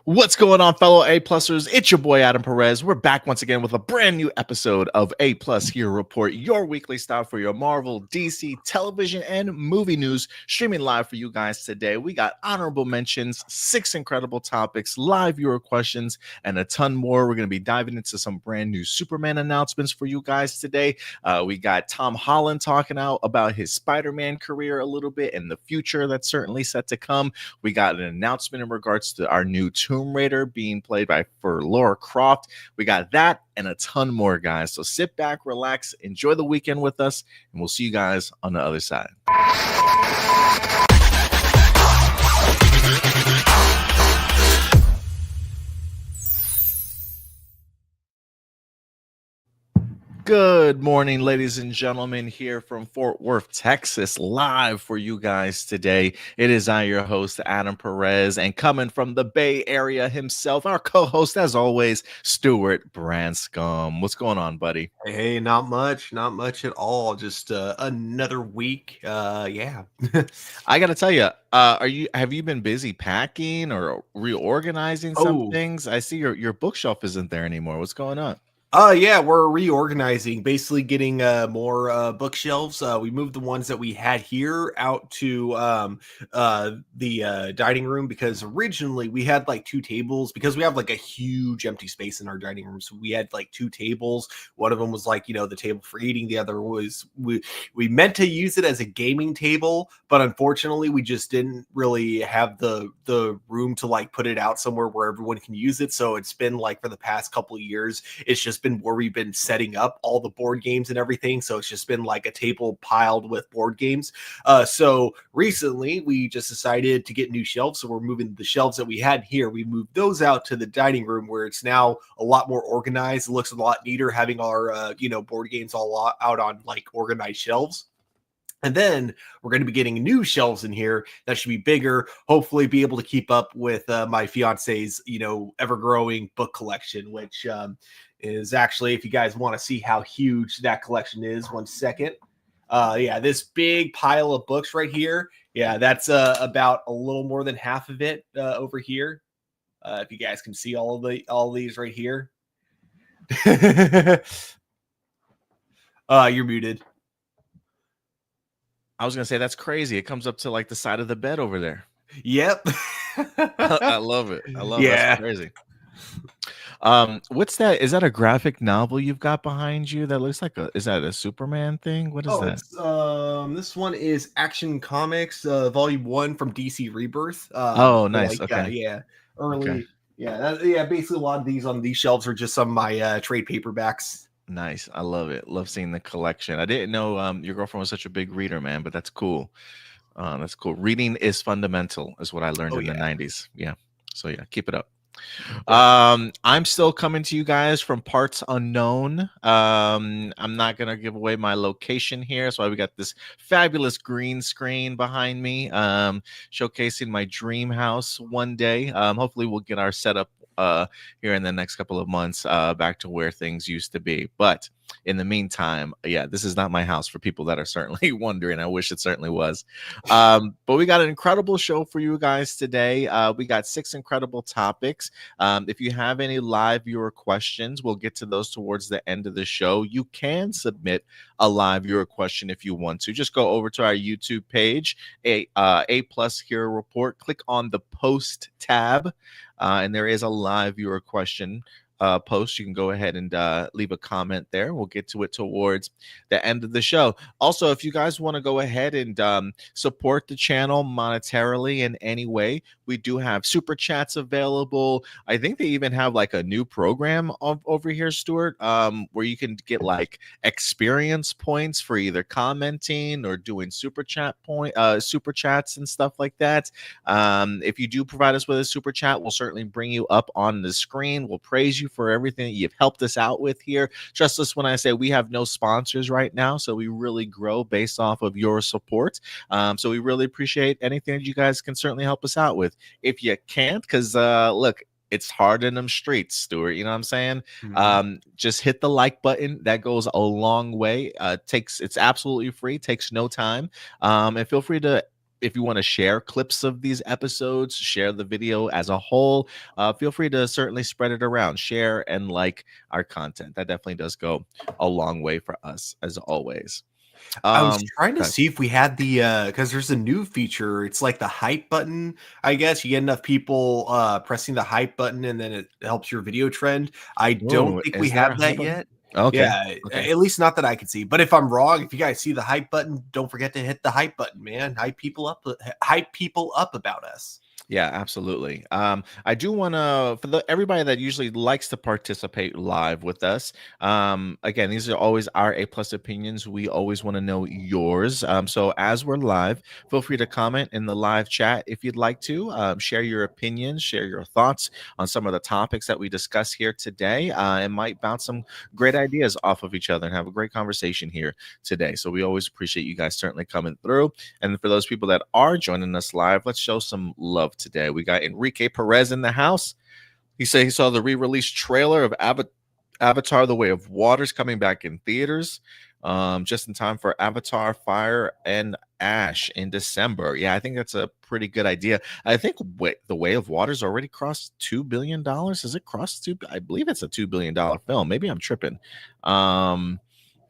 What's going on, fellow A-Plusers? It's your boy, Adam Perez. We're back once again with a brand new episode of A-Plus Hero Report, your weekly stop for your Marvel, DC, television, and movie news, streaming live for you guys today. We got honorable mentions, 6 incredible topics, live viewer questions, and a ton more. We're going to be diving into some brand new Superman announcements for you guys today. We got Tom Holland talking out about his Spider-Man career a little bit and the future that's certainly set to come. We got an announcement in regards to our new Tomb Raider being played for Lara Croft. We got that and a ton more, guys. So sit back, relax, enjoy the weekend with us, and we'll see you guys on the other side. Good morning, ladies and gentlemen, here from Fort Worth, Texas, live for you guys today. It is I, your host, Adam Perez, and coming from the Bay Area himself, our co-host, as always, Stuart Branscombe. What's going on, buddy? Hey, not much at all. Just another week. Yeah. I got to tell you, have you been busy packing or reorganizing some things? I see your bookshelf isn't there anymore. What's going on? Yeah, we're reorganizing, basically getting more bookshelves. We moved the ones that we had here out to the dining room because originally we had like 2 tables because we have like a huge empty space in our dining room. So we had like 2 tables. One of them was like, the table for eating. The other was we meant to use it as a gaming table, but unfortunately we just didn't really have the room to like put it out somewhere where everyone can use it. So it's been like for the past couple of years, it's just been where we've been setting up all the board games and everything. So it's just been like a table piled with board games. So recently we just decided to get new shelves. So we're moving the shelves that we had here. We moved those out to the dining room where it's now a lot more organized. It looks a lot neater having our, board games all out on like organized shelves. And then we're going to be getting new shelves in here that should be bigger, hopefully be able to keep up with my fiance's, ever-growing book collection, which is actually, if you guys want to see how huge that collection is, one second. Yeah, this big pile of books right here. Yeah, that's about a little more than half of it over here. If you guys can see all these right here. You're muted. I was gonna say that's crazy. It comes up to like the side of the bed over there. Yep. I love it. I love it. That's crazy. What's that? Is that a graphic novel you've got behind you that looks like is that a Superman thing? What is that? This one is Action Comics, Volume 1 from DC Rebirth. Nice. Like, okay. Early. Okay. Yeah. Basically a lot of these on these shelves are just some of my trade paperbacks. Nice. I love it. Love seeing the collection. I didn't know your girlfriend was such a big reader, man, but that's cool. That's cool. Reading is fundamental, is what I learned in the 90s. Yeah. So yeah, keep it up. I'm still coming to you guys from parts unknown. I'm not gonna give away my location here. So we got this fabulous green screen behind me, showcasing my dream house one day. Hopefully we'll get our setup here in the next couple of months back to where things used to be. But in the meantime, yeah, this is not my house for people that are certainly wondering. I wish it certainly was. But we got an incredible show for you guys today. We got 6 incredible topics. If you have any live viewer questions, we'll get to those towards the end of the show. You can submit a live viewer question if you want to. Just go over to our YouTube page, A Plus Hero Report. Click on the post tab. And there is a live viewer question post. You can go ahead and leave a comment there. We'll get to it towards the end of the show. Also, if you guys want to go ahead and support the channel monetarily in any way, we do have super chats available. I think they even have like a new program over here, Stuart, where you can get like experience points for either commenting or doing super chats and stuff like that. If you do provide us with a super chat, we'll certainly bring you up on the screen. We'll praise you for everything that you've helped us out with here. Trust us when I say we have no sponsors right now, so we really grow based off of your support. So we really appreciate anything that you guys can certainly help us out with. If you can't, because look, it's hard in them streets, Stuart. You know what I'm saying? Mm-hmm. Just hit the like button. That goes a long way. It's absolutely free, takes no time. And feel free to if you want to share clips of these episodes, share the video as a whole, feel free to certainly spread it around, share and like our content. That definitely does go a long way for us, as always. I was trying to Good. see if we had the because there's a new feature. It's like the hype button. I guess you get enough people pressing the hype button, and then it helps your video trend. I don't Ooh, think we is there have a that hype button? yet. Okay. Yeah, Okay. at least not that I can see. But if I'm wrong, if you guys see the hype button, don't forget to hit the hype button, man. Hype people up about us. Yeah, absolutely. I do want to, for the everybody that usually likes to participate live with us. Again, these are always our A+ opinions. We always want to know yours. So as we're live, feel free to comment in the live chat if you'd like to. Share your opinions, share your thoughts on some of the topics that we discuss here today, and might bounce some great ideas off of each other and have a great conversation here today. So we always appreciate you guys certainly coming through. And for those people that are joining us live, let's show some love today. We got Enrique Perez in the house. He said he saw the re-release trailer of Avatar: The Way of Water's coming back in theaters, just in time for Avatar: Fire and Ash in December. Yeah, I think that's a pretty good idea. I think The Way of Water's already crossed $2 billion. Has it crossed two? I believe it's a $2 billion film. Maybe I'm tripping.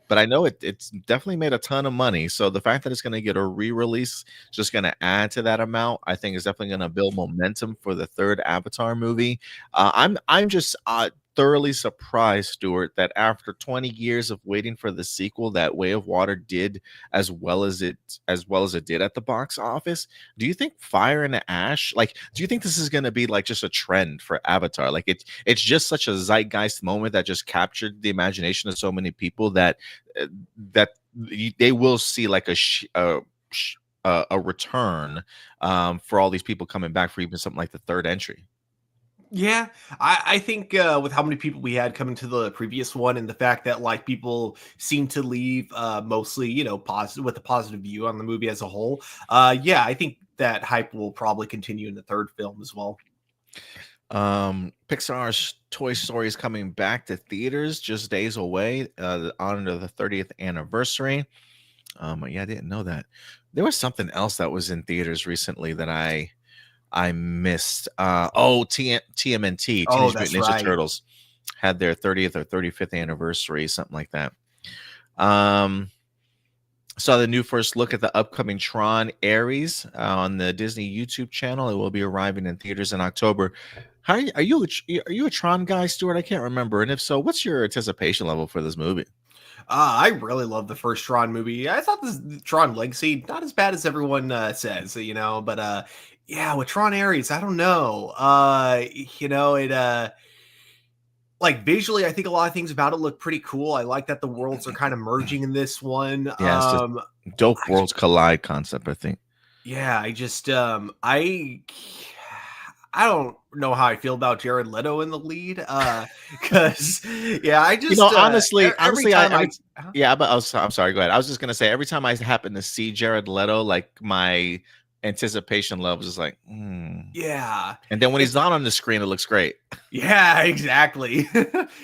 But I know it's definitely made a ton of money. So the fact that it's going to get a re-release is just going to add to that amount. I think is definitely going to build momentum for the third Avatar movie. I'm just thoroughly surprised, Stuart, that after 20 years of waiting for the sequel, that Way of Water did as well as it did at the box office. Do you think Fire and Ash, like, do you think this is going to be like just a trend for Avatar? Like it's just such a zeitgeist moment that just captured the imagination of so many people that that they will see like a return for all these people coming back for even something like the third entry. Yeah, I think with how many people we had coming to the previous one, and the fact that like people seem to leave mostly, positive with a positive view on the movie as a whole. Yeah, I think that hype will probably continue in the third film as well. Pixar's Toy Story is coming back to theaters just days away, on the 30th anniversary. Yeah, I didn't know that. There was something else that was in theaters recently that I missed. TMNT, Oh, Teenage that's Mutant Ninja right. Turtles, had their 30th or 35th anniversary, something like that. Saw the new first look at the upcoming Tron Ares on the Disney YouTube channel. It will be arriving in theaters in October. How are you a Tron guy, Stuart? I can't remember. And if so, what's your anticipation level for this movie? I really love the first Tron movie. I thought this Tron Legacy not as bad as everyone says, but yeah, with Tron Ares, I don't know. It like visually, I think a lot of things about it look pretty cool. I like that the worlds are kind of merging in this one. Yeah, it's just dope I worlds collide concept, I think. Yeah, I just I don't know how I feel about Jared Leto in the lead. Because yeah, I just every honestly, time I huh? yeah, but I'm sorry, go ahead. I was just gonna say every time I happen to see Jared Leto, like my anticipation level is like, Yeah. and then when he's It's not on the screen, it looks great. Yeah, exactly.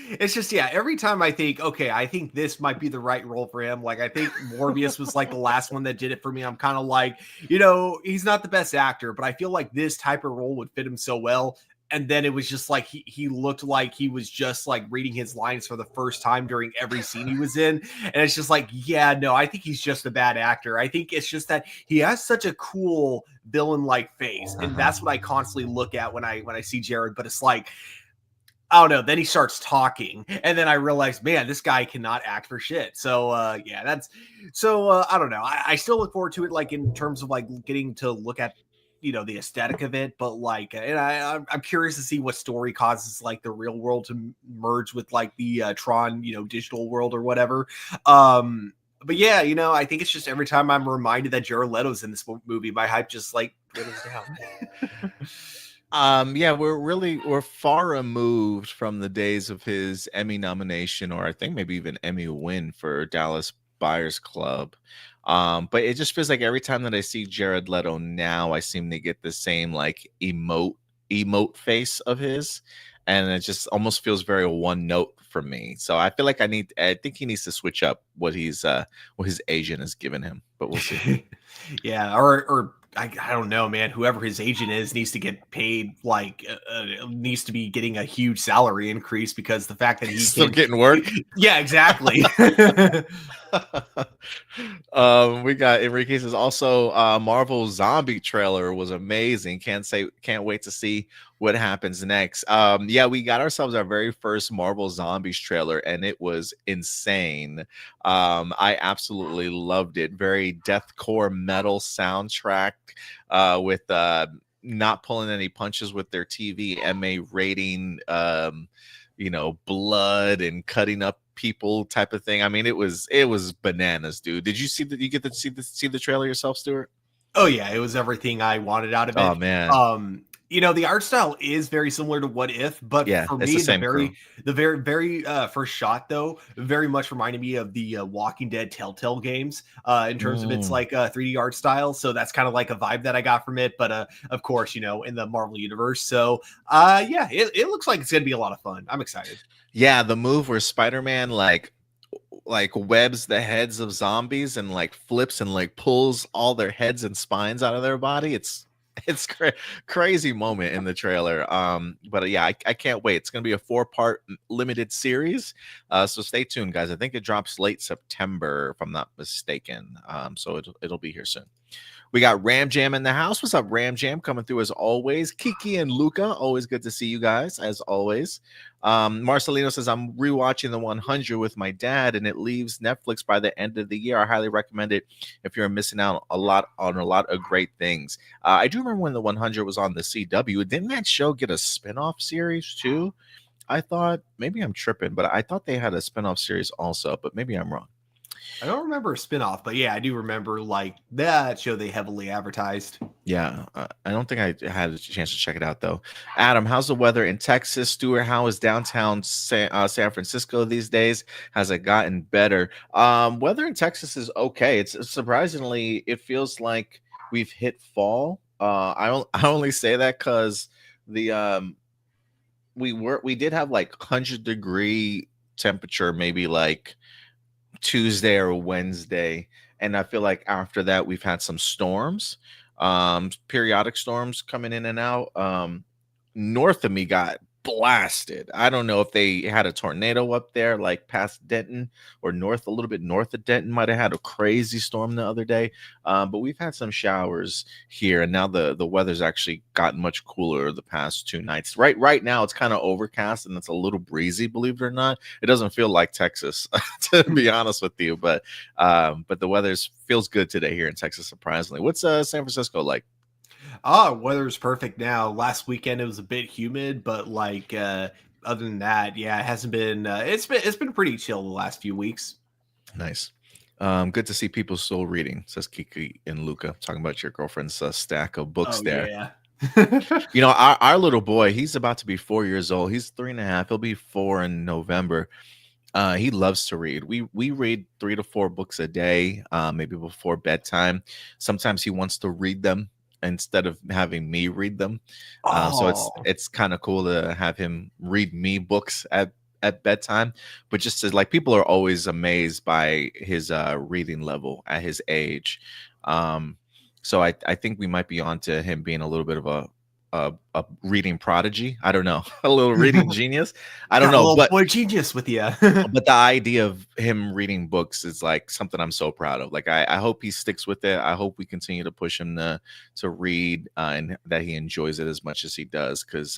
It's just, yeah, every time I think, okay, I think this might be the right role for him. Like, I think Morbius was like the last one that did it for me. I'm kind of like, he's not the best actor, but I feel like this type of role would fit him so well. And then it was just like he looked like he was just like reading his lines for the first time during every scene he was in. And it's just like, yeah, no, I think he's just a bad actor. I think it's just that he has such a cool villain-like face. And that's what I constantly look at when I see Jared. But it's like, I don't know. Then he starts talking, and then I realized, man, this guy cannot act for shit. So, yeah, that's so. I don't know. I still look forward to it, like in terms of like getting to look at the aesthetic of it, but like, and I'm curious to see what story causes like the real world to merge with like the Tron, digital world or whatever. But yeah, I think it's just every time I'm reminded that Jared Leto's in this movie, my hype just like dwindles down. Yeah, we're far removed from the days of his Emmy nomination, or I think maybe even Emmy win for Dallas Buyers Club. But it just feels like every time that I see Jared Leto now, I seem to get the same like emote face of his, and it just almost feels very one note for me. So I feel like I think he needs to switch up what his agent has given him, but we'll see. Yeah, or I don't know, man. Whoever his agent is needs to get paid, like needs to be getting a huge salary increase, because the fact that he Still can, getting work. yeah, exactly. We got Enrique's also Marvel zombie trailer was amazing. Can't wait to see what happens next. Yeah, we got ourselves our very first Marvel Zombies trailer, and it was insane. I absolutely loved it. Very deathcore metal soundtrack with not pulling any punches with their TV MA rating, blood and cutting up people type of thing. I mean, it was bananas, dude. Did you get to see the trailer yourself, Stuart? Oh yeah, it was everything I wanted out of Oh it. man. The art style is very similar to What If, but Yeah, for it's the me, same crew. the very first shot though very much reminded me of the Walking Dead Telltale games in terms of its like 3D art style. So that's kind of like a vibe that I got from it. But of course, in the Marvel universe. So yeah, it looks like it's gonna be a lot of fun. I'm excited. Yeah, the move where Spider-Man like webs the heads of zombies and like flips and like pulls all their heads and spines out of their body. It's crazy moment in the trailer. But yeah, I can't wait. It's gonna be a 4-part limited series. So stay tuned, guys. I think it drops late September, if I'm not mistaken. So it'll be here soon. We got Ram Jam in the house. What's up, Ram Jam? Coming through as always. Kiki and Luca, always good to see you guys, as always. Marcelino says, I'm rewatching the 100 with my dad, and it leaves Netflix by the end of the year. I highly recommend it if you're missing out a lot of great things. I do remember when the 100 was on the CW. Didn't that show get a spinoff series too? I thought, maybe I'm tripping, but I thought they had a spinoff series also, but maybe I'm wrong. I don't remember a spinoff, but yeah, I do remember like that show they heavily advertised. Yeah, I don't think I had a chance to check it out though. Adam, how's the weather in Texas? Stuart, how is downtown San Francisco these days? Has it gotten better? Weather in Texas is okay. It's surprisingly, it feels like we've hit fall. I only say that because the we did have like 100-degree temperature, maybe like Tuesday or Wednesday, and I feel like after that we've had some storms, periodic storms coming in and out. North of me got blasted. I don't know if they had a tornado up there, like past Denton or north, a little bit north of Denton. Might have had a crazy storm the other day, but we've had some showers here, and now the weather's actually gotten much cooler the past 2 nights. Right now, it's kind of overcast and it's a little breezy. Believe it or not, it doesn't feel like Texas, to be honest with you. But the weather feels good today here in Texas. Surprisingly, what's San Francisco like? Weather's perfect now. Last weekend it was a bit humid, but like other than that, yeah, it hasn't been it's been pretty chill the last few weeks. Nice. Good to see people still reading, says Kiki and Luca, talking about your girlfriend's stack of books there. Yeah. Our little boy, he's about to be 4 years old. He's 3.5. He'll be 4 in November. He loves to read. We read 3 to 4 books a day, maybe before bedtime. Sometimes he wants to read them instead of having me read them. So it's kind of cool to have him read me books at bedtime. But just to, like, people are always amazed by his reading level at his age. So I think we might be on to him being a little bit of a reading prodigy. I don't know, a little reading genius. I don't know, but boy genius with you. But the idea of him reading books is like something I'm so proud of. Like I hope he sticks with it. I hope we continue to push him to read and that he enjoys it as much as he does. Because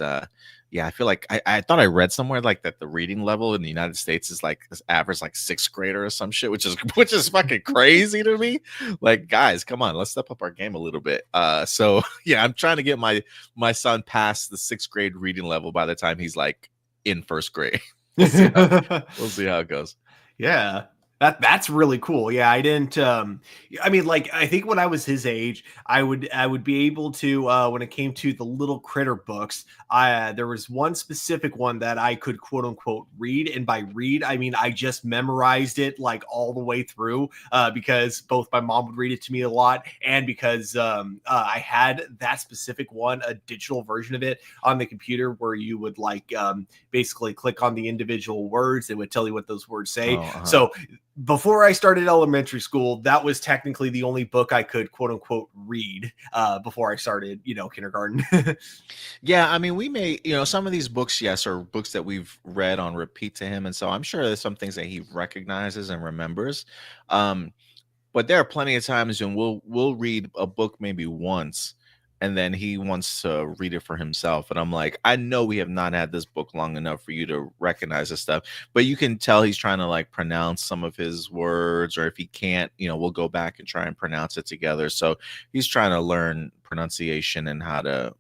yeah, I feel like I thought I read somewhere like that the reading level in the United States is like average like 6th grader or some shit, which is fucking crazy to me. Like, guys, come on, let's step up our game a little bit. So yeah, I'm trying to get my son past the 6th grade reading level by the time he's like in 1st grade. We'll see how it goes. Yeah. That's really cool. Yeah, I didn't I mean, like, I think when I was his age, I would be able to when it came to the little critter books, there was one specific one that I could quote unquote read, and by read I mean I just memorized it like all the way through because both my mom would read it to me a lot, and because I had that specific one, a digital version of it on the computer where you would like basically click on the individual words, it would tell you what those words say. So before I started elementary school, that was technically the only book I could quote unquote read before I started, kindergarten. Yeah, I mean, we may, some of these books, yes, are books that we've read on repeat to him, and so I'm sure there's some things that he recognizes and remembers. Um, but there are plenty of times when we'll read a book maybe once, and then he wants to read it for himself, and I'm like, I know we have not had this book long enough for you to recognize this stuff, but you can tell he's trying to like pronounce some of his words, or if he can't, we'll go back and try and pronounce it together. So he's trying to learn pronunciation and how to,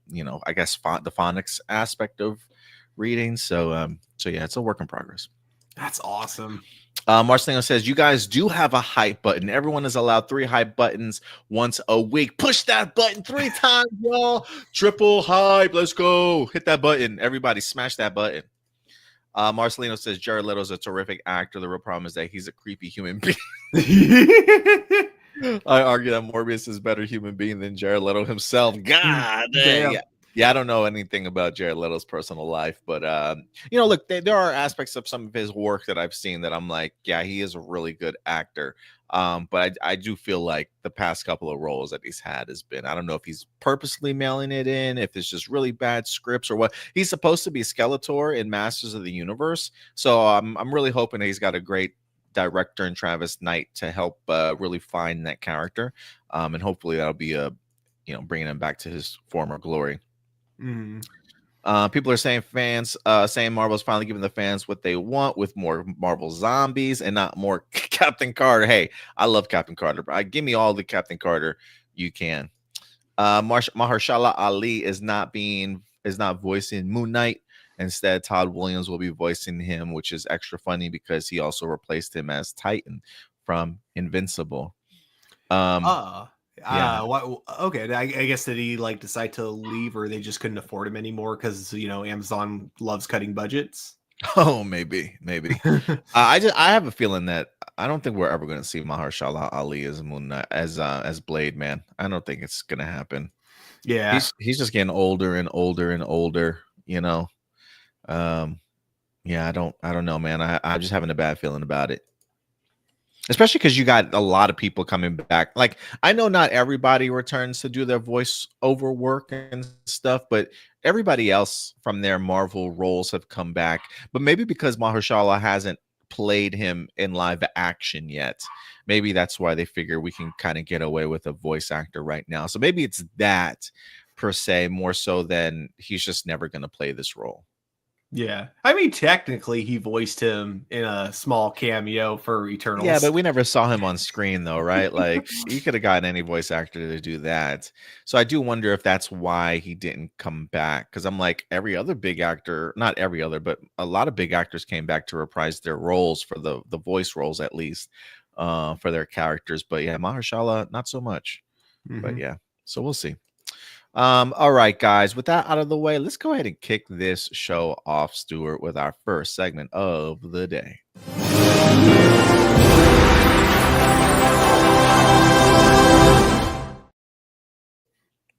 I guess the phonics aspect of reading. So yeah, it's a work in progress. That's awesome. Marcelino says, you guys do have a hype button. Everyone is allowed 3 hype buttons once a week. Push that button 3 times, y'all. Triple hype. Let's go. Hit that button. Everybody smash that button. Marcelino says, Jared Leto's a terrific actor. The real problem is that he's a creepy human being. I argue that Morbius is a better human being than Jared Leto himself. God damn. Yeah, I don't know anything about Jared Leto's personal life, but look, there are aspects of some of his work that I've seen that I'm like, yeah, he is a really good actor. But I do feel like the past couple of roles that he's had has been, I don't know if he's purposely mailing it in, if it's just really bad scripts or what. He's supposed to be Skeletor in Masters of the Universe, so I'm really hoping that he's got a great director in Travis Knight to help really find that character, and hopefully that'll be bringing him back to his former glory. People are saying saying Marvel's finally giving the fans what they want with more Marvel zombies and not more Captain Carter. Hey, I love Captain Carter. Give me all the Captain Carter you can. Mahershala Ali is not voicing Moon Knight. Instead, Todd Williams will be voicing him, which is extra funny because he also replaced him as Titan from Invincible. Okay. I guess did he like decide to leave, or they just couldn't afford him anymore because Amazon loves cutting budgets? Oh, maybe. I have a feeling that I don't think we're ever going to see Mahershala Ali as Moon Knight, as Blade, man. I don't think it's going to happen. Yeah, he's just getting older and older and older. Yeah, I don't know, man. I'm just having a bad feeling about it. Especially because you got a lot of people coming back. Like, I know not everybody returns to do their voice over work and stuff, but everybody else from their Marvel roles have come back. But maybe because Mahershala hasn't played him in live action yet, maybe that's why they figure we can kind of get away with a voice actor right now. So maybe it's that per se, more so than he's just never going to play this role. Yeah, I mean, technically, he voiced him in a small cameo for Eternals. Yeah, but we never saw him on screen, though, right? Like, you could have gotten any voice actor to do that. So I do wonder if that's why he didn't come back. Because I'm like, every other big actor, not every other, but a lot of big actors came back to reprise their roles for the voice roles, at least, for their characters. But yeah, Mahershala, not so much. But yeah, so we'll see. All right, guys, with that out of the way, let's go ahead and kick this show off, Stuart, with our first segment of the day.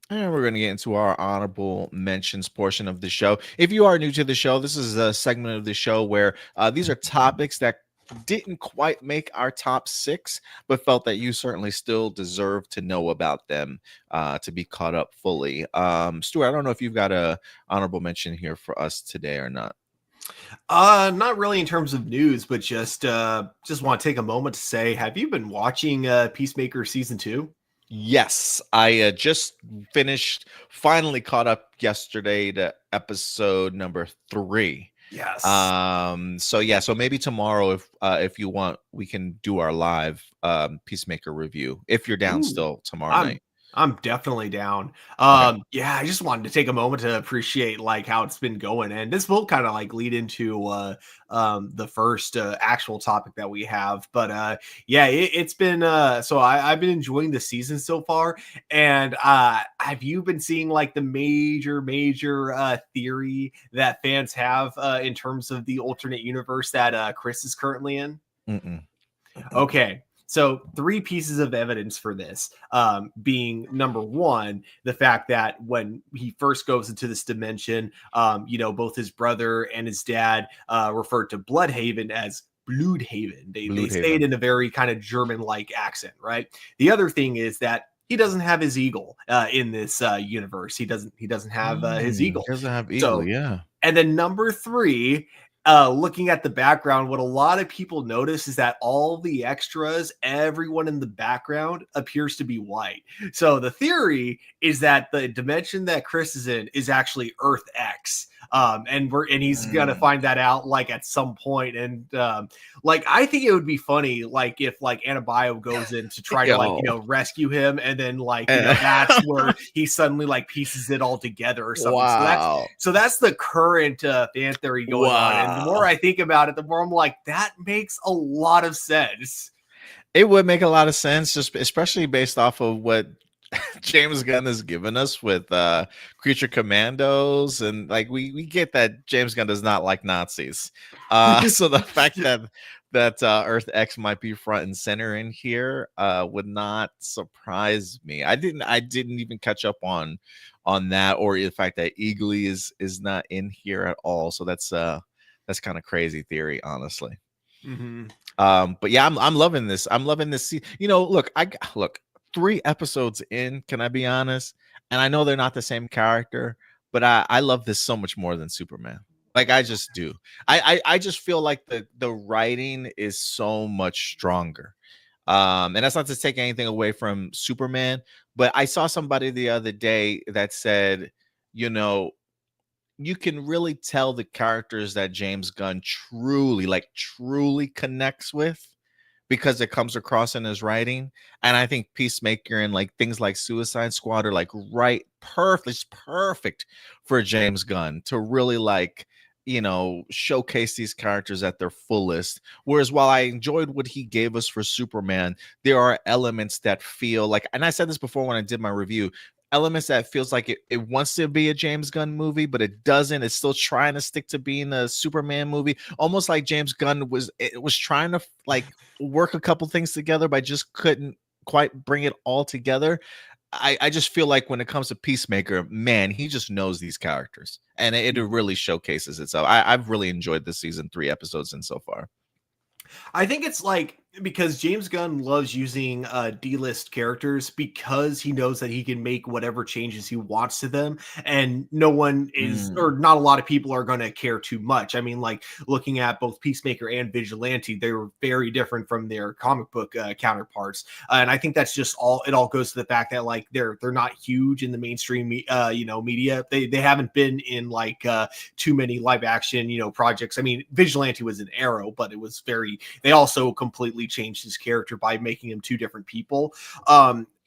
And we're going to get into our honorable mentions portion of the show. If you are new to the show, this is a segment of the show where these are topics that didn't quite make our top 6, but felt that you certainly still deserve to know about them to be caught up fully. Stuart, I don't know if you've got a honorable mention here for us today or not. Not really in terms of news, but just want to take a moment to say, have you been watching Peacemaker season 2? Yes, I just finally caught up yesterday to episode number 3. Yes. So maybe tomorrow, if you want, we can do our live Peacemaker review if you're down still tomorrow night. I'm definitely down. Okay. Yeah, I just wanted to take a moment to appreciate like how it's been going, and this will kind of like lead into the first actual topic that we have. But yeah, it's been so I've been enjoying the season so far. And have you been seeing like the major theory that fans have in terms of the alternate universe that Chris is currently in? Okay. So 3 pieces of evidence for this, being number 1, the fact that when he first goes into this dimension, both his brother and his dad referred to Bloodhaven as Bloodhaven. They say Bloodhaven. it in a very kind of German-like accent, right? The other thing is that he doesn't have his eagle in this universe. He doesn't have his He eagle. doesn't have eagle, So, yeah. and then number 3, looking at the background, what a lot of people notice is that all the extras, everyone in the background appears to be white. So the theory is that the dimension that Chris is in is actually Earth X. And he's gonna find that out like at some point. And like I think it would be funny, like if like Anabio goes in to try to like rescue him, and then like that's where he suddenly like pieces it all together or something. Wow. So that's the current fan theory going on. And the more I think about it, the more I'm like, that makes a lot of sense. It would make a lot of sense, just especially based off of what James Gunn has given us with Creature Commandos, and like we get that James Gunn does not like Nazis. So the fact that Earth X might be front and center in here would not surprise me. I didn't even catch up on that, or the fact that Eagly is not in here at all. So that's kind of crazy theory, honestly. Mm-hmm. But yeah, I'm loving this. I'm loving this. Look, 3 episodes in, can I be honest? And I know they're not the same character, but I love this so much more than Superman. Like I just do. I just feel like the writing is so much stronger. And that's not to take anything away from Superman, but I saw somebody the other day that said, you can really tell the characters that James Gunn truly connects with, because it comes across in his writing. And I think Peacemaker and like things like Suicide Squad are like perfect for James Gunn to really like, showcase these characters at their fullest. Whereas while I enjoyed what he gave us for Superman, there are elements that feel like, and I said this before when I did my review, elements that feels like it wants to be a James Gunn movie, but it doesn't. It's still trying to stick to being a Superman movie, almost like James Gunn was trying to like work a couple things together, but just couldn't quite bring it all together. I just feel like when it comes to Peacemaker, man, he just knows these characters, and it really showcases it. So I've really enjoyed this season 3 episodes in so far. I think it's like because James Gunn loves using D-list characters because he knows that he can make whatever changes he wants to them, and no one is or not a lot of people are going to care too much. I mean, like looking at both Peacemaker and Vigilante, they were very different from their comic book counterparts, and I think that's just it all goes to the fact that like they're not huge in the mainstream media. They haven't been in like too many live action projects. I mean, Vigilante was an Arrow, but it was they also completely changed his character by making him 2 different people.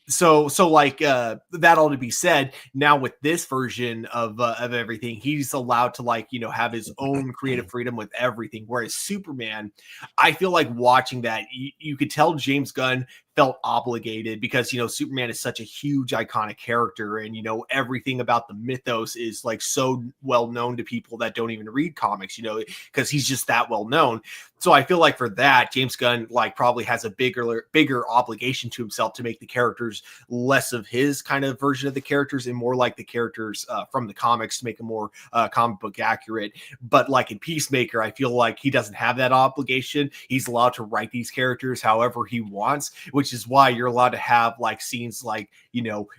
So like that all to be said, now with this version of everything, he's allowed to like have his own creative freedom with everything. Whereas Superman, I feel like watching that, you could tell James Gunn felt obligated because Superman is such a huge iconic character, and everything about the mythos is like so well known to people that don't even read comics, because he's just that well known. So I feel like for that, James Gunn like probably has a bigger obligation to himself to make the characters less of his kind of version of the characters and more like the characters from the comics, to make them more comic book accurate. But like in Peacemaker, I feel like he doesn't have that obligation. He's allowed to write these characters however he wants, which is why you're allowed to have like scenes like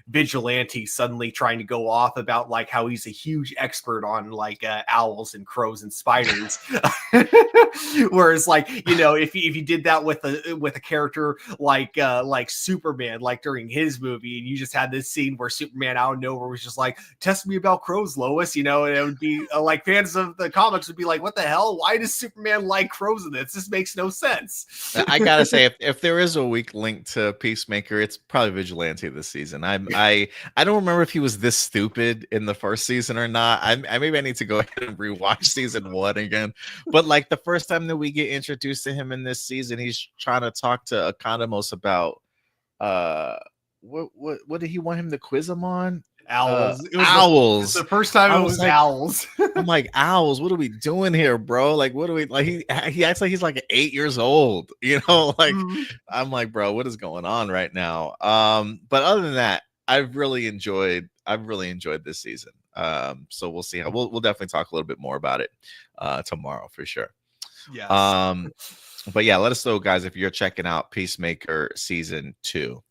Vigilante suddenly trying to go off about like how he's a huge expert on like owls and crows and spiders. Whereas like if you did that with a character like Superman, like during his movie, and you just had this scene where Superman out of nowhere was just like, test me about crows, Lois, and it would be like fans of the comics would be like, what the hell, why does Superman like crows in this makes no sense. I gotta say, if there is a weak link to Peacemaker, it's probably Vigilante this season. I don't remember if he was this stupid in the first season or not. I maybe I need to go ahead and rewatch season 1 again. But like the first time that we get introduced to him in this season, he's trying to talk to Economos about what did he want him to quiz him on? Owls. Owls. The first time it was like, owls. I'm like, owls, what are we doing here, bro? Like, what do we like? He acts like he's like 8 years old, like I'm like, bro, what is going on right now? But other than that, I've really enjoyed this season. So we'll see how we'll definitely talk a little bit more about it tomorrow for sure. Yes. But yeah, let us know, guys, if you're checking out Peacemaker season 2.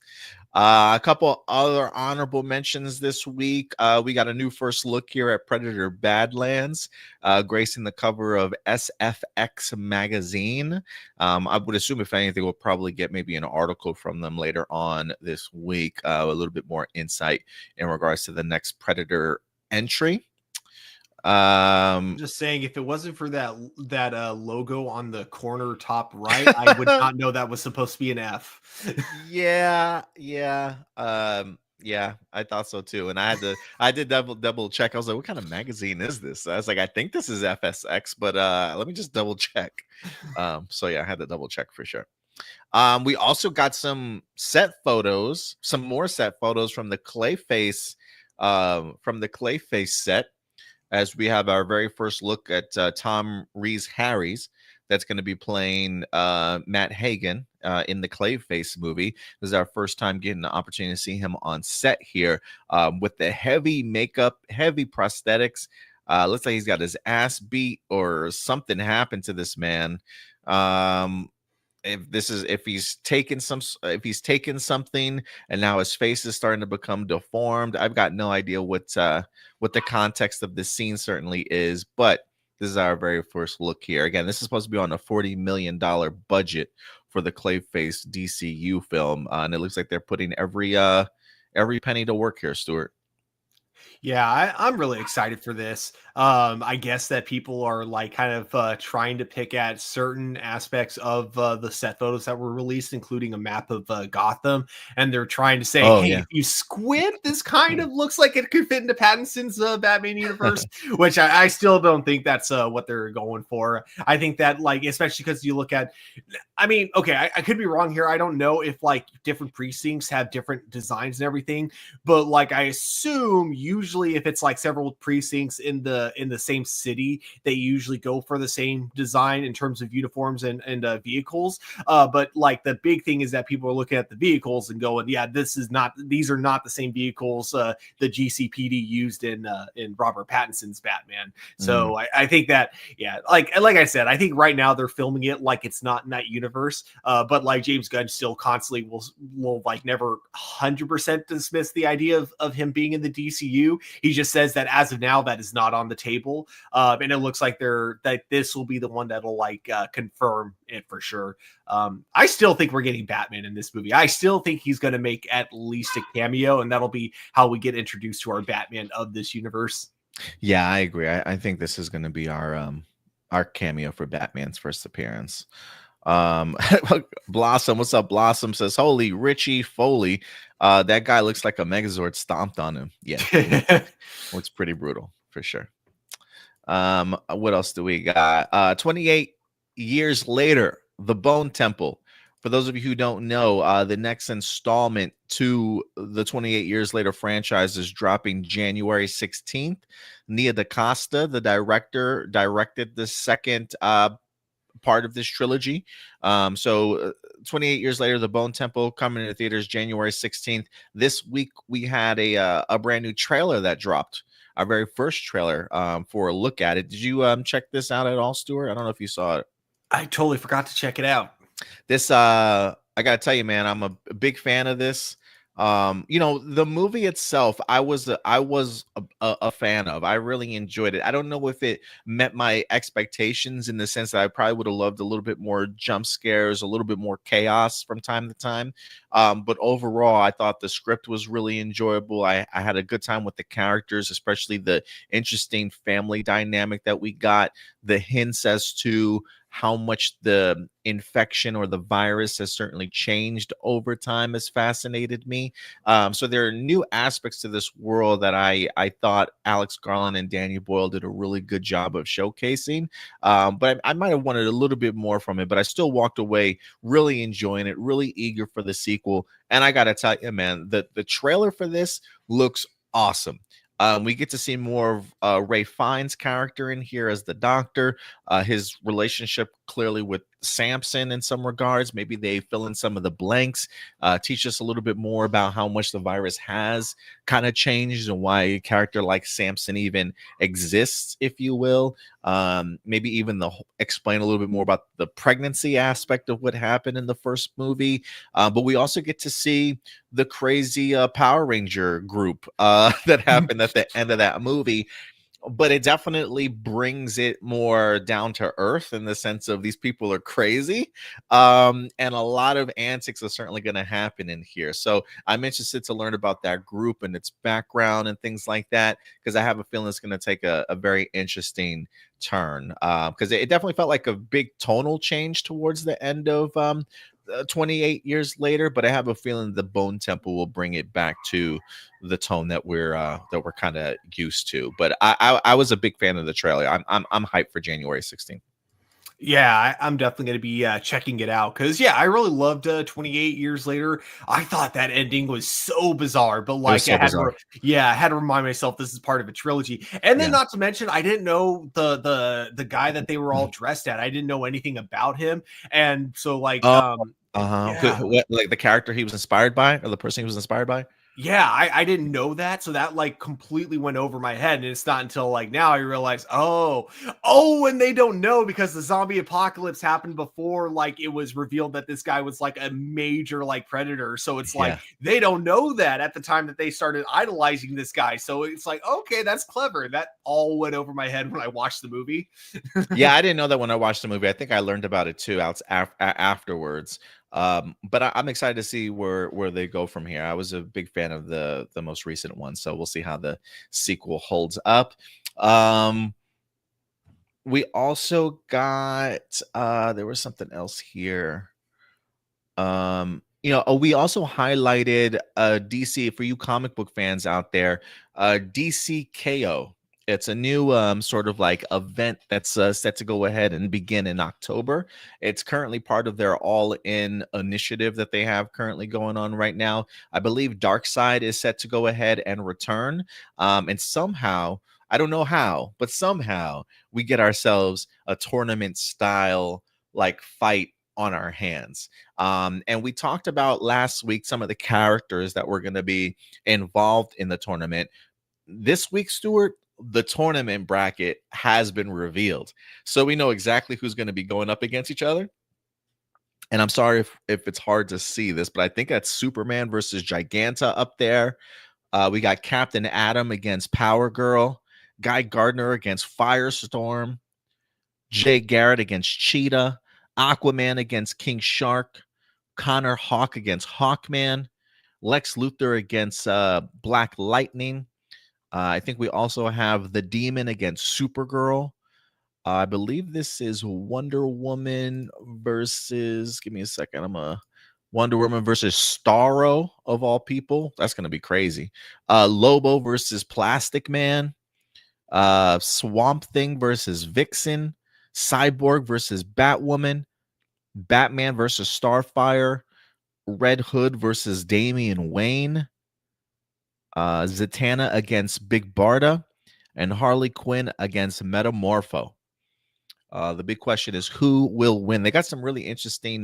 A couple other honorable mentions this week. We got a new first look here at Predator Badlands, gracing the cover of SFX magazine. I would assume, if anything, we'll probably get maybe an article from them later on this week, a little bit more insight in regards to the next Predator entry. Just saying, if it wasn't for that logo on the corner top right, I would not know that was supposed to be an F. Yeah, I thought so too. And I did double check. I was like, what kind of magazine is this? I was like, I think this is FSX, but let me just double check. So yeah, I had to double check for sure. We also got some more set photos from the Clayface set, as we have our very first look at Tom Rhys-Harris, that's going to be playing Matt Hagen in the Clayface movie. This is our first time getting the opportunity to see him on set here, with the heavy makeup, heavy prosthetics. Looks like he's got his ass beat or something happened to this man. If he's taken something and now his face is starting to become deformed, I've got no idea what the context of this scene certainly is, but this is our very first look here. Again, this is supposed to be on a $40 million budget for the Clayface DCU film, and it looks like they're putting every penny to work here, Stuart. Yeah, I'm really excited for this. I guess that people are like kind of trying to pick at certain aspects of the set photos that were released, including a map of Gotham, and they're trying to say, "Hey, if you squint, this kind of looks like it could fit into Pattinson's Batman universe," which I still don't think that's what they're going for. I think that, like, especially because you look at, I mean, okay, I could be wrong here. I don't know if like different precincts have different designs and everything, but like I assume usually if it's like several precincts in the same city, they usually go for the same design in terms of uniforms and vehicles. But like the big thing is that people are looking at the vehicles and going, yeah, these are not the same vehicles the GCPD used in Robert Pattinson's Batman. So I think that, yeah, like I said, I think right now they're filming it like it's not in that universe. But like James Gunn still constantly will like never 100% dismiss the idea of him being in the DCU. He just says that as of now, that is not on the table. And it looks like this will be the one that'll like confirm it for sure. I still think we're getting Batman in this movie. I still think he's going to make at least a cameo, and that'll be how we get introduced to our Batman of this universe. Yeah, I agree. I think this is going to be our cameo for Batman's first appearance. Blossom, what's up? Blossom says, holy Richie Foley, that guy looks like a Megazord stomped on him. Yeah, looks pretty brutal for sure. What else do we got? 28 years later, the Bone Temple. For those of you who don't know, the next installment to the 28 Years Later franchise is dropping January 16th. Nia DaCosta, the director, directed the second part of this trilogy. So 28 years later, the Bone Temple coming into theaters January 16th. This week we had a brand new trailer that dropped, our very first trailer for a look at it. Did you check this out at all, Stuart? I don't know if you saw it. I totally forgot to check it out. This I gotta tell you, man, I'm a big fan of this. The movie itself, I was a fan of. I really enjoyed it. I don't know if it met my expectations in the sense that I probably would have loved a little bit more jump scares, a little bit more chaos from time to time. But overall, I thought the script was really enjoyable. I had a good time with the characters, especially the interesting family dynamic that we got, the hints as to how much the infection or the virus has certainly changed over time has fascinated me. So there are new aspects to this world that I thought Alex Garland and Danny Boyle did a really good job of showcasing. But I might have wanted a little bit more from it, but I still walked away really enjoying it, really eager for the sequel. And I got to tell you, man, the trailer for this looks awesome. We get to see more of Ray Fiennes' character in here as the doctor, his relationship clearly with Samson in some regards. Maybe they fill in some of the blanks, teach us a little bit more about how much the virus has kind of changed and why a character like Samson even exists, if you will. Maybe even explain a little bit more about the pregnancy aspect of what happened in the first movie. But we also get to see the crazy Power Ranger group that happened at the end of that movie. But it definitely brings it more down to earth in the sense of these people are crazy. And a lot of antics are certainly going to happen in here. So I'm interested to learn about that group and its background and things like that, because I have a feeling it's going to take a very interesting turn. Because it definitely felt like a big tonal change towards the end of 28 years later, but I have a feeling the Bone Temple will bring it back to the tone that we're kind of used to. But I was a big fan of the trailer. I'm hyped for January 16th. Yeah, I'm definitely going to be checking it out because, yeah, I really loved 28 Years Later. I thought that ending was so bizarre, but It was like so bizarre. I had to remind myself this is part of a trilogy. And then, Yeah. not to mention, I didn't know the guy that they were all dressed at. I didn't know anything about him, and so like, Oh, yeah. what, like the character he was inspired by, or the person he was inspired by? Yeah, I didn't know that, so that, like, completely went over my head, and it's not until, like, now I realize, and they don't know because the zombie apocalypse happened before, like, it was revealed that this guy was, like, a major, like, predator, so it's like, Yeah. they don't know that at the time that they started idolizing this guy, so it's like, okay, that's clever. That all went over my head when I watched the movie. Yeah, I didn't know that when I watched the movie. I think I learned about it too afterwards. But I'm excited to see where they go from here. I was a big fan of the most recent one, so we'll see how the sequel holds up. We also got there was something else here. We also highlighted DC for you comic book fans out there, DC KO. It's a new sort of like event that's set to go ahead and begin in October. It's currently part of their all-in initiative that they have currently going on right now. I believe Darkseid is set to go ahead and return. And somehow, I don't know how, but somehow we get ourselves a tournament style like fight on our hands. And we talked about last week some of the characters that were going to be involved in the tournament. This week, Stuart, the tournament bracket has been revealed. So we know exactly who's going to be going up against each other. And I'm sorry if it's hard to see this, but I think that's Superman versus Giganta up there. We got Captain Atom against Power Girl, Guy Gardner against Firestorm, Jay Garrett against Cheetah, Aquaman against King Shark, Connor Hawk against Hawkman, Lex Luthor against Black Lightning. I think we also have the Demon against Supergirl. I believe this is Wonder Woman versus. Give me a second. Wonder Woman versus Starro of all people. That's gonna be crazy. Lobo versus Plastic Man. Swamp Thing versus Vixen. Cyborg versus Batwoman. Batman versus Starfire. Red Hood versus Damian Wayne. Zatanna against Big Barda, and Harley Quinn against Metamorpho. The big question is who will win. They got some really interesting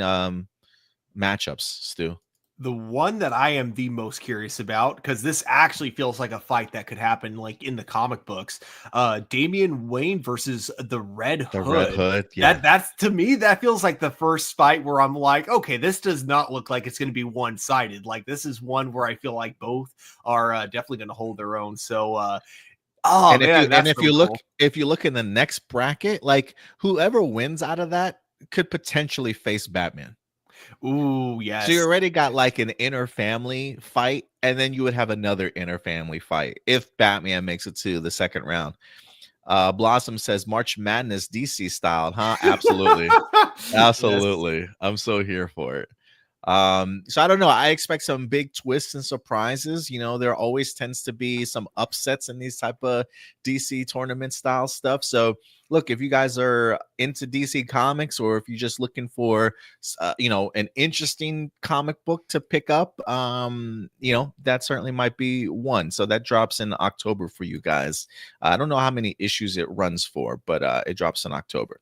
matchups, Stu. The one that I am the most curious about, because this actually feels like a fight that could happen like in the comic books. Damian Wayne versus the Red The Red Hood. Hood, yeah. That's to me, that feels like the first fight where I'm like, okay, this does not look like it's going to be one-sided. Like this is one where I feel like both are definitely going to hold their own. So and that's if really you look cool. if you look in the next bracket, like whoever wins out of that could potentially face Batman. Ooh, So you yes. already got like an inner family fight, and then you would have another inner family fight if Batman makes it to the second round. Blossom says March Madness DC style, huh? Absolutely. Yes. Absolutely. I'm so here for it. So I don't know. I expect some big twists and surprises. You know, there always tends to be some upsets in these type of DC tournament style stuff. So look, if you guys are into DC comics, or if you're just looking for an interesting comic book to pick up, that certainly might be one. So that drops in October for you guys. I don't know how many issues it runs for, but it drops in October.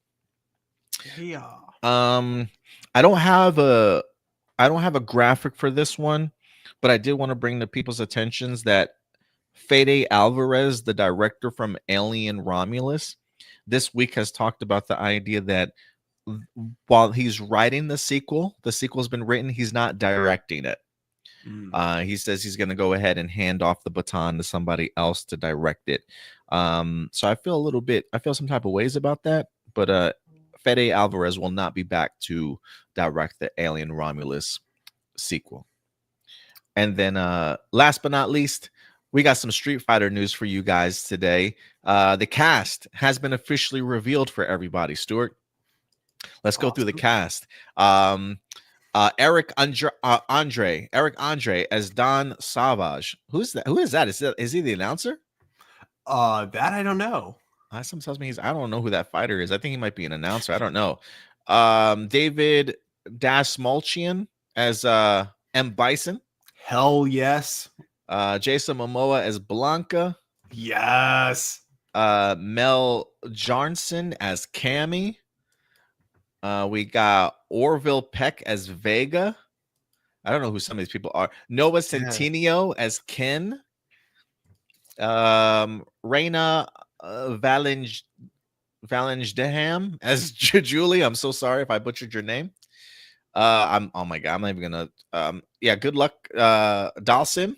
Yeah. I don't have a graphic for this one, but I did want to bring to people's attentions that Fede Alvarez, the director from Alien Romulus, this week has talked about the idea that while he's writing the sequel's been written, he's not directing it. He says he's going to go ahead and hand off the baton to somebody else to direct it. So I feel some type of ways about that, but Fede Alvarez will not be back to direct the Alien Romulus sequel. And then last but not least, we got some Street Fighter news for you guys today. The cast has been officially revealed for everybody. Stuart, let's go through the cast. Eric Andre as Don Savage. Who's that? Who is that? Is he the announcer? That I don't know. Someone tells me I don't know who that fighter is. I think he might be an announcer. I don't know. David Dasmalchian as M. Bison. Hell yes. Jason Momoa as Blanca. Yes. Mel Jarnson as Cammy. We got Orville Peck as Vega. I don't know who some of these people are. Noah Centineo as Ken. Reina Valenjdeham as Julie. I'm so sorry if I butchered your name. Oh my god, I'm not even gonna. Yeah, good luck, Dalsim.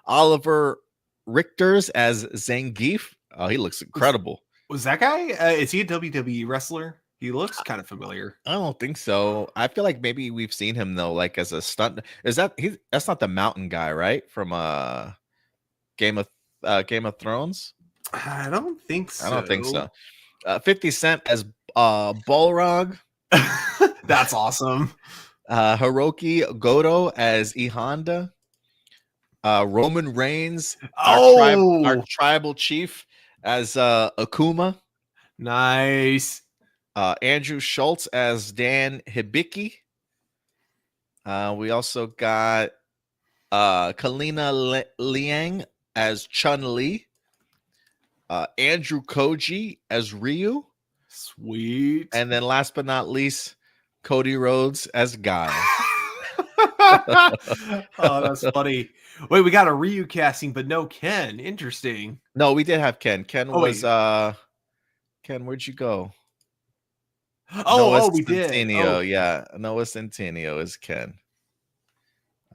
Oliver Richters as Zangief. Oh, he looks incredible. Was that guy? Is he a WWE wrestler? He looks kind of familiar. I don't think so. I feel like maybe we've seen him though, like as a stunt. That's not the mountain guy, right? From Game of Thrones. I don't think so. I don't think so. 50 Cent as Balrog. That's awesome. Hiroki Goto as E Honda. Roman Reigns, our tribal chief, as Akuma. Nice. Andrew Schultz as Dan Hibiki. We also got Kalina Liang as Chun-Li. Andrew Koji as Ryu. Sweet. And then last but not least, Cody Rhodes as Guy. Oh, that's funny. Wait, we got a Ryu casting, but no Ken. Interesting. No, we did have Ken. Ken was Ken, where'd you go? We did. Yeah. Noah Centineo is Ken.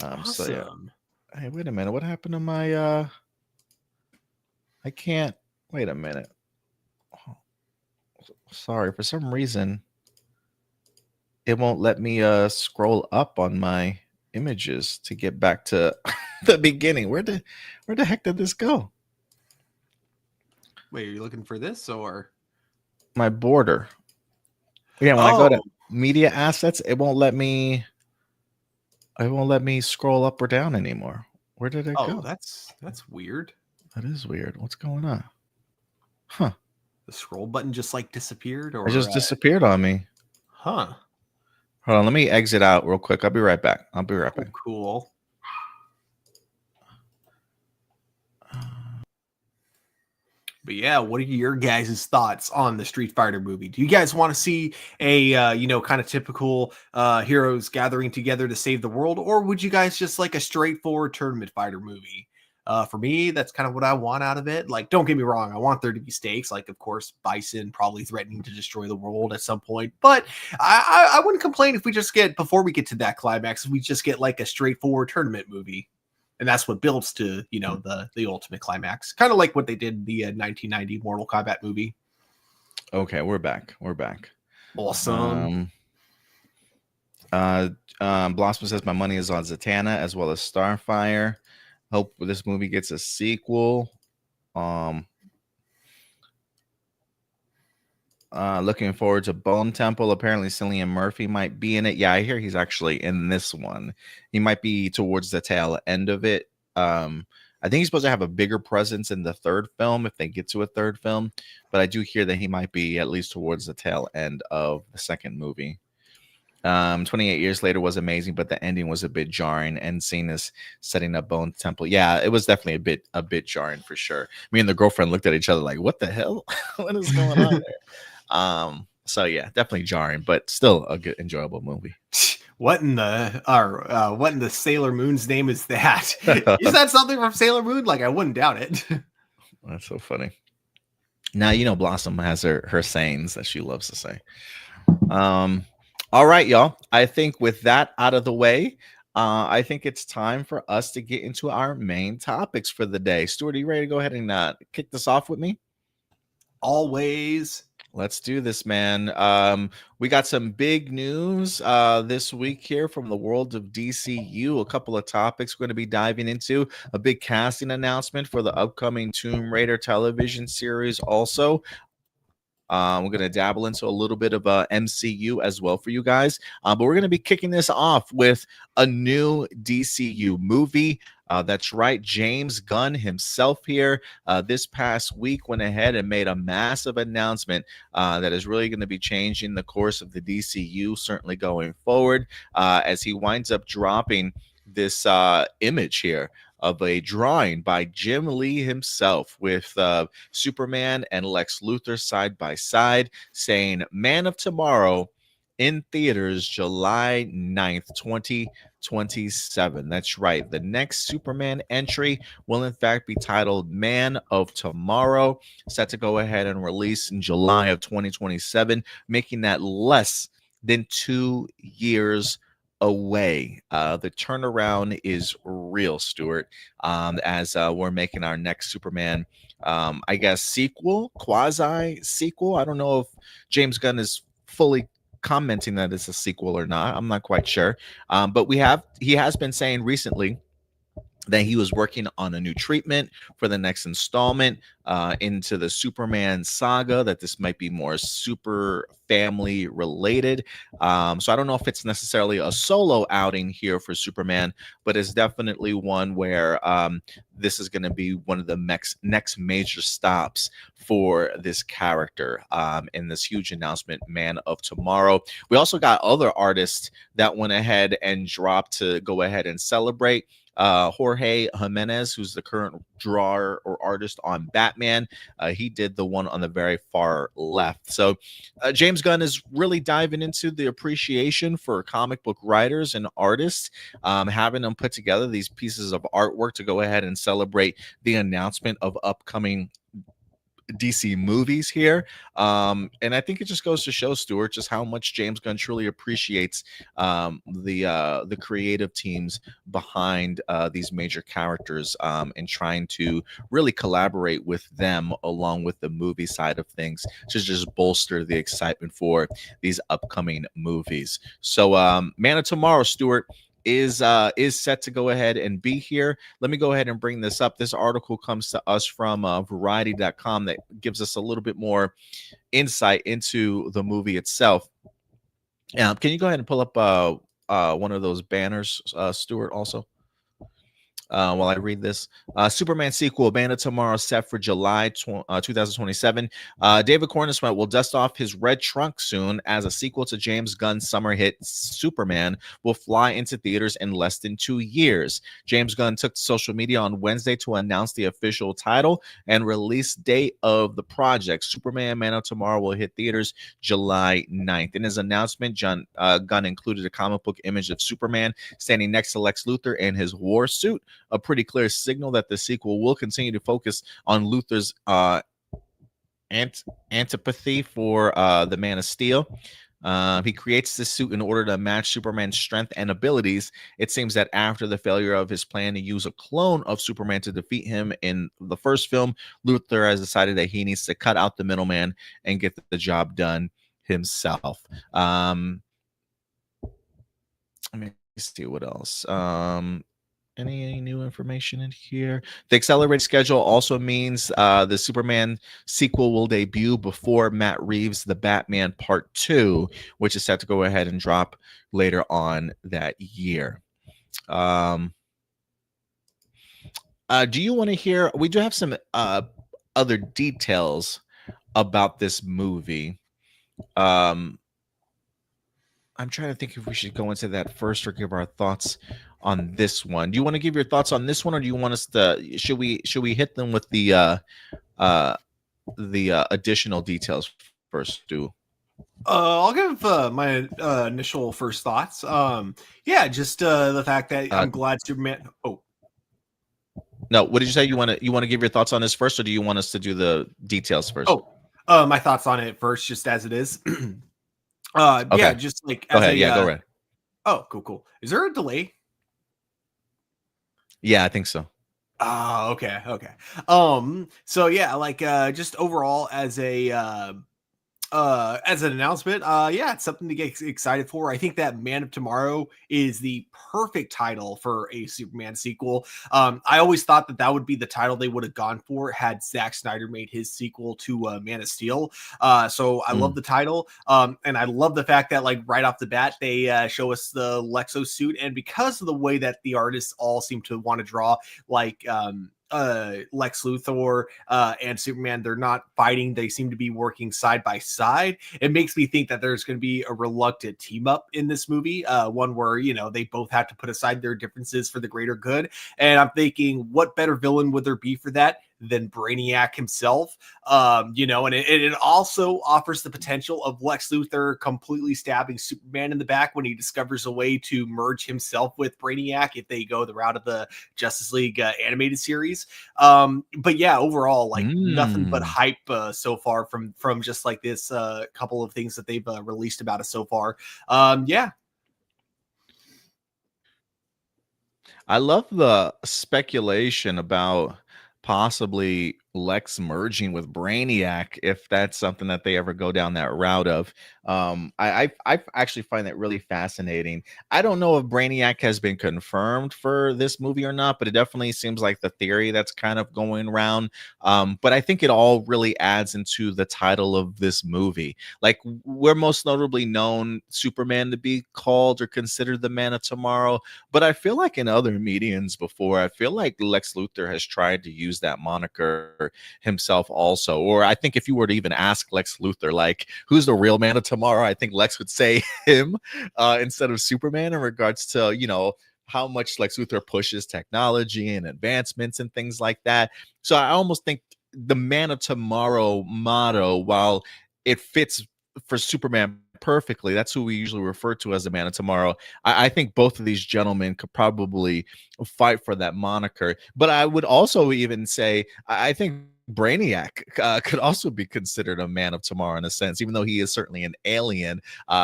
Awesome. So yeah. Hey, wait a minute. What happened to my I can't wait a minute. Oh, sorry, for some reason it won't let me scroll up on my images to get back to the beginning. Where the heck did this go? Wait, are you looking for this or my border? Yeah, when I go to media assets, it won't let me scroll up or down anymore. Where did it go? That's weird. That is weird. What's going on? Huh. The scroll button just like disappeared, or it just disappeared on me. Huh. Hold on, let me exit out real quick. I'll be right back. Cool. But yeah, what are your guys' thoughts on the Street Fighter movie? Do you guys want to see a kind of typical heroes gathering together to save the world, or would you guys just like a straightforward tournament fighter movie? For me, that's kind of what I want out of it. Like, don't get me wrong, I want there to be stakes. Like, of course, Bison probably threatening to destroy the world at some point. But I wouldn't complain if we just before we get to that climax, we just get like a straightforward tournament movie. And that's what builds to, the ultimate climax. Kind of like what they did in the 1990 Mortal Kombat movie. Okay, we're back. Awesome. Blossom says my money is on Zatanna as well as Starfire. Hope this movie gets a sequel. Looking forward to Bone Temple. Apparently Cillian Murphy might be in it. Yeah, I hear he's actually in this one. He might be towards the tail end of it. I think he's supposed to have a bigger presence in the third film if they get to a third film, but I do hear that he might be at least towards the tail end of the second movie. 28 years later was amazing, but the ending was a bit jarring, and seeing this setting up Bone Temple, yeah, it was definitely a bit jarring for sure. Me and the girlfriend looked at each other like, what the hell? What is going on there? So yeah, definitely jarring, but still a good, enjoyable movie. What in the Sailor Moon's name is that? Is that something from Sailor Moon? Like, I wouldn't doubt it. That's so funny. Now you know Blossom has her sayings that she loves to say. All right, y'all. I think with that out of the way, I think it's time for us to get into our main topics for the day. Stuart, are you ready to go ahead and kick this off with me? Always. Let's do this, man. We got some big news this week here from the world of DCU. A couple of topics we're going to be diving into. A big casting announcement for the upcoming Tomb Raider television series. Also, we're going to dabble into a little bit of MCU as well for you guys. But we're going to be kicking this off with a new DCU movie. That's right. James Gunn himself here this past week went ahead and made a massive announcement that is really going to be changing the course of the DCU, certainly going forward, as he winds up dropping this image here of a drawing by Jim Lee himself with Superman and Lex Luthor side by side, saying Man of Tomorrow in theaters July 9th, 2027. That's right. The next Superman entry will in fact be titled Man of Tomorrow, set to go ahead and release in July of 2027, making that less than 2 years away. The turnaround is real, Stuart, as we're making our next Superman, I guess, sequel, quasi sequel. I don't know if James Gunn is fully commenting that it's a sequel or not. I'm not quite sure. But he has been saying recently that he was working on a new treatment for the next installment into the Superman saga, that this might be more super family related. So I don't know if it's necessarily a solo outing here for Superman, but it's definitely one where this is going to be one of the next major stops for this character in this huge announcement, Man of Tomorrow. We also got other artists that went ahead and dropped to go ahead and celebrate. Jorge Jimenez, who's the current drawer or artist on Batman, he did the one on the very far left. So James Gunn is really diving into the appreciation for comic book writers and artists, having them put together these pieces of artwork to go ahead and celebrate the announcement of upcoming DC movies here. And I think it just goes to show, Stuart, just how much James Gunn truly appreciates the creative teams behind these major characters, and trying to really collaborate with them along with the movie side of things to just bolster the excitement for these upcoming movies. So Man of Tomorrow, Stuart, is set to go ahead and be here. Let me go ahead and bring this up. This article comes to us from variety.com that gives us a little bit more insight into the movie itself. Can you go ahead and pull up one of those banners, Stuart, also? While I read this, Superman sequel, Man of Tomorrow, set for July 2027. David Corenswet will dust off his red trunk soon, as a sequel to James Gunn's summer hit Superman will fly into theaters in less than 2 years. James Gunn took to social media on Wednesday to announce the official title and release date of the project. Superman, Man of Tomorrow will hit theaters July 9th. In his announcement, Gunn included a comic book image of Superman standing next to Lex Luthor in his war suit, a pretty clear signal that the sequel will continue to focus on Luthor's antipathy for the Man of Steel. He creates this suit in order to match Superman's strength and abilities. It seems that after the failure of his plan to use a clone of Superman to defeat him in the first film, Luthor has decided that he needs to cut out the middleman and get the job done himself. Let me see what else. Any new information in here? The accelerated schedule also means the Superman sequel will debut before Matt Reeves' The Batman Part 2, which is set to go ahead and drop later on that year. Do you want to hear? We do have some other details about this movie. I'm trying to think if we should go into that first or give our thoughts on this one. Do you want to give your thoughts on this one, or do you want us to? Should we hit them with the additional details first do? I'll give my initial first thoughts. Just the fact that Uh, I'm glad Superman. Oh, no, what did you say? You want to give your thoughts on this first, or do you want us to do the details first? My thoughts on it first, just as it is. Okay, Just like go as ahead. a. Yeah, go ahead. Oh, cool. Is there a delay? Yeah, I think so. Ah, okay. So yeah, like just overall as an announcement, it's something to get excited for. I think that Man of Tomorrow is the perfect title for a Superman sequel. I always thought that that would be the title they would have gone for had Zack Snyder made his sequel to Man of Steel. So I love Mm. the title, and I love the fact that like right off the bat they show us the Lexo suit, and because of the way that the artists all seem to want to draw, like Lex Luthor and Superman, they're not fighting, they seem to be working side by side. It makes me think that there's going to be a reluctant team up in this movie, one where they both have to put aside their differences for the greater good. And I'm thinking, what better villain would there be for that than Brainiac himself? And it also offers the potential of Lex Luthor completely stabbing Superman in the back when he discovers a way to merge himself with Brainiac if they go the route of the Justice League animated series. But yeah, overall, like nothing but Mm. hype so far from just like this couple of things that they've released about it so far. Yeah. I love the speculation about possibly Lex merging with Brainiac if that's something that they ever go down that route of. I actually find that really fascinating. I don't know if Brainiac has been confirmed for this movie or not, but it definitely seems like the theory that's kind of going around. But I think it all really adds into the title of this movie. Like we're most notably known Superman to be called or considered the Man of Tomorrow, but I feel like in other mediums before, I feel like Lex Luthor has tried to use that moniker himself also. Or I think if you were to even ask Lex Luthor, like, who's the real Man of Tomorrow, I think Lex would say him instead of Superman in regards to, how much Lex Luthor pushes technology and advancements and things like that. So I almost think the Man of Tomorrow motto, while it fits for Superman perfectly, that's who we usually refer to as the Man of Tomorrow. I think both of these gentlemen could probably fight for that moniker. But I would also even say I think Brainiac could also be considered a man of tomorrow in a sense, even though he is certainly an alien.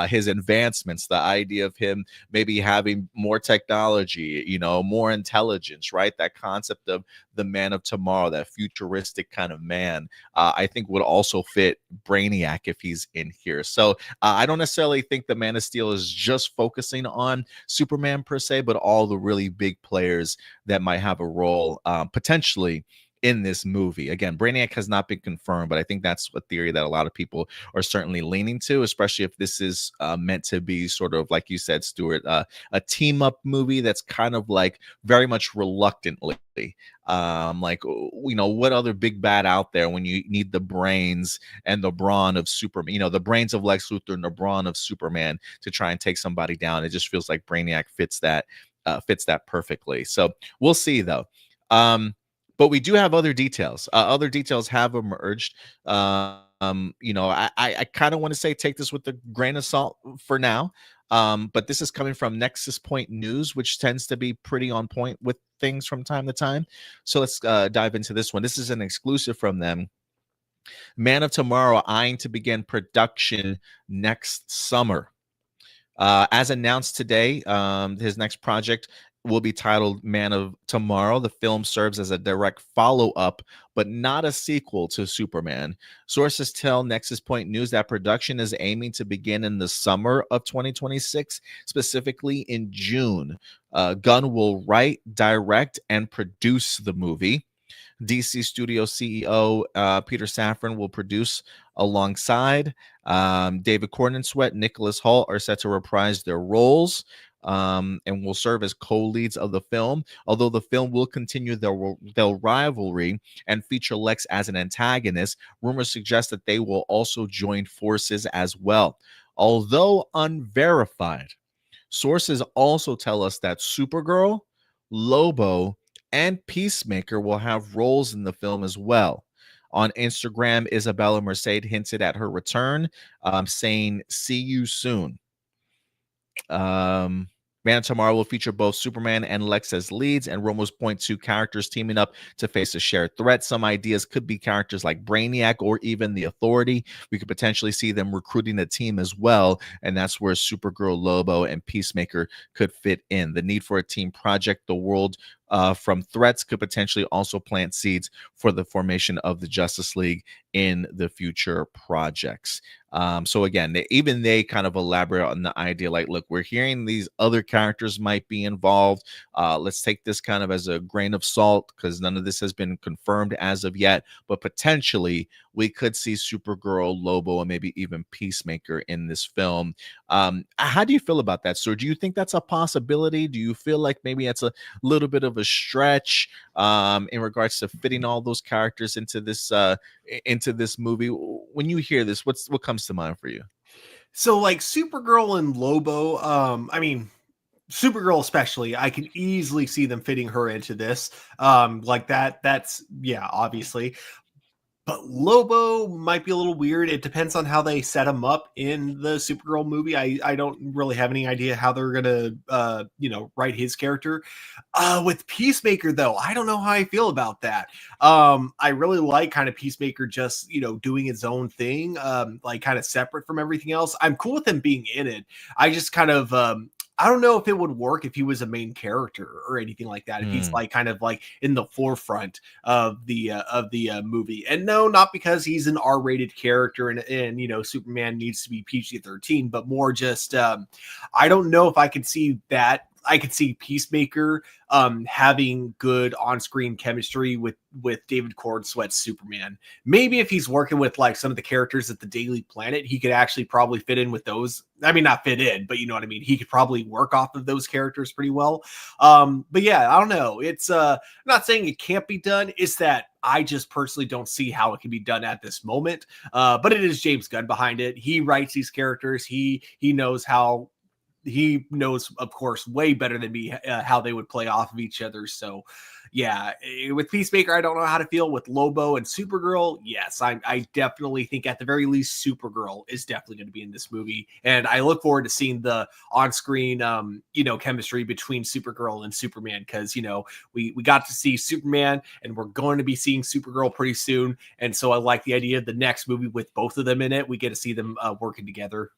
His advancements, the idea of him maybe having more technology, more intelligence, right? That concept of the man of tomorrow, that futuristic kind of man, I think would also fit Brainiac if he's in here. So I don't necessarily think the Man of Steel is just focusing on Superman per se, but all the really big players that might have a role potentially in this movie. Again, Brainiac has not been confirmed, but I think that's a theory that a lot of people are certainly leaning to, especially if this is meant to be sort of, like you said, Stuart, a team up movie that's kind of like very much reluctantly. What other big bad out there when you need the brains and the brawn of Superman, the brains of Lex Luthor and the brawn of Superman to try and take somebody down. It just feels like Brainiac fits that perfectly. So we'll see though. But we do have other details. Other details have emerged. I kind of want to say take this with a grain of salt for now. But this is coming from Nexus Point News, which tends to be pretty on point with things from time to time. So let's dive into this one. This is an exclusive from them. Man of Tomorrow eyeing to begin production next summer. As announced today, his next project will be titled Man of Tomorrow. The film serves as a direct follow-up, but not a sequel to Superman. Sources tell Nexus Point News that production is aiming to begin in the summer of 2026, specifically in June. Gunn will write, direct, and produce the movie. DC Studio CEO Peter Safran will produce alongside. David Corenswet, Nicholas Hoult are set to reprise their roles and will serve as co-leads of the film. Although the film will continue their rivalry and feature Lex as an antagonist, rumors suggest that they will also join forces as well. Although unverified, sources also tell us that Supergirl, Lobo, and Peacemaker will have roles in the film as well. On Instagram, Isabella Merced hinted at her return, saying, "See you soon." Man of Tomorrow will feature both Superman and Lex as leads, and rumors point to characters teaming up to face a shared threat. Some ideas could be characters like Brainiac or even the Authority. We could potentially see them recruiting a team as well, and that's where Supergirl, Lobo, and Peacemaker could fit in. The need for a team project, the world from threats, could potentially also plant seeds for the formation of the Justice League in the future projects. So again, even they kind of elaborate on the idea like, look, we're hearing these other characters might be involved. Let's take this kind of as a grain of salt because none of this has been confirmed as of yet, but potentially we could see Supergirl, Lobo, and maybe even Peacemaker in this film. How do you feel about that, sir? Do you think that's a possibility? Do you feel like maybe that's a little bit of a stretch in regards to fitting all those characters into this movie? When you hear this, what comes to mind for you? So like Supergirl and Lobo, I mean, Supergirl especially, I can easily see them fitting her into this. Like that's yeah, obviously. But Lobo might be a little weird. It depends on how they set him up in the Supergirl movie. I don't really have any idea how they're gonna write his character. With Peacemaker though, I don't know how I feel about that. I really like kind of Peacemaker just doing his own thing, like kind of separate from everything else. I'm cool with him being in it. I just kind of I don't know if it would work if he was a main character or anything like that. If he's like kind of like in the forefront of the movie, and no, not because he's an R-rated character and Superman needs to be PG-13, but more just I don't know if I could see that. I could see Peacemaker having good on-screen chemistry with David Cornsweet's Superman. Maybe if he's working with like some of the characters at the Daily Planet, he could actually probably fit in with those. I mean, not fit in, but you know what I mean? He could probably work off of those characters pretty well. But yeah, I don't know. It's I'm not saying it can't be done. It's that I just personally don't see how it can be done at this moment. But it is James Gunn behind it. He writes these characters. He knows how he knows, of course, way better than me how they would play off of each other. So, yeah, with Peacemaker, I don't know how to feel. With Lobo and Supergirl, yes, I definitely think at the very least, Supergirl is definitely going to be in this movie, and I look forward to seeing the on-screen, chemistry between Supergirl and Superman because we got to see Superman, and we're going to be seeing Supergirl pretty soon, and so I like the idea of the next movie with both of them in it. We get to see them working together.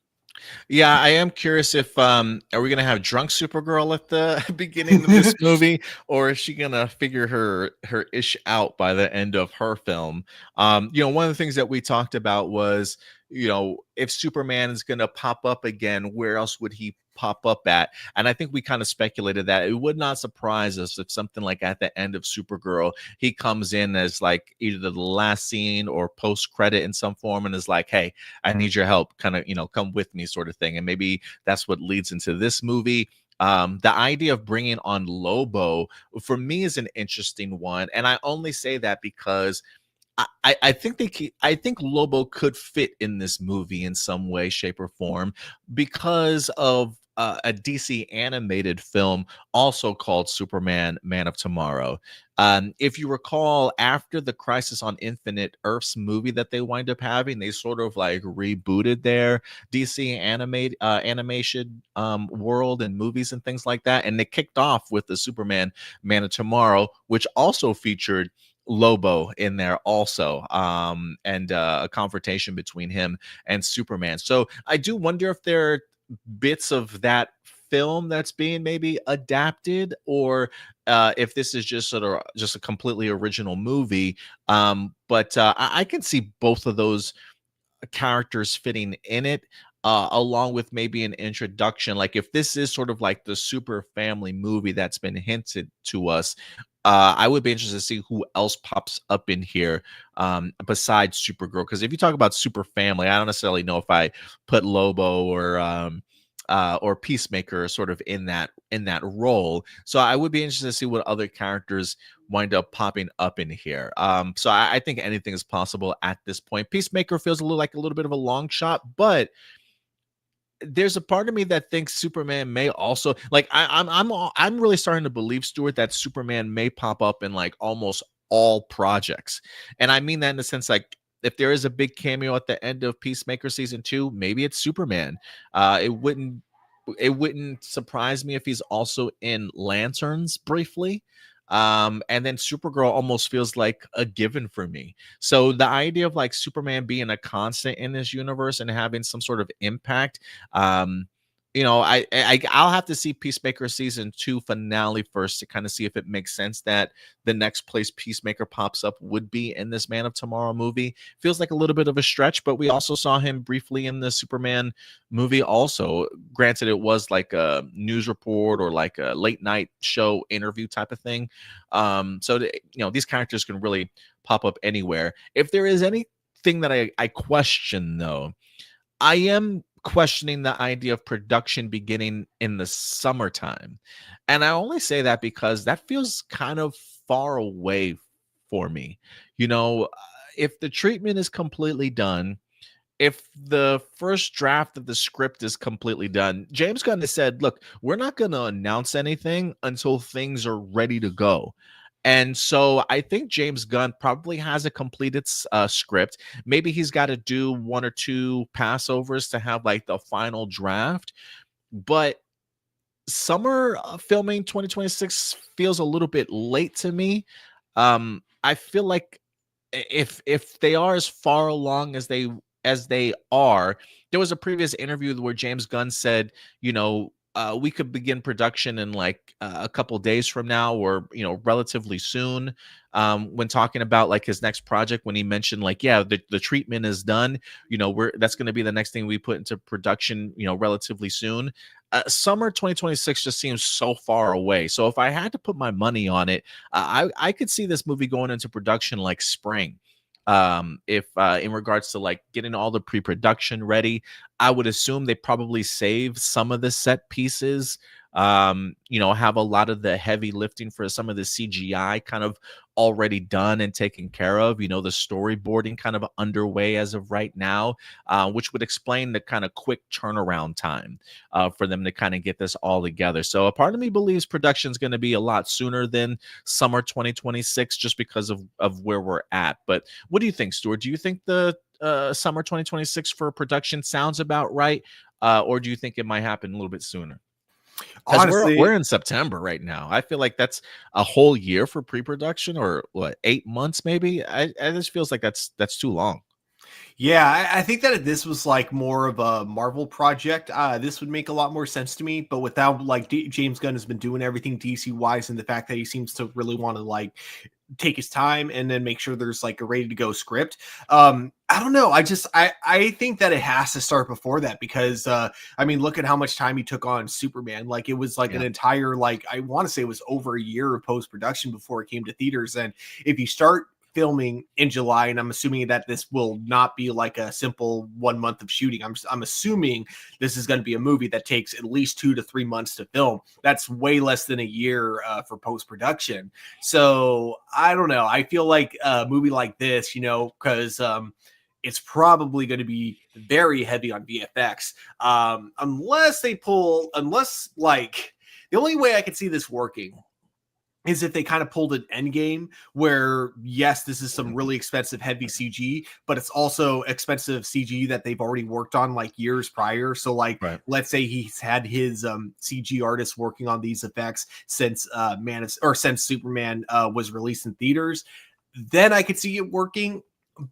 Yeah, I am curious if are we gonna have drunk Supergirl at the beginning of this movie, or is she gonna figure her ish out by the end of her film? One of the things that we talked about was, if Superman is gonna pop up again, where else would he pop up at? And I think we kind of speculated that it would not surprise us if something like at the end of Supergirl, he comes in as like either the last scene or post credit in some form and is like, hey, I need your help, kind of, come with me sort of thing. And maybe that's what leads into this movie. The idea of bringing on Lobo for me is an interesting one. And I only say that because I think I think Lobo could fit in this movie in some way, shape, or form because of a DC animated film also called Superman Man of Tomorrow. If you recall, after the Crisis on Infinite Earths movie that they wind up having, they sort of like rebooted their DC animation world and movies and things like that. And they kicked off with the Superman Man of Tomorrow, which also featured Lobo in there also, and a confrontation between him and Superman. So I do wonder if there are bits of that film that's being maybe adapted, or if this is just sort of just a completely original movie. But I can see both of those characters fitting in it, along with maybe an introduction. Like if this is sort of like the super family movie that's been hinted to us, I would be interested to see who else pops up in here besides Supergirl. Because if you talk about super family, I don't necessarily know if I put Lobo or Peacemaker sort of in that role. So I would be interested to see what other characters wind up popping up in here. So I think anything is possible at this point. Peacemaker feels a little bit of a long shot, but there's a part of me that thinks Superman may also I'm really starting to believe, Stuart, that Superman may pop up in like almost all projects. And I mean that in the sense like if there is a big cameo at the end of Peacemaker season 2, maybe it's Superman. It wouldn't surprise me if he's also in Lanterns briefly. And then Supergirl almost feels like a given for me. So the idea of like Superman being a constant in this universe and having some sort of impact, I'll have to see Peacemaker season 2 finale first to kind of see if it makes sense that the next place Peacemaker pops up would be in this Man of Tomorrow movie. Feels like a little bit of a stretch, but we also saw him briefly in the Superman movie also. Granted, it was like a news report or like a late night show interview type of thing. These characters can really pop up anywhere. If there is anything that I question, though, I am questioning the idea of production beginning in the summertime. And I only say that because that feels kind of far away for me. If the treatment is completely done, if the first draft of the script is completely done, James Gunn has said, look, we're not going to announce anything until things are ready to go. And so I think James Gunn probably has a completed script. Maybe he's got to do one or two passovers to have like the final draft. But summer filming 2026 feels a little bit late to me. I feel like if they are as far along as they are, there was a previous interview where James Gunn said, we could begin production in like a couple days from now, or relatively soon. When talking about like his next project, when he mentioned like, yeah, the treatment is done, that's going to be the next thing we put into production, relatively soon. Summer 2026 just seems so far away. So if I had to put my money on it, I could see this movie going into production like spring. If in regards to like getting all the pre-production ready, I would assume they probably save some of the set pieces, have a lot of the heavy lifting for some of the CGI kind of already done and taken care of, the storyboarding kind of underway as of right now, which would explain the kind of quick turnaround time for them to kind of get this all together. So a part of me believes production is going to be a lot sooner than summer 2026 just because of where we're at. But what do you think, Stuart? Do you think the summer 2026 for production sounds about right? Or do you think it might happen a little bit sooner? Because we're in September right now. I feel like that's a whole year for pre-production, or what, 8 months maybe. I just feels like that's too long. Yeah, I think that if this was like more of a Marvel project, this would make a lot more sense to me. But without like James Gunn has been doing everything DC wise, and the fact that he seems to really want to like take his time and then make sure there's like a ready to go script. I don't know. I think that it has to start before that because look at how much time he took on Superman. Like it was like an entire, like, I want to say it was over a year of post-production before it came to theaters. And if you start filming in July, and I'm assuming that this will not be like a simple 1 month of shooting. I'm assuming this is going to be a movie that takes at least 2 to 3 months to film. That's way less than a year for post-production. So I don't know. I feel like a movie like this, because it's probably going to be very heavy on VFX, unless like the only way I could see this working is if they kind of pulled an Endgame where, yes, this is some really expensive, heavy CG, but it's also expensive CG that they've already worked on like years prior. So like, Let's say he's had his CG artists working on these effects since since Superman was released in theaters. Then I could see it working.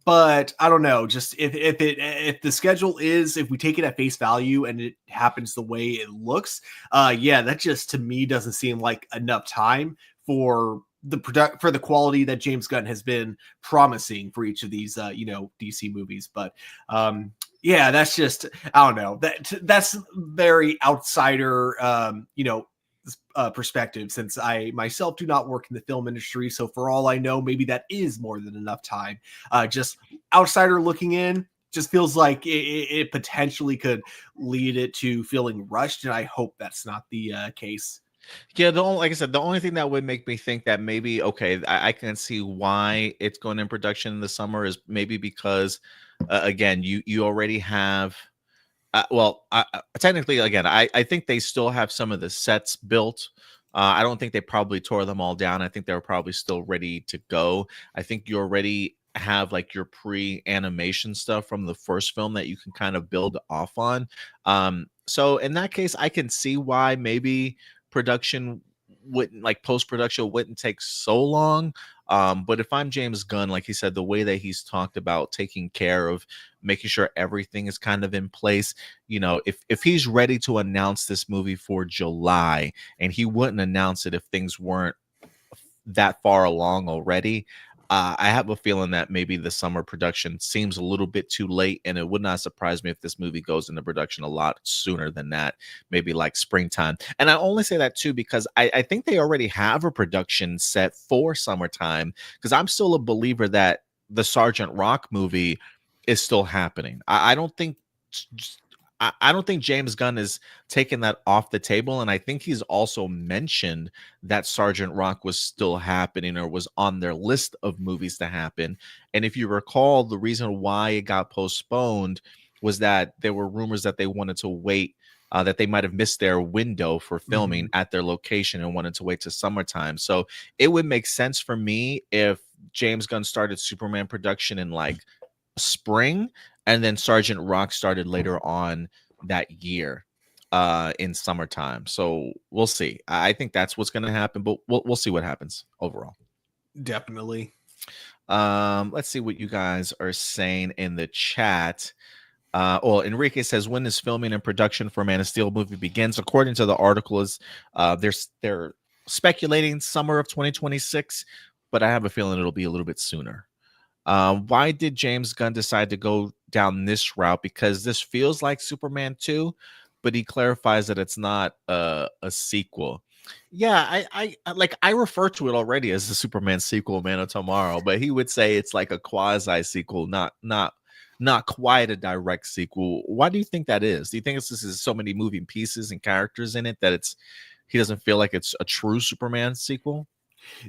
But I don't know, just if the schedule is, if we take it at face value and it happens the way it looks, that just to me doesn't seem like enough time for the quality that James Gunn has been promising for each of these DC movies. But that's just, I don't know, that's very outsider perspective, since I myself do not work in the film industry. So for all I know, maybe that is more than enough time. Just outsider looking in, just feels like it potentially could lead it to feeling rushed, and I hope that's not the case. Yeah, like I said, the only thing that would make me think that maybe, okay, I can see why it's going in production in the summer is maybe because, again, you already have, technically, again, I think they still have some of the sets built I don't think they probably tore them all down. I think they were probably still ready to go. I think you already have like your pre-animation stuff from the first film that you can kind of build off on. So in that case, I can see why maybe production wouldn't like post-production wouldn't take so long. But if I'm James Gunn, like he said, the way that he's talked about taking care of making sure everything is kind of in place, you know, if he's ready to announce this movie for July, and he wouldn't announce it if things weren't that far along already. I have a feeling that maybe the summer production seems a little bit too late, and it would not surprise me if this movie goes into production a lot sooner than that, maybe like springtime. And I only say that too because I think they already have a production set for summertime, because I'm still a believer that the Sergeant Rock movie is still happening. I don't think I don't think James Gunn is taking that off the table. And I think he's also mentioned that Sergeant Rock was still happening or was on their list of movies to happen. And if you recall, the reason why it got postponed was that there were rumors that they wanted to wait, that they might have missed their window for filming at their location and wanted to wait to summertime. So it would make sense for me if James Gunn started Superman production in like spring, and then Sergeant Rock started later on that year in summertime. So we'll see. I think that's what's going to happen, but we'll see what happens overall. Definitely. Let's see what you guys are saying in the chat. Well, Enrique says, when is filming and production for Man of Steel movie begins? According to the article, is they're speculating summer of 2026, but I have a feeling it'll be a little bit sooner. Why did James Gunn decide to go down this route? Because this feels like Superman 2, but he clarifies that it's not a sequel. Yeah, I refer to it already as the Superman sequel, Man of Tomorrow, but he would say it's like a quasi sequel, not quite a direct sequel. Why do you think that is? Do you think it's this is so many moving pieces and characters in it that he doesn't feel like it's a true Superman sequel?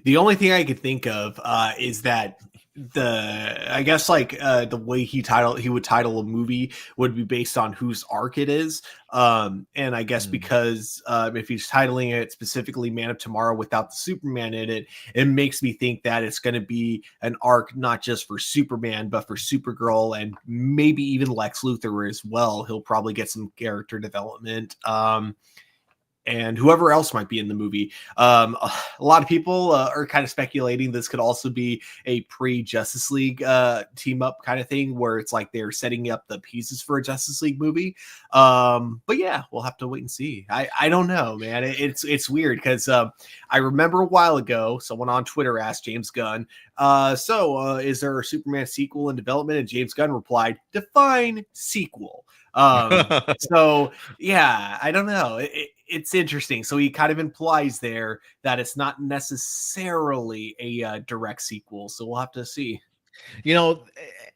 The only thing I could think of is that the way he would title a movie would be based on whose arc it is. And I guess because if he's titling it specifically Man of Tomorrow without the Superman in it, it makes me think that it's going to be an arc not just for Superman, but for Supergirl and maybe even Lex Luthor as well. He'll probably get some character development. And whoever else might be in the movie. A lot of people are kind of speculating this could also be a pre-Justice League team up kind of thing, where it's like they're setting up the pieces for a Justice League movie. But yeah, we'll have to wait and see. I don't know, man. It's weird because I remember a while ago, someone on Twitter asked James Gunn, is there a Superman sequel in development? And James Gunn replied, define sequel. So yeah, I don't know. It's interesting. So he kind of implies there that it's not necessarily a direct sequel. So we'll have to see. You know,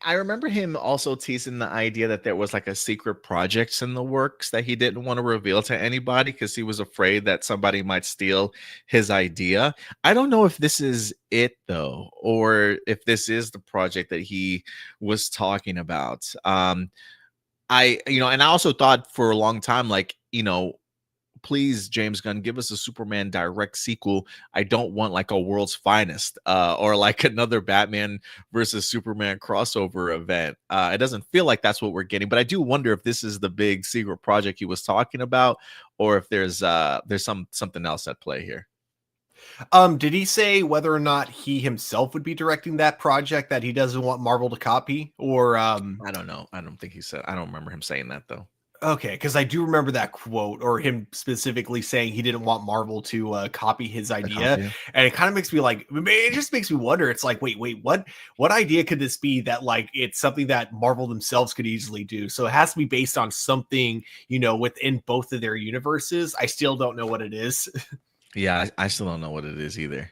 I remember him also teasing the idea that there was like a secret project in the works that he didn't want to reveal to anybody because he was afraid that somebody might steal his idea. I don't know if this is it though, or if this is the project that he was talking about. And I also thought for a long time, like, please, James Gunn, give us a Superman direct sequel. I don't want like a World's Finest or like another Batman versus Superman crossover event. It doesn't feel like that's what we're getting, but I do wonder if this is the big secret project he was talking about, or if there's something else at play here. Did he say whether or not he himself would be directing that project that he doesn't want Marvel to copy? Or I don't know. I don't think he said. I don't remember him saying that though. Okay, because I do remember that quote, or him specifically saying he didn't want Marvel to copy his idea, and it kind of makes me like, it just makes me wonder. It's like, wait, what idea could this be that like it's something that Marvel themselves could easily do? So it has to be based on something within both of their universes. I still don't know what it is. Yeah, I still don't know what it is either.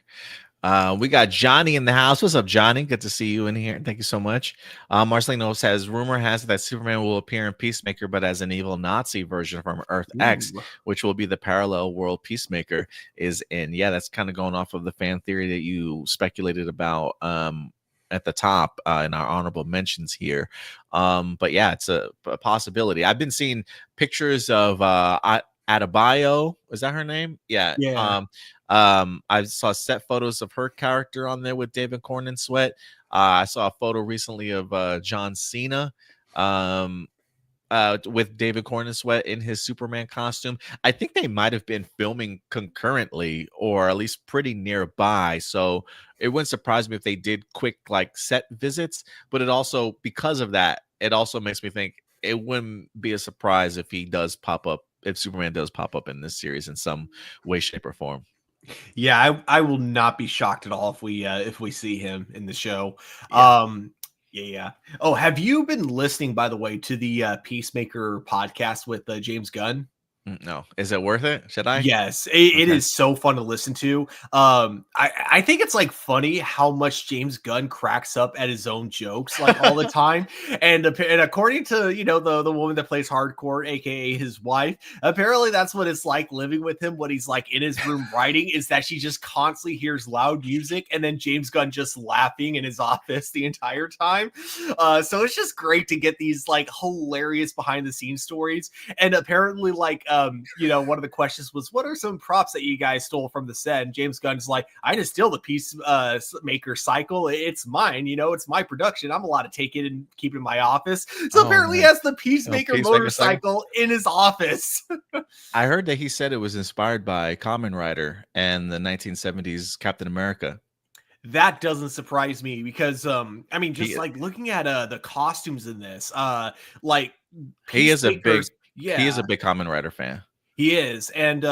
We got Johnny in the house. What's up, Johnny? Good to see you in here. Thank you so much. Marcelino says, rumor has it that Superman will appear in Peacemaker, but as an evil Nazi version from Earth X, which will be the parallel world Peacemaker is in. Yeah, that's kind of going off of the fan theory that you speculated about at the top in our honorable mentions here. But yeah, it's a possibility. I've been seeing pictures of Adebayo. Is that her name? Yeah. Yeah. I saw set photos of her character on there with David Corn and Sweat. I saw a photo recently of John Cena. With David Corn Sweat in his Superman costume. I think they might have been filming concurrently or at least pretty nearby. So it wouldn't surprise me if they did quick like set visits, but it also, because of that, it also makes me think it wouldn't be a surprise if he does pop up, if Superman does pop up in this series in some way, shape, or form. Yeah, I will not be shocked at all if we see him in the show. Yeah. Yeah. Oh, have you been listening, by the way, to the Peacemaker podcast with James Gunn? No. Is it worth it? Should I? Yes, it Okay. is so fun to listen to. I think it's like funny how much James Gunn cracks up at his own jokes like all the time. And according to the woman that plays Hardcore, aka his wife, apparently that's what it's like living with him when he's like in his room writing. Is that she just constantly hears loud music and then James Gunn just laughing in his office the entire time. So it's just great to get these like hilarious behind the scenes stories. And apparently, like one of the questions was, what are some props that you guys stole from the set? And James Gunn's like, I just steal the Peacemaker cycle. It's mine, it's my production. I'm allowed to take it and keep it in my office. So apparently he has the Peacemaker motorcycle in his office. I heard that he said it was inspired by Kamen Rider and the 1970s Captain America. That doesn't surprise me because like looking at the costumes in this, like he is a big Kamen Rider fan. He is. And,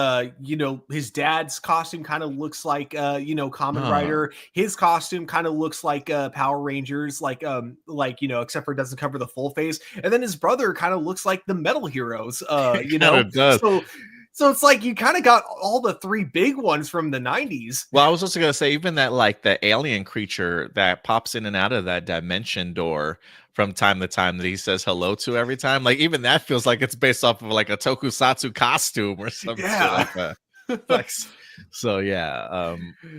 his dad's costume kind of looks like, Kamen Rider. His costume kind of looks like Power Rangers, except for it doesn't cover the full face. And then his brother kind of looks like the Metal Heroes, So it's like you kind of got all the three big ones from the 90s. Well, I was also going to say, even that, like the alien creature that pops in and out of that dimension door from time to time that he says hello to every time, like even that feels like it's based off of like a tokusatsu costume or something like that.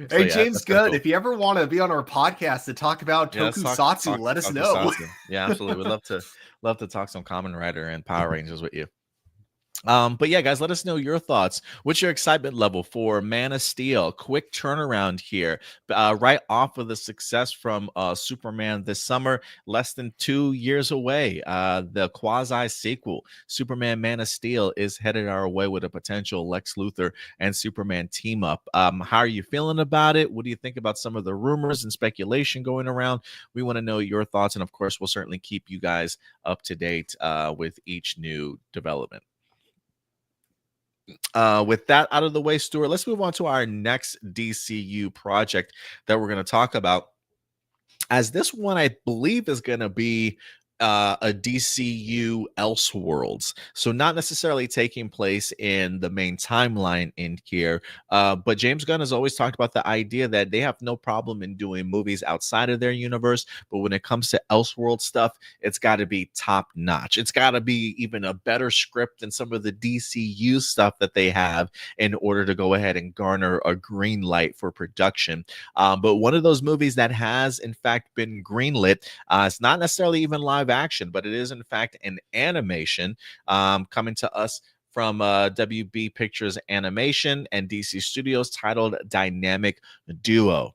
Hey, James Gunn, if you ever want to be on our podcast to talk about tokusatsu, let us know. Yeah, absolutely. We'd love to talk some Kamen Rider and Power Rangers with you. But yeah, guys, let us know your thoughts. What's your excitement level for Man of Steel? Quick turnaround here, right off of the success from Superman this summer, less than 2 years away. The quasi sequel, Superman Man of Steel, is headed our way with a potential Lex Luthor and Superman team up. How are you feeling about it? What do you think about some of the rumors and speculation going around? We want to know your thoughts, and of course, we'll certainly keep you guys up to date with each new development. With that out of the way, Stuart, let's move on to our next DCU project that we're going to talk about. As this one, I believe, is going to be a DCU Elseworlds. So not necessarily taking place in the main timeline in here. But James Gunn has always talked about the idea that they have no problem in doing movies outside of their universe. But when it comes to Elseworld stuff, it's got to be top notch. It's got to be even a better script than some of the DCU stuff that they have in order to go ahead and garner a green light for production. But one of those movies that has, in fact, been greenlit, it's not necessarily even live action, but it is in fact an animation coming to us from WB Pictures Animation and DC Studios, titled Dynamic Duo.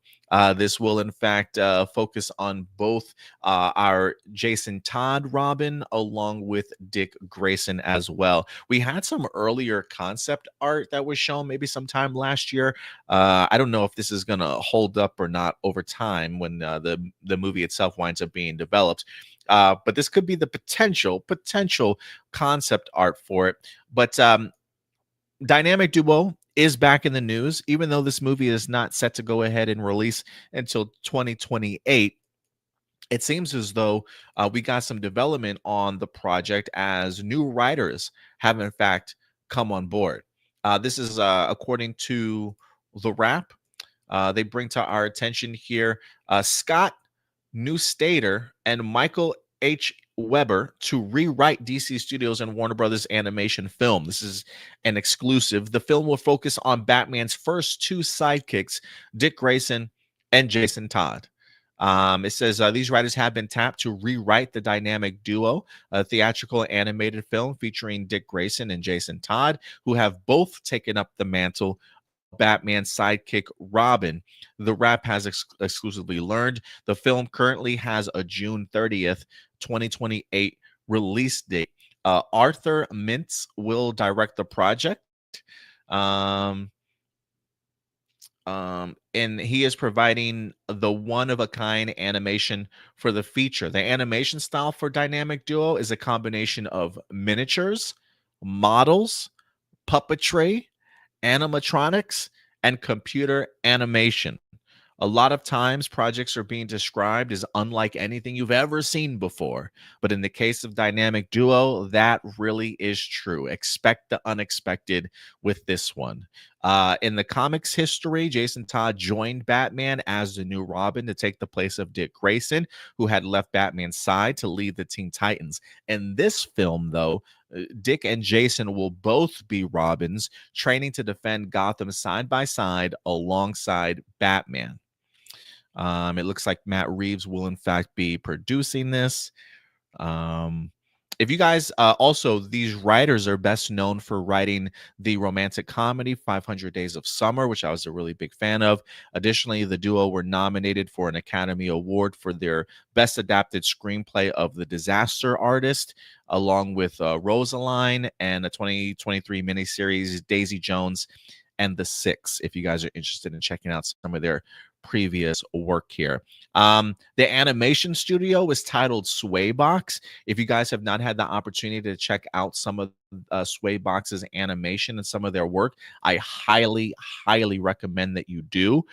This will, in fact, focus on both our Jason Todd Robin along with Dick Grayson as well. We had some earlier concept art that was shown maybe sometime last year. I don't know if this is going to hold up or not over time when the movie itself winds up being developed. But this could be the potential concept art for it. But Dynamic Duo is back in the news, even though this movie is not set to go ahead and release until 2028. It seems as though we got some development on the project as new writers have in fact come on board. This is according to The Wrap. They bring to our attention here Scott Neustadter and Michael H. Weber to rewrite DC Studios and Warner Brothers animation film. This is an exclusive. The film will focus on Batman's first two sidekicks, Dick Grayson and Jason Todd. It says these writers have been tapped to rewrite the dynamic duo, a theatrical animated film featuring Dick Grayson and Jason Todd, who have both taken up the mantle of Batman's sidekick Robin. The Wrap has exclusively learned the film currently has a June 30th, 2028 release date. Arthur Mintz will direct the project. Um, and he is providing the one-of-a-kind animation for the feature. The animation style for Dynamic Duo is a combination of miniatures, models, puppetry, animatronics, and computer animation. A lot of times, projects are being described as unlike anything you've ever seen before. But in the case of Dynamic Duo, that really is true. Expect the unexpected with this one. In the comics history, Jason Todd joined Batman as the new Robin to take the place of Dick Grayson, who had left Batman's side to lead the Teen Titans. In this film, though, Dick and Jason will both be Robins, training to defend Gotham side by side alongside Batman. It looks like Matt Reeves will, in fact, be producing this. If you guys also, these writers are best known for writing the romantic comedy 500 Days of Summer, which I was a really big fan of. Additionally, the duo were nominated for an Academy Award for their best adapted screenplay of The Disaster Artist, along with Rosaline and a 2023 miniseries Daisy Jones and The Six, if you guys are interested in checking out some of their previous work here. The animation studio is titled Swaybox. If you guys have not had the opportunity to check out some of Swaybox's animation and some of their work, I highly, highly recommend that you do.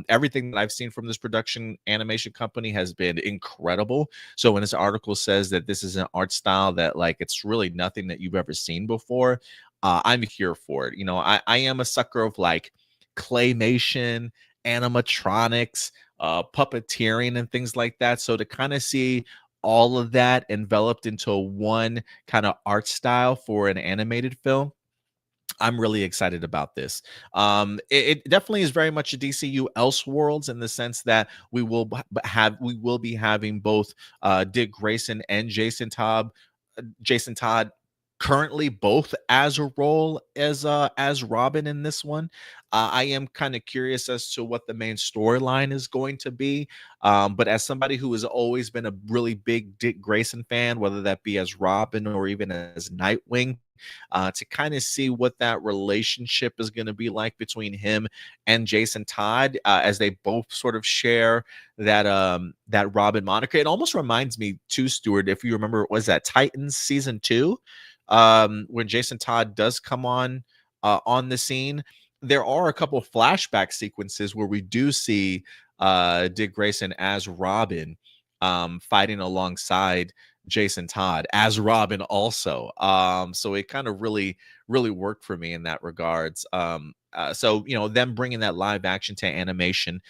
Everything that I've seen from this production animation company has been incredible. So when this article says that this is an art style that like it's really nothing that you've ever seen before, I'm here for it. You know, I am a sucker of like claymation, animatronics, puppeteering, and things like that. So to kind of see all of that enveloped into one kind of art style for an animated film, I'm really excited about this. It definitely is very much a DCU Elseworlds in the sense that we will be having both Dick Grayson and Jason Todd currently both as a role as Robin in this one. I am kind of curious as to what the main storyline is going to be. But as somebody who has always been a really big Dick Grayson fan, whether that be as Robin or even as Nightwing, to kind of see what that relationship is going to be like between him and Jason Todd, as they both sort of share that Robin moniker. It almost reminds me too, Stuart, if you remember, was that Titans season 2, when Jason Todd does come on the scene. There are a couple of flashback sequences where we do see Dick Grayson as Robin, fighting alongside Jason Todd as Robin also. So it kind of really, really worked for me in that regards. So, you know, them bringing that live action to animation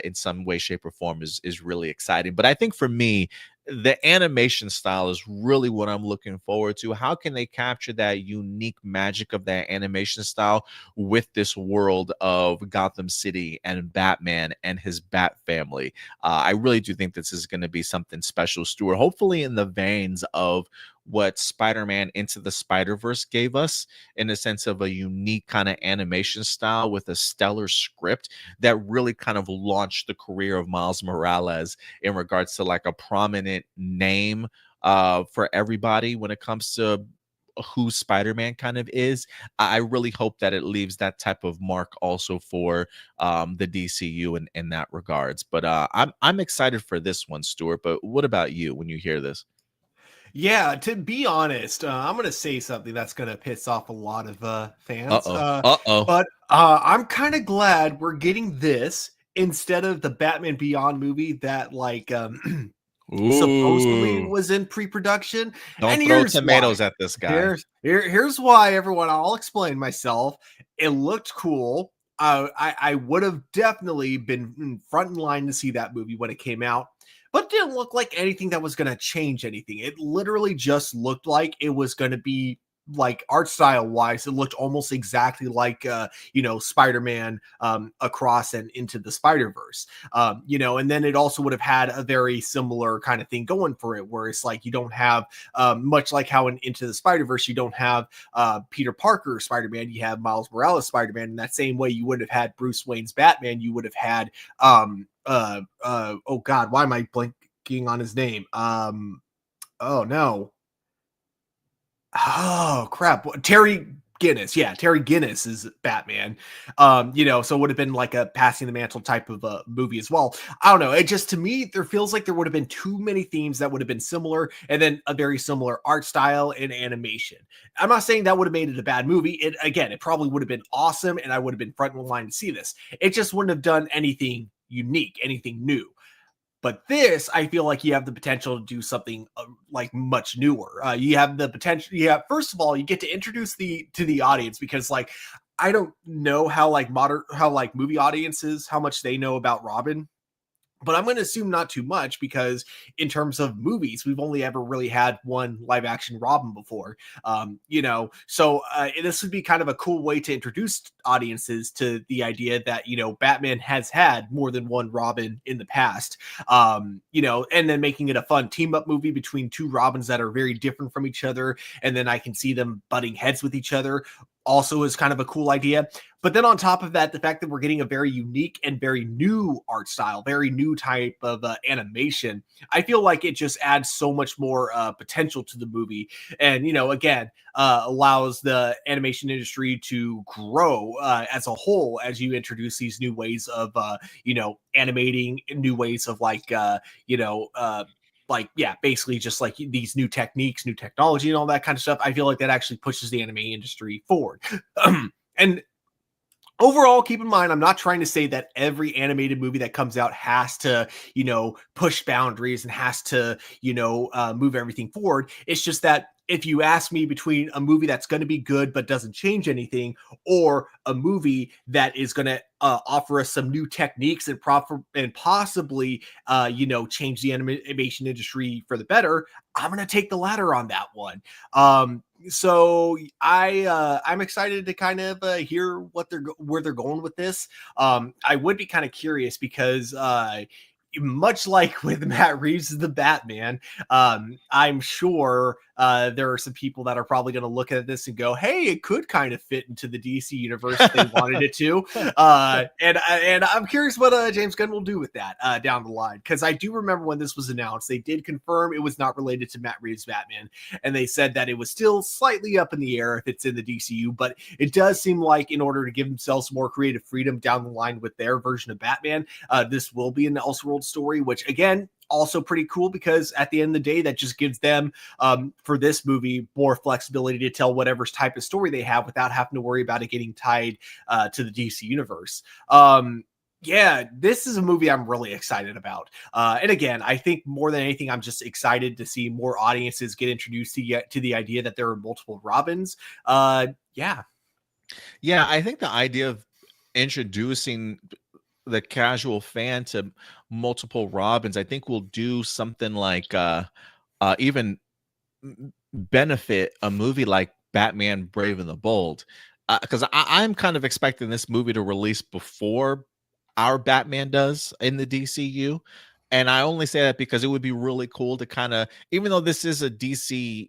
in some way, shape, or form is really exciting. But I think for me, the animation style is really what I'm looking forward to. How can they capture that unique magic of that animation style with this world of Gotham City and Batman and his Bat family? I really do think this is going to be something special, Stuart. Hopefully in the veins of what Spider-Man Into the Spider-Verse gave us, in the sense of a unique kind of animation style with a stellar script that really kind of launched the career of Miles Morales in regards to like a prominent name for everybody when it comes to who Spider-Man kind of is. I really hope that it leaves that type of mark also for the DCU in that regards. But I'm excited for this one, Stuart. But what about you when you hear this? Yeah, to be honest, I'm going to say something that's going to piss off a lot of fans. Uh-oh. But I'm kind of glad we're getting this instead of the Batman Beyond movie that like supposedly Ooh. was in pre-production. Don't And throw here's why. tomatoes at this guy. Here's why, everyone. I'll explain myself. It looked cool. I would have definitely been front in line to see that movie when it came out, but didn't look like anything that was going to change anything. It literally just looked like it was going to be like art style wise, it looked almost exactly like Spider-Man across and into the Spider-Verse. And then it also would have had a very similar kind of thing going for it, where it's like you don't have much like how in Into the Spider-Verse, you don't have Peter Parker Spider-Man, you have Miles Morales Spider-Man. In that same way, you would have had Bruce Wayne's Batman, you would have had oh God, why am I blanking on his name? Oh no. Oh crap. Terry Guinness. Yeah, Terry Guinness is Batman. So it would have been like a passing the mantle type of a movie as well. I don't know. It just, to me, there feels like there would have been too many themes that would have been similar, and then a very similar art style and animation. I'm not saying that would have made it a bad movie. It probably would have been awesome, and I would have been front in line to see this. It just wouldn't have done anything unique, anything new. But this, I feel like you have the potential to do something like much newer. You have the potential. Yeah, first of all, you get to introduce to the audience, because like I don't know how like movie audiences, how much they know about Robin. But I'm going to assume not too much, because in terms of movies, we've only ever really had one live action Robin before. So this would be kind of a cool way to introduce audiences to the idea that, Batman has had more than one Robin in the past. And then making it a fun team up movie between two Robins that are very different from each other. And then I can see them butting heads with each other also is kind of a cool idea. But then on top of that, the fact that we're getting a very unique and very new art style, very new type of animation, I feel like it just adds so much more potential to the movie. And, again, allows the animation industry to grow as a whole, as you introduce these new ways of, animating, new ways of basically just like these new techniques, new technology, and all that kind of stuff. I feel like that actually pushes the anime industry forward. And overall, keep in mind, I'm not trying to say that every animated movie that comes out has to, push boundaries and has to, move everything forward. It's just that if you ask me between a movie that's going to be good but doesn't change anything, or a movie that is going to offer us some new techniques and possibly, change the animation industry for the better, I'm going to take the latter on that one. So I'm excited to kind of hear where they're going with this. I would be kind of curious, because much like with Matt Reeves as the Batman, I'm sure there are some people that are probably going to look at this and go, hey, it could kind of fit into the DC universe if they wanted it to. And I'm curious what James Gunn will do with that down the line, because I do remember when this was announced, they did confirm it was not related to Matt Reeves' Batman, and they said that it was still slightly up in the air if it's in the DCU, but it does seem like in order to give themselves more creative freedom down the line with their version of Batman, this will be an Elseworld story, which again, also pretty cool, because at the end of the day, that just gives them for this movie more flexibility to tell whatever type of story they have without having to worry about it getting tied to the DC universe. This is a movie I'm really excited about. And again, I think more than anything, I'm just excited to see more audiences get introduced to the idea that there are multiple Robins. Yeah, I think the idea of introducing the casual fan to multiple Robins, I think will do something like even benefit a movie like Batman Brave and the Bold, because I'm kind of expecting this movie to release before our Batman does in the DCU. And I only say that because it would be really cool to kind of, even though this is a DCU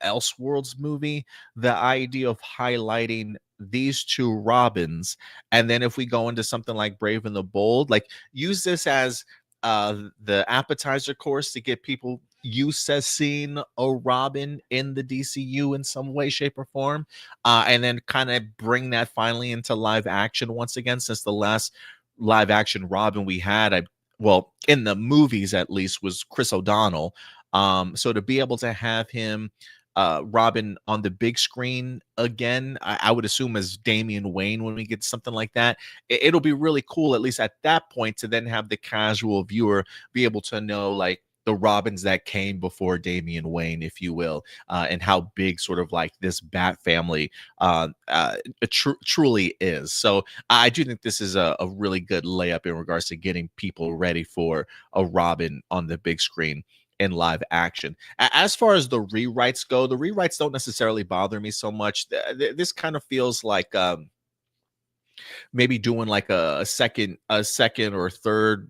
Elseworlds movie, the idea of highlighting these two Robins, and then if we go into something like Brave and the Bold, like use this as the appetizer course to get people used to seeing a Robin in the DCU in some way, shape, or form, and then kind of bring that finally into live action once again, since the last live action Robin we had, well, in the movies at least, was Chris O'Donnell. So to be able to have him Robin on the big screen again, I would assume as Damian Wayne when we get something like that, it'll be really cool, at least at that point, to then have the casual viewer be able to know like the Robins that came before Damian Wayne, if you will, and how big sort of like this Bat family truly is. So I do think this is a really good layup in regards to getting people ready for a Robin on the big screen. in live action. As far as the rewrites go, the rewrites don't necessarily bother me so much. This kind of feels like maybe doing like a second or third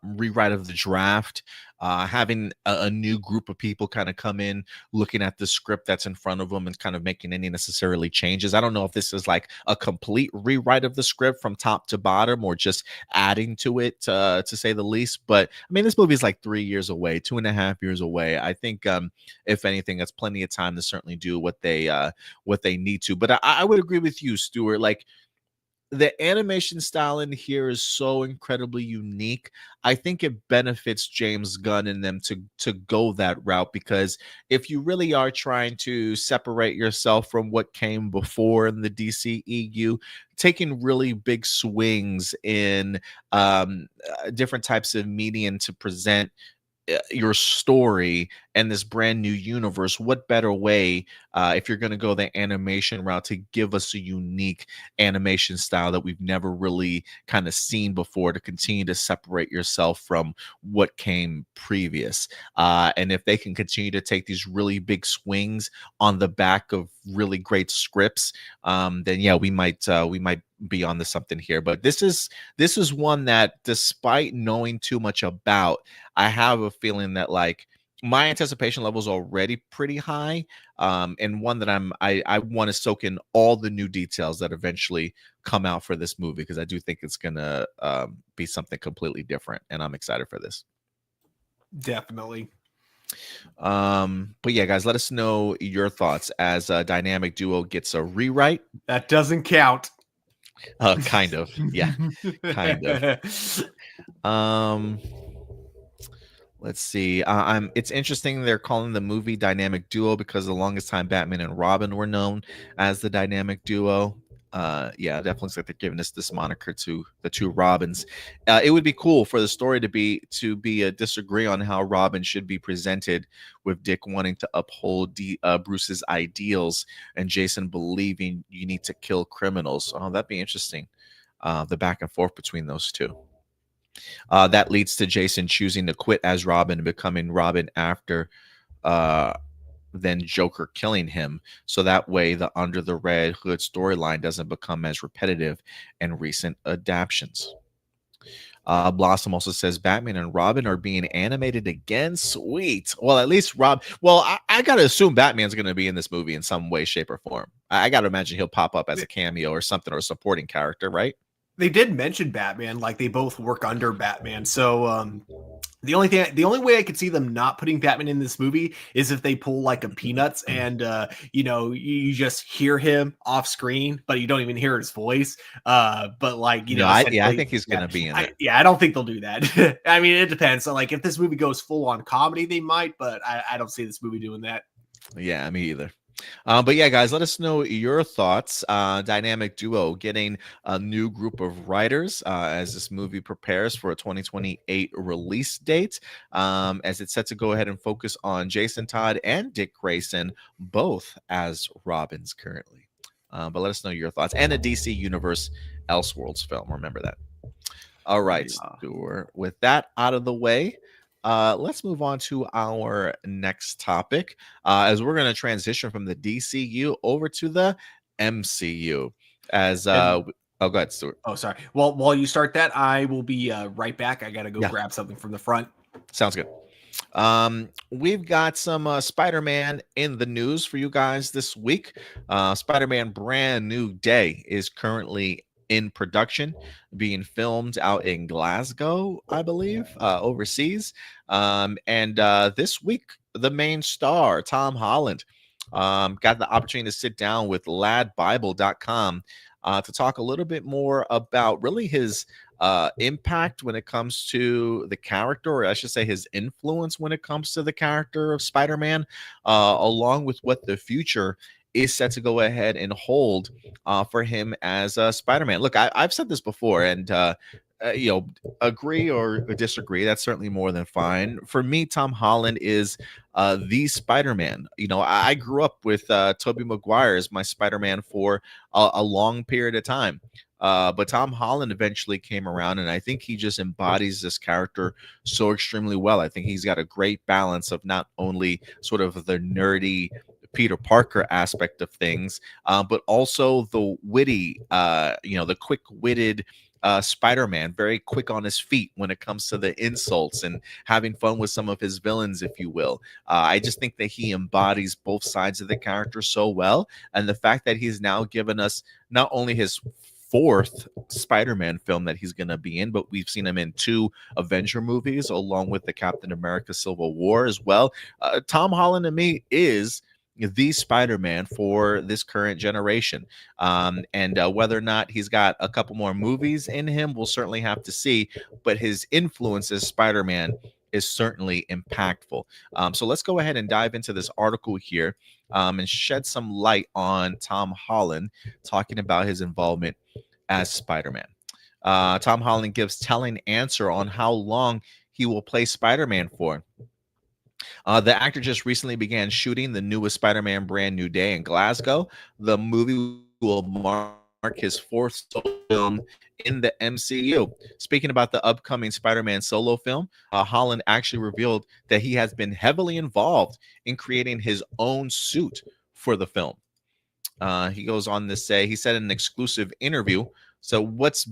rewrite of the draft, having a new group of people kind of come in, looking at the script that's in front of them and kind of making any necessarily changes. I don't know if this is like a complete rewrite of the script from top to bottom or just adding to it, to say the least. But I mean, this movie is like 3 years away, 2.5 years away. I think, if anything, that's plenty of time to certainly do what they need to. But I would agree with you, Stuart. Like, the animation style in here is so incredibly unique. I think it benefits James Gunn and them to go that route, because if you really are trying to separate yourself from what came before in the DCEU, taking really big swings in different types of medium to present your story and this brand new universe, what better way, if you're going to go the animation route, to give us a unique animation style that we've never really kind of seen before, to continue to separate yourself from what came previous. And if they can continue to take these really big swings on the back of really great scripts, then yeah, we might be on to something here. But this is one that, despite knowing too much about, I have a feeling that, like, my anticipation level is already pretty high, and one that I want to soak in all the new details that eventually come out for this movie, because I do think it's gonna be something completely different, and I'm excited for this. Definitely. But yeah, guys, let us know your thoughts as a Dynamic Duo gets a rewrite. That doesn't count. Kind of, yeah, kind of. Let's see. It's interesting they're calling the movie Dynamic Duo, because the longest time Batman and Robin were known as the Dynamic Duo. Yeah, it definitely looks like they're giving us this moniker to the two Robins. It would be cool for the story to be a disagree on how Robin should be presented, with Dick wanting to uphold Bruce's ideals and Jason believing you need to kill criminals. Oh, that'd be interesting. The back and forth between those two. That leads to Jason choosing to quit as Robin and becoming Robin after then Joker killing him. So that way the Under the Red Hood storyline doesn't become as repetitive in recent adaptations. Blossom also says Batman and Robin are being animated again. Sweet. Well, at least I got to assume Batman's going to be in this movie in some way, shape, or form. I got to imagine he'll pop up as a cameo or something, or a supporting character, right? They did mention Batman, like they both work under Batman. So the only way I could see them not putting Batman in this movie is if they pull like a Peanuts and you just hear him off screen, but you don't even hear his voice. But like I think he's gonna be in it. I don't think they'll do that. I mean, it depends. So like if this movie goes full on comedy, they might, but I don't see this movie doing that. Yeah, me either. But yeah, guys, let us know your thoughts. Dynamic Duo getting a new group of writers as this movie prepares for a 2028 release date, as it's set to go ahead and focus on Jason Todd and Dick Grayson, both as Robins currently. But let us know your thoughts, and a DC Universe Elseworlds film. Remember that. All right, Stuart, with that out of the way, let's move on to our next topic, as we're going to transition from the DCU over to the MCU. As go ahead, Stuart. Oh, sorry. Well, while you start that, I will be right back. I got to go grab something from the front. Sounds good. We've got some Spider-Man in the news for you guys this week. Spider-Man Brand New Day is currently in production, being filmed out in Glasgow, I believe, overseas. And this week, the main star, Tom Holland, got the opportunity to sit down with ladbible.com to talk a little bit more about really his impact when it comes to the character, or I should say his influence when it comes to the character of Spider-Man, along with what the future is set to go ahead and hold for him as Spider-Man. Look, I've said this before, and agree or disagree, that's certainly more than fine. For me, Tom Holland is the Spider-Man. I grew up with Tobey Maguire as my Spider-Man for a long period of time. But Tom Holland eventually came around, and I think he just embodies this character so extremely well. I think he's got a great balance of not only sort of the nerdy Peter Parker aspect of things, but also the witty, the quick-witted Spider-Man, very quick on his feet when it comes to the insults and having fun with some of his villains, if you will. I just think that he embodies both sides of the character so well, and the fact that he's now given us not only his fourth Spider-Man film that he's going to be in, but we've seen him in 2 Avenger movies along with the Captain America Civil War as well. Tom Holland to me is the Spider-Man for this current generation. And whether or not he's got a couple more movies in him, we'll certainly have to see. But his influence as Spider-Man is certainly impactful. So let's go ahead and dive into this article here and shed some light on Tom Holland talking about his involvement as Spider-Man. Tom Holland gives telling answer on how long he will play Spider-Man for. The actor just recently began shooting the newest Spider-Man Brand New Day in Glasgow. The movie will mark his 4th solo film in the MCU. Speaking about the upcoming Spider-Man solo film, Holland actually revealed that he has been heavily involved in creating his own suit for the film. He goes on to say, he said in an exclusive interview, so what's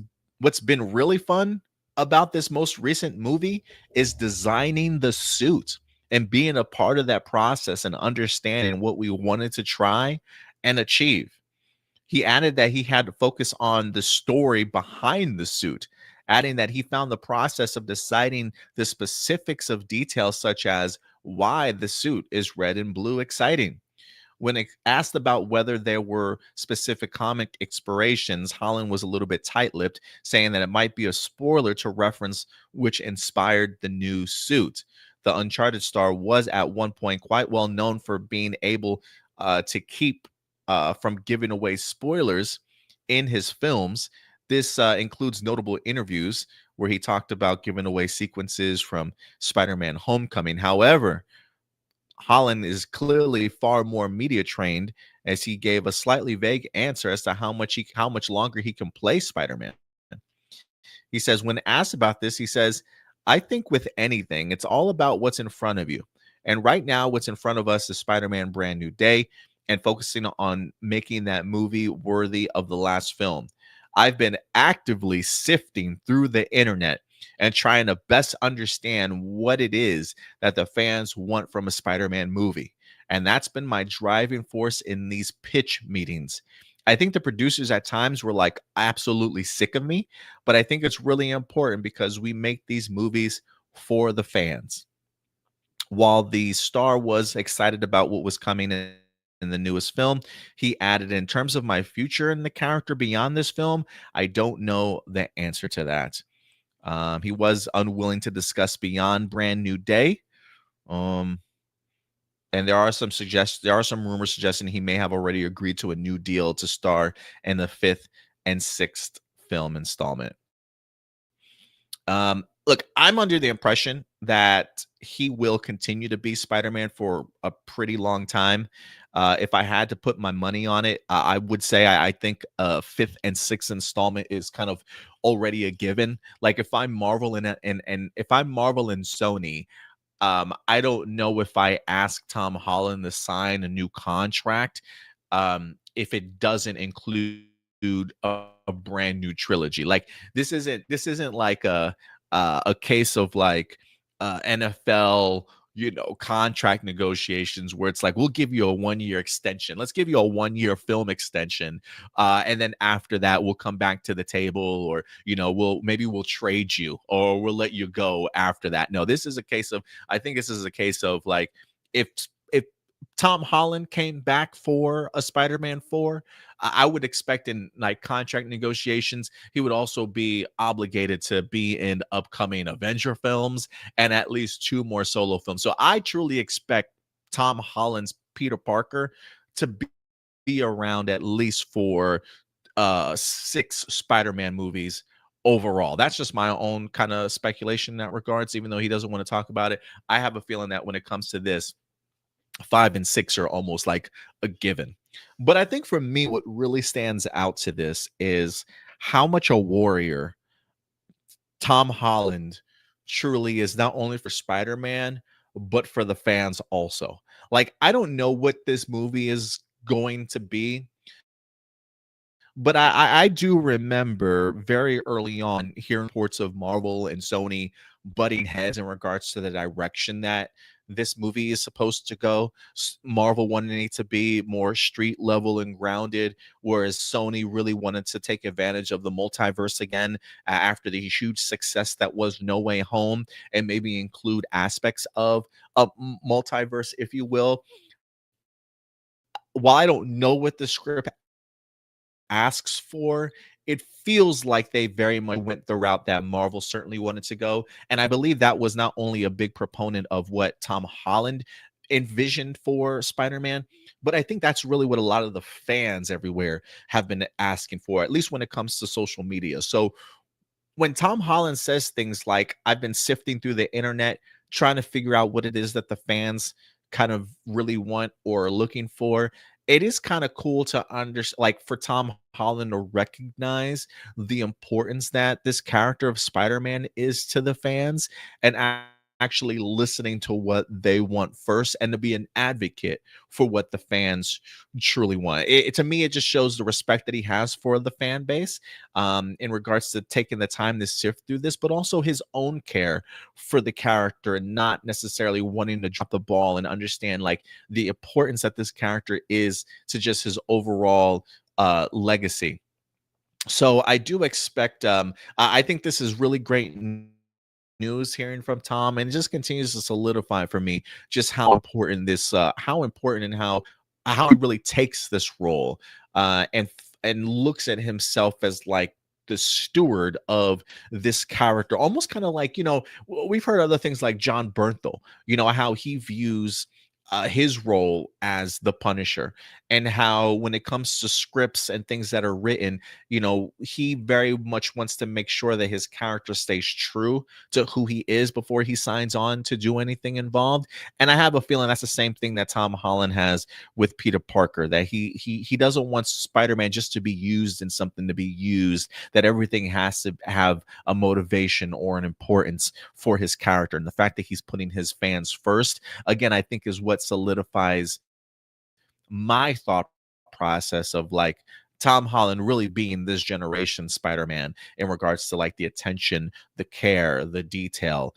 been really fun about this most recent movie is designing the suit and being a part of that process and understanding what we wanted to try and achieve. He added that he had to focus on the story behind the suit, adding that he found the process of deciding the specifics of details such as why the suit is red and blue exciting. When asked about whether there were specific comic inspirations, Holland was a little bit tight-lipped, saying that it might be a spoiler to reference which inspired the new suit. The Uncharted star was at one point quite well known for being able to keep from giving away spoilers in his films. This includes notable interviews where he talked about giving away sequences from Spider-Man Homecoming. However, Holland is clearly far more media trained, as he gave a slightly vague answer as to how much longer he can play Spider-Man. He says, when asked about this, he says, I think with anything, it's all about what's in front of you. And right now, what's in front of us is Spider-Man Brand New Day and focusing on making that movie worthy of the last film. I've been actively sifting through the internet and trying to best understand what it is that the fans want from a Spider-Man movie. And that's been my driving force in these pitch meetings. I think the producers at times were like absolutely sick of me, but I think it's really important because we make these movies for the fans. While the star was excited about what was coming in the newest film, he added, in terms of my future in the character beyond this film, I don't know the answer to that. He was unwilling to discuss beyond Brand New Day. And there are some rumors suggesting he may have already agreed to a new deal to star in the 5th and 6th film installment. Look, I'm under the impression that he will continue to be Spider-Man for a pretty long time. If I had to put my money on it, I would say I think 5th and 6th installment is kind of already a given. Like if I'm Marvel and if I'm Marvel and Sony, I don't know if I ask Tom Holland to sign a new contract if it doesn't include a brand new trilogy. Like this isn't like a case of like NFL, contract negotiations where it's like, we'll give you a 1-year extension. Let's give you a 1-year film extension. And then after that, we'll come back to the table, or, we'll trade you, or we'll let you go after that. No, I think this is a case of like, if Tom Holland came back for a Spider-Man 4, I would expect in like contract negotiations, he would also be obligated to be in upcoming Avenger films and at least 2 more solo films. So I truly expect Tom Holland's Peter Parker to be around at least for 6 Spider-Man movies overall. That's just my own kind of speculation in that regards, even though he doesn't want to talk about it. I have a feeling that when it comes to this, 5 and 6 are almost like a given. But I think for me, what really stands out to this is how much a warrior Tom Holland truly is, not only for Spider-Man, but for the fans also. Like, I don't know what this movie is going to be, but I do remember very early on hearing reports of Marvel and Sony butting heads in regards to the direction that this movie is supposed to go. Marvel wanting it to be more street level and grounded, whereas Sony really wanted to take advantage of the multiverse again after the huge success that was No Way Home, and maybe include aspects of a multiverse, if you will. While I don't know what the script asks for, it feels like they very much went the route that Marvel certainly wanted to go. And I believe that was not only a big proponent of what Tom Holland envisioned for Spider-Man, but I think that's really what a lot of the fans everywhere have been asking for, at least when it comes to social media. So when Tom Holland says things like, I've been sifting through the internet trying to figure out what it is that the fans kind of really want or are looking for, it is kind of cool to understand, like, for Tom Holland to recognize the importance that this character of Spider-Man is to the fans, and actually listening to what they want first, and to be an advocate for what the fans truly want. To me, it just shows the respect that he has for the fan base, in regards to taking the time to sift through this, but also his own care for the character, and not necessarily wanting to drop the ball, and understand like the importance that this character is to just his overall legacy. So I do expect, I think this is really great news hearing from Tom, and it just continues to solidify for me just how important this, how important, and how he really takes this role, and looks at himself as like the steward of this character, almost kind of like, we've heard other things like John Bernthal, how he views his role as the Punisher, and how when it comes to scripts and things that are written, he very much wants to make sure that his character stays true to who he is before he signs on to do anything involved. And I have a feeling that's the same thing that Tom Holland has with Peter Parker, that he doesn't want Spider-Man just to be used in something to be used, that everything has to have a motivation or an importance for his character. And the fact that he's putting his fans first, again, I think is what solidifies my thought process of like Tom Holland really being this generation Spider-Man, in regards to like the attention, the care, the detail,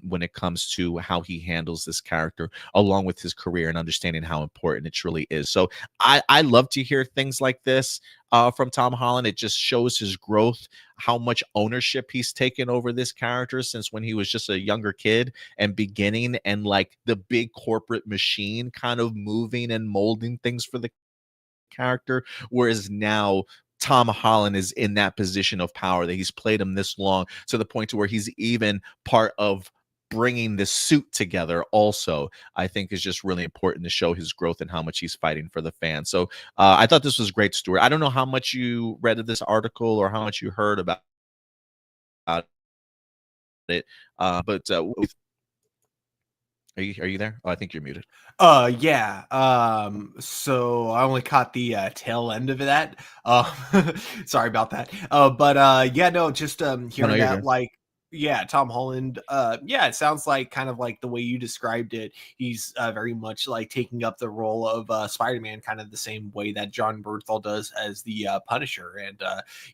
when it comes to how he handles this character, along with his career, and understanding how important it truly is. So I love to hear things like this from Tom Holland. It just shows his growth, how much ownership he's taken over this character since when he was just a younger kid and beginning, and like the big corporate machine kind of moving and molding things for the character, whereas now Tom Holland is in that position of power, that he's played him this long, to the point to where he's even part of bringing the suit together also. I think is just really important to show his growth and how much he's fighting for the fans. So I thought this was great, Stuart. I don't know how much you read of this article or how much you heard about it, but are you there? Oh, I think you're muted. Yeah. So I only caught the tail end of that. Sorry about that. But yeah, no, just hearing that, like, yeah, Tom Holland. Yeah, it sounds like kind of like the way you described it. He's very much like taking up the role of Spider-Man, kind of the same way that John Bernthal does as the Punisher. And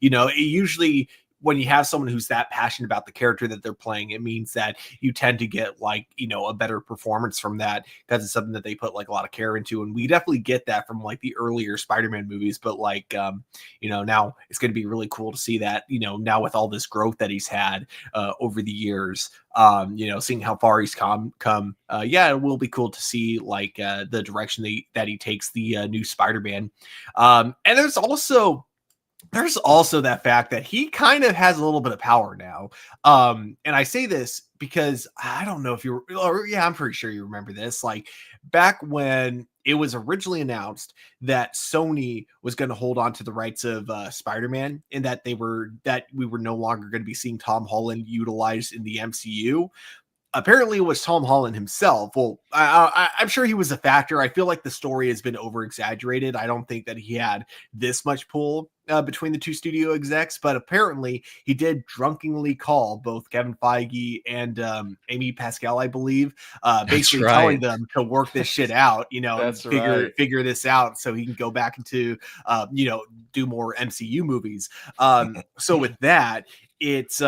it usually, when you have someone who's that passionate about the character that they're playing, it means that you tend to get like, a better performance from that, because it's something that they put like a lot of care into. And we definitely get that from like the earlier Spider-Man movies. But like, now it's going to be really cool to see that, now with all this growth that he's had over the years, seeing how far he's come. Yeah, it will be cool to see like the direction that he takes the new Spider-Man. And there's also that fact that he kind of has a little bit of power now. And I say this because I don't know if yeah, I'm pretty sure you remember this. Like back when it was originally announced that Sony was going to hold on to the rights of Spider-Man, and that we were no longer going to be seeing Tom Holland utilized in the MCU. apparently it was Tom Holland himself. Well, I'm sure he was a factor. I feel like the story has been over exaggerated. I don't think that he had this much pull between the two studio execs, but apparently he did drunkenly call both Kevin Feige and Amy Pascal, I believe, basically telling them to work this shit out, and figure this out so he can go back into, do more MCU movies. So with that, it's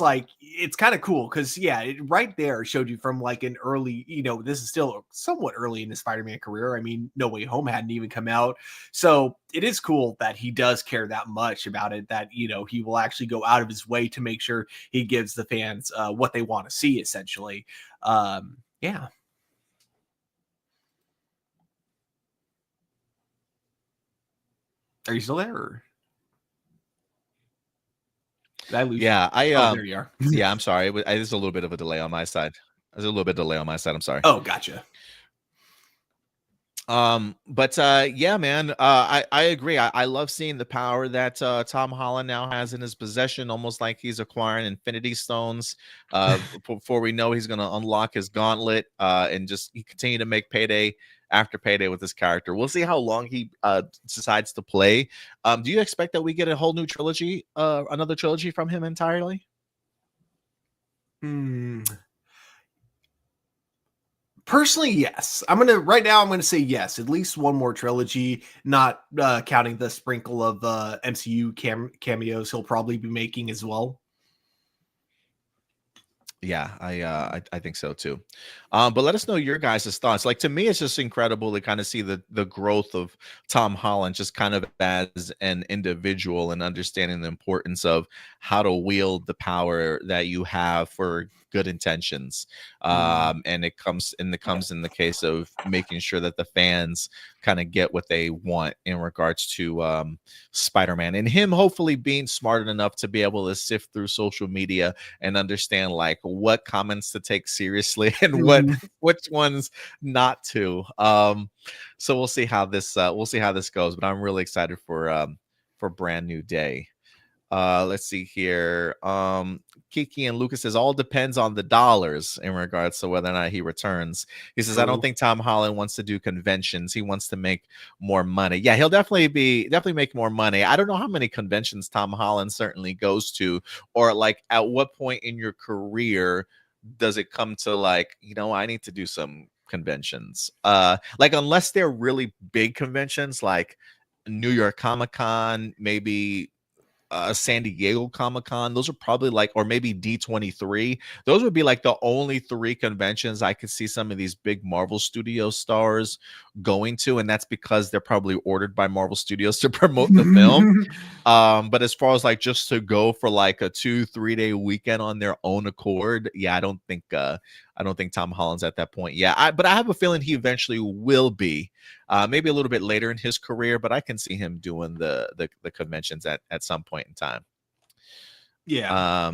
like, it's kind of cool because, yeah, it right there showed you from like an early, this is still somewhat early in the Spider-Man career. I mean, No Way Home hadn't even come out. So it is cool that he does care that much about it, that, he will actually go out of his way to make sure he gives the fans what they want to see, essentially. Yeah. Are you still there? Or? Did I lose you? There you are. Yeah, I'm sorry. There's a little bit of a delay on my side. I'm sorry. Oh, gotcha. But yeah, man, I agree. I love seeing the power that Tom Holland now has in his possession, almost like he's acquiring Infinity Stones. Before we know, he's gonna unlock his gauntlet and just continue to make payday after payday with this character. We'll see how long he decides to play. Do you expect that we get a whole new trilogy, another trilogy from him entirely? Personally, yes. I'm gonna say yes. At least one more trilogy, not counting the sprinkle of MCU cameos he'll probably be making as well. Yeah, I think so too. But let us know your guys' thoughts. Like, to me, it's just incredible to kind of see the growth of Tom Holland just kind of as an individual and understanding the importance of how to wield the power that you have for good intentions. And it comes in the case of making sure that the fans kind of get what they want in regards to Spider-Man, and him hopefully being smart enough to be able to sift through social media and understand like what comments to take seriously and which ones not to. So we'll see how this goes, but I'm really excited for Brand New Day. Let's see here. Kiki and Lucas says all depends on the dollars in regards to whether or not he returns. He says, I don't think Tom Holland wants to do conventions. He wants to make more money. Yeah, he'll definitely make more money. I don't know how many conventions Tom Holland certainly goes to, or like at what point in your career does it come to like, I need to do some conventions. Like unless they're really big conventions like New York Comic-Con, maybe San Diego Comic-Con. Those are probably like, or maybe D23. Those would be like the only 3 conventions I could see some of these big Marvel Studio stars going to, and that's because they're probably ordered by Marvel Studios to promote the film. But as far as like just to go for like a 2-3 day weekend on their own accord, yeah, I don't think Tom Holland's at that point. Yeah, but I have a feeling he eventually will be. Maybe a little bit later in his career, but I can see him doing the conventions at some point in time. Yeah.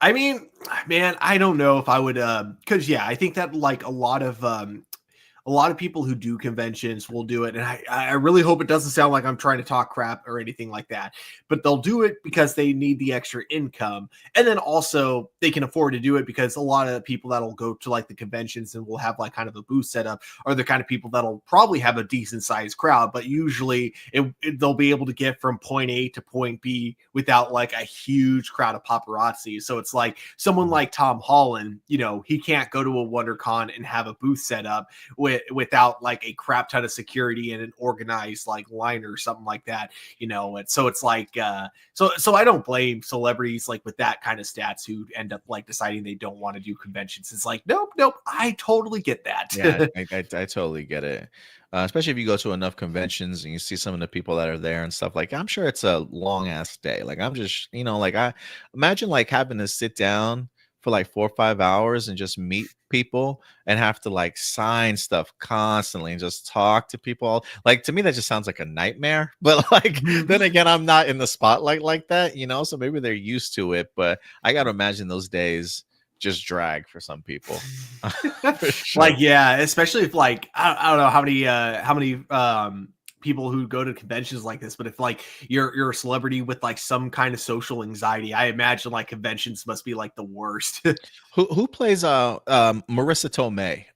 I mean, man, I don't know if I would, because yeah, I think that like a lot of people who do conventions will do it. And I really hope it doesn't sound like I'm trying to talk crap or anything like that, but they'll do it because they need the extra income. And then also they can afford to do it because a lot of people that'll go to like the conventions and will have like kind of a booth set up are the kind of people that'll probably have a decent sized crowd, but usually they'll be able to get from point A to point B without like a huge crowd of paparazzi. So it's like someone like Tom Holland, he can't go to a WonderCon and have a booth set up without like a crap ton of security and an organized like line or something like that, and so it's like so I don't blame celebrities like with that kind of stats who end up like deciding they don't want to do conventions. It's like nope, I totally get that. Yeah, I totally get it. Especially if you go to enough conventions and you see some of the people that are there and stuff. Like, I'm sure it's a long ass day. Like, I'm just, like I imagine like having to sit down for like 4 or 5 hours and just meet people and have to like sign stuff constantly and just talk to people. Like, to me, that just sounds like a nightmare. But like, then again, I'm not in the spotlight like that, so maybe they're used to it. But I got to imagine those days just drag for some people. For sure. Like, yeah, especially if like I don't know how many people who go to conventions like this, but if like you're a celebrity with like some kind of social anxiety, I imagine like conventions must be like the worst. Who plays Marissa Tomei?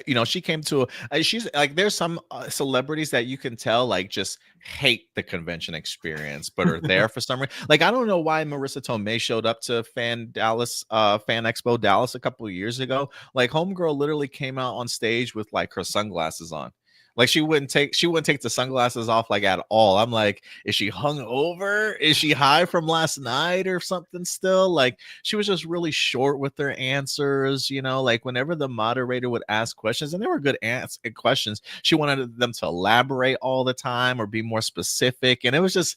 You know, she came to she's like, there's some celebrities that you can tell like just hate the convention experience but are there for some reason. Like, I don't know why Marissa Tomei showed up to Fan Expo Dallas a couple of years ago. Like, homegirl literally came out on stage with like her sunglasses on. Like, she wouldn't take the sunglasses off like at all. I'm like, is she hung over? Is she high from last night or something still? Like, she was just really short with her answers, you know, like whenever the moderator would ask questions, and they were good questions, she wanted them to elaborate all the time or be more specific. And it was just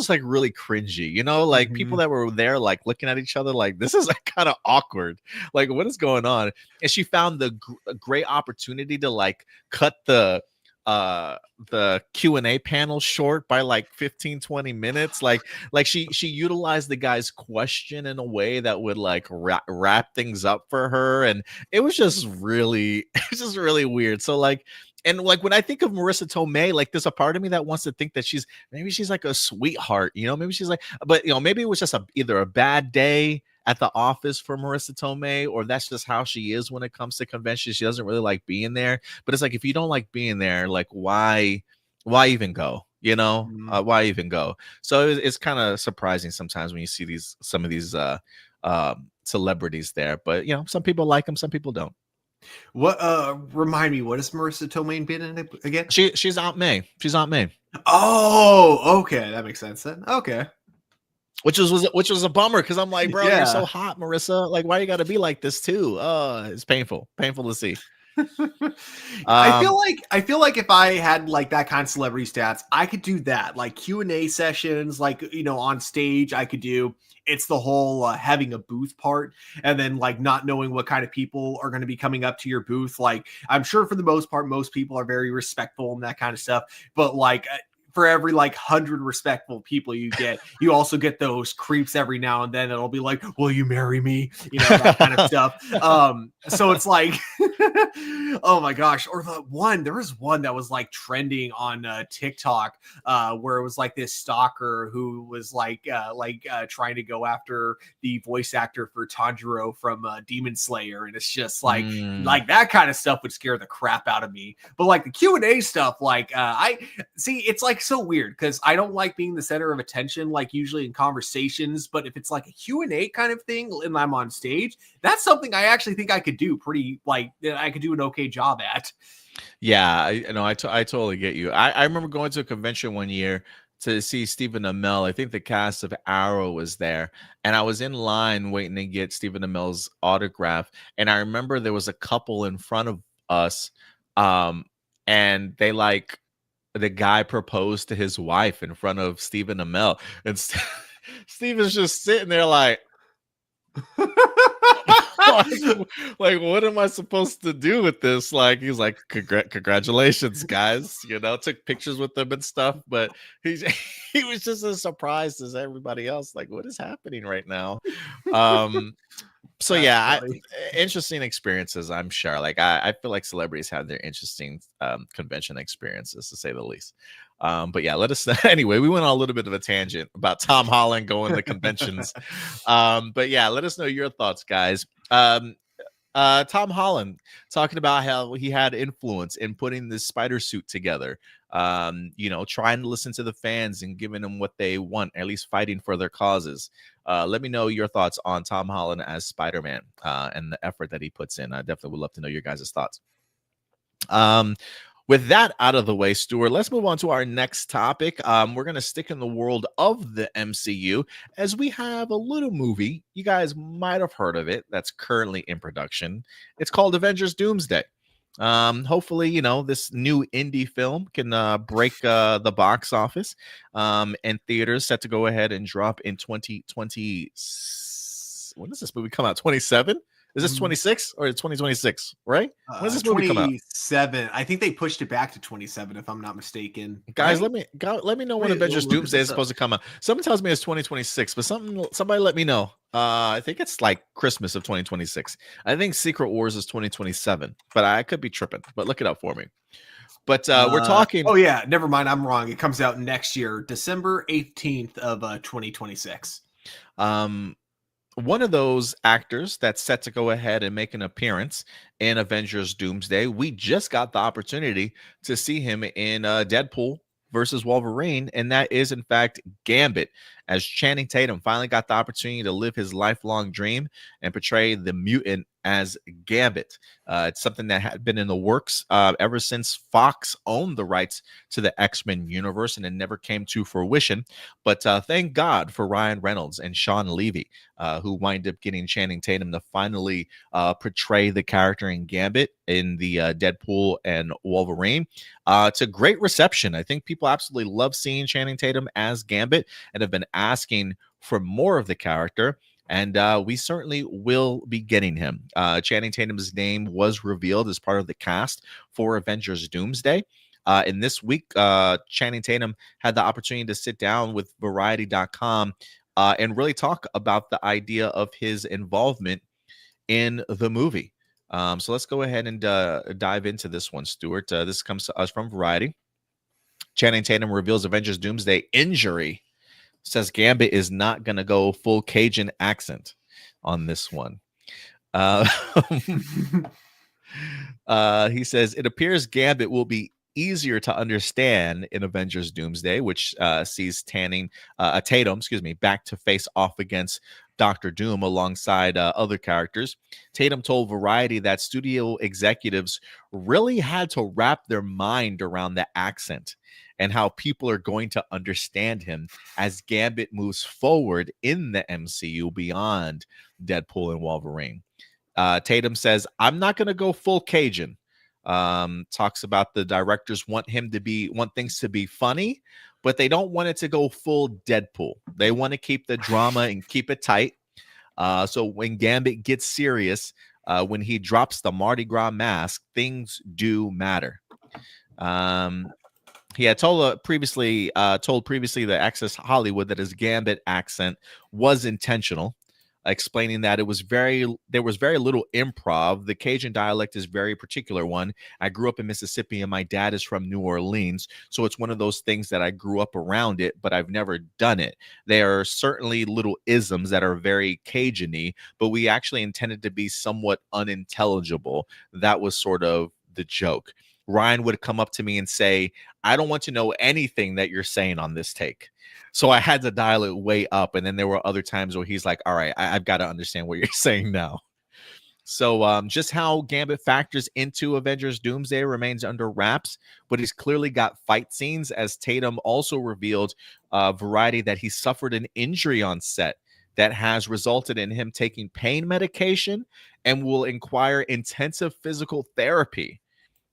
like really cringy, you know, like people that were there like looking at each other like, this is like kind of awkward. Like, what is going on? And she found the great opportunity to like cut the Q&A panel short by like 15-20 minutes. Like she utilized the guy's question in a way that would like wrap things up for her, and it was just really weird. So like, and like when I think of Marissa Tomei, like there's a part of me that wants to think that she's like a sweetheart, you know, maybe she's like, but you know, maybe it was just either a bad day at the office for Marissa Tomei, or that's just how she is when it comes to conventions. She doesn't really like being there. But it's like, if you don't like being there, like why even go? You know, why even go? So it's kind of surprising sometimes when you see some of these celebrities there. But you know, some people like them, some people don't. What remind me, what has Marissa Tomei been in again? She's Aunt May. She's Aunt May. Oh, okay, that makes sense then. Okay. Which was a bummer, because I'm like, bro, you're so hot, Marissa. Like, why you got to be like this too? It's painful to see. I feel like if I had like that kind of celebrity stats, I could do that. Like Q&A sessions, like, you know, on stage, I could do. It's the whole having a booth part, and then like not knowing what kind of people are going to be coming up to your booth. Like, I'm sure for the most part, most people are very respectful and that kind of stuff. But like, for every like 100 respectful people you get, you also get those creeps every now and then. It'll be like, will you marry me? You know, that kind of stuff. So it's like, oh my gosh. Or there was one that was like trending on TikTok, where it was like this stalker who was like trying to go after the voice actor for Tanjiro from Demon Slayer. And it's just like that kind of stuff would scare the crap out of me. But like the Q&A stuff, like I see, it's like so weird because I don't like being the center of attention, like usually in conversations. But if it's like a Q&A kind of thing and I'm on stage, that's something I actually think I could do pretty, like I could do an okay job at. Yeah, I totally get you. I remember going to a convention one year to see Stephen Amell. I think the cast of Arrow was there, and I was in line waiting to get Stephen Amell's autograph. And I remember there was a couple in front of us, and they like, the guy proposed to his wife in front of Stephen Amell, and Stephen's just sitting there like, like, what am I supposed to do with this? Like, he's like, congratulations, guys. You know, took pictures with them and stuff, but he was just as surprised as everybody else. Like, what is happening right now? So yeah, interesting experiences, I'm sure. Like, I feel like celebrities have their interesting convention experiences, to say the least. But yeah, let us anyway. We went on a little bit of a tangent about Tom Holland going to conventions. But yeah, let us know your thoughts, guys. Tom Holland talking about how he had influence in putting this spider suit together. You know, trying to listen to the fans and giving them what they want, at least fighting for their causes. Let me know your thoughts on Tom Holland as Spider-Man and the effort that he puts in. I definitely would love to know your guys' thoughts. With that out of the way, Stuart, let's move on to our next topic. We're going to stick in the world of the MCU, as we have a little movie. You guys might have heard of it that's currently in production. It's called Avengers Doomsday. Hopefully, you know, this new indie film can break the box office, and theaters set to go ahead and drop in 2020. When does this movie come out? 27? Is this 26 or 2026? Right? When does this movie come out? 27. I think they pushed it back to 27, if I'm not mistaken. Guys, right? let me know when Avengers Doomsday is supposed to come out. Someone tells me it's 2026, but somebody let me know. I think it's like Christmas of 2026. I think Secret Wars is 2027, but I could be tripping. But look it up for me. But we're talking. Oh yeah, never mind. I'm wrong. It comes out next year, December 18th of 2026. One of those actors that's set to go ahead and make an appearance in Avengers Doomsday. We just got the opportunity to see him in Deadpool versus Wolverine, and that is in fact Gambit, as Channing Tatum finally got the opportunity to live his lifelong dream and portray the mutant as Gambit. It's something that had been in the works ever since Fox owned the rights to the X-Men universe, and it never came to fruition. But thank God for Ryan Reynolds and Sean Levy, who wind up getting Channing Tatum to finally portray the character in Gambit in the Deadpool and Wolverine. It's a great reception. I think people absolutely love seeing Channing Tatum as Gambit and have been asking for more of the character. And we certainly will be getting him. Channing Tatum's name was revealed as part of the cast for Avengers Doomsday. And this week, Channing Tatum had the opportunity to sit down with Variety.com and really talk about the idea of his involvement in the movie. So let's go ahead and dive into this one, Stuart. This comes to us from Variety. Channing Tatum reveals Avengers Doomsday injury. Says Gambit is not going to go full Cajun accent on this one. He says, it appears Gambit will be easier to understand in Avengers Doomsday, which sees Tatum, back to face off against Doctor Doom alongside other characters. Tatum told Variety that studio executives really had to wrap their mind around the accent and how people are going to understand him as Gambit moves forward in the MCU beyond Deadpool and Wolverine. Tatum says, I'm not going to go full Cajun. Talks about the directors want things to be funny, but they don't want it to go full Deadpool. They want to keep the drama and keep it tight. So when Gambit gets serious, when he drops the Mardi Gras mask, things do matter. He had told previously the Access Hollywood that his Gambit accent was intentional, explaining that there was very little improv. The Cajun dialect is a very particular one. I grew up in Mississippi and my dad is from New Orleans, so it's one of those things that I grew up around it, but I've never done it. There are certainly little isms that are very Cajun-y, but we actually intended to be somewhat unintelligible. That was sort of the joke. Ryan would come up to me and say, I don't want to know anything that you're saying on this take. So I had to dial it way up. And then there were other times where he's like, all right, I've got to understand what you're saying now. So just how Gambit factors into Avengers Doomsday remains under wraps, but he's clearly got fight scenes, as Tatum also revealed Variety that he suffered an injury on set that has resulted in him taking pain medication and will require intensive physical therapy.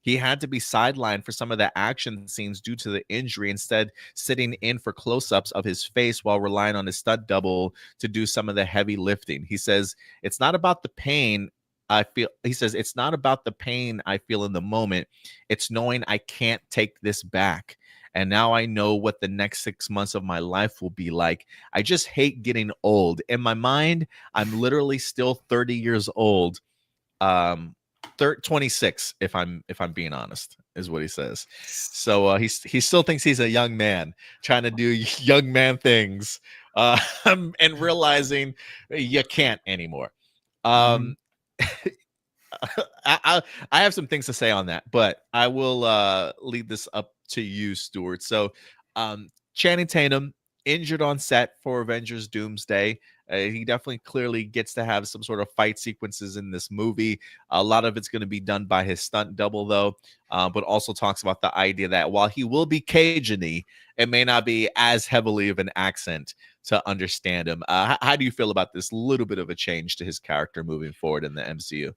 He had to be sidelined for some of the action scenes due to the injury, instead sitting in for close-ups of his face while relying on his stunt double to do some of the heavy lifting. He says, it's not about the pain I feel. He says, it's not about the pain I feel in the moment. It's knowing I can't take this back. And now I know what the next 6 months of my life will be like. I just hate getting old. In my mind, I'm literally still 30 years old. 26, if I'm being honest, is what he says. So he still thinks he's a young man trying to do young man things, and realizing you can't anymore. I have some things to say on that, but I will leave this up to you, Stuart. So Channing Tatum injured on set for Avengers Doomsday. He definitely clearly gets to have some sort of fight sequences in this movie. A lot of it's going to be done by his stunt double, though, but also talks about the idea that while he will be Cajun-y, it may not be as heavily of an accent to understand him. How do you feel about this little bit of a change to his character moving forward in the MCU?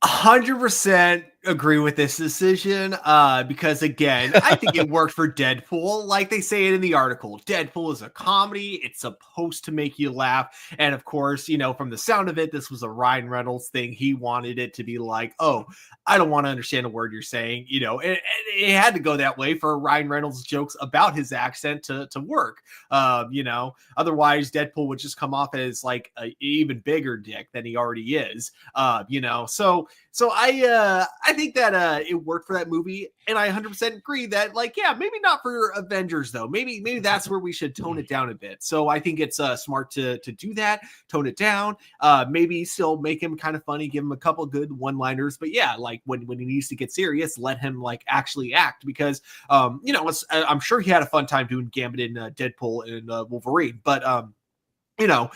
100% agree with this decision because again, I think it worked for Deadpool. Like they say it in the article, Deadpool is a comedy. It's supposed to make you laugh. And of course, you know, from the sound of it, this was a Ryan Reynolds thing. He wanted it to be like, oh, I don't want to understand a word you're saying. You know, it had to go that way for Ryan Reynolds jokes about his accent to work. You know, otherwise Deadpool would just come off as like an even bigger dick than he already is. You know, so I think that it worked for that movie, and I 100% agree that, like, yeah, maybe not for Avengers though. Maybe that's where we should tone it down a bit. So I think it's smart to do that, tone it down. Maybe still make him kind of funny, give him a couple good one-liners, but yeah, like when he needs to get serious, let him like actually act because you know, I'm sure he had a fun time doing Gambit in Deadpool and Wolverine, but you know,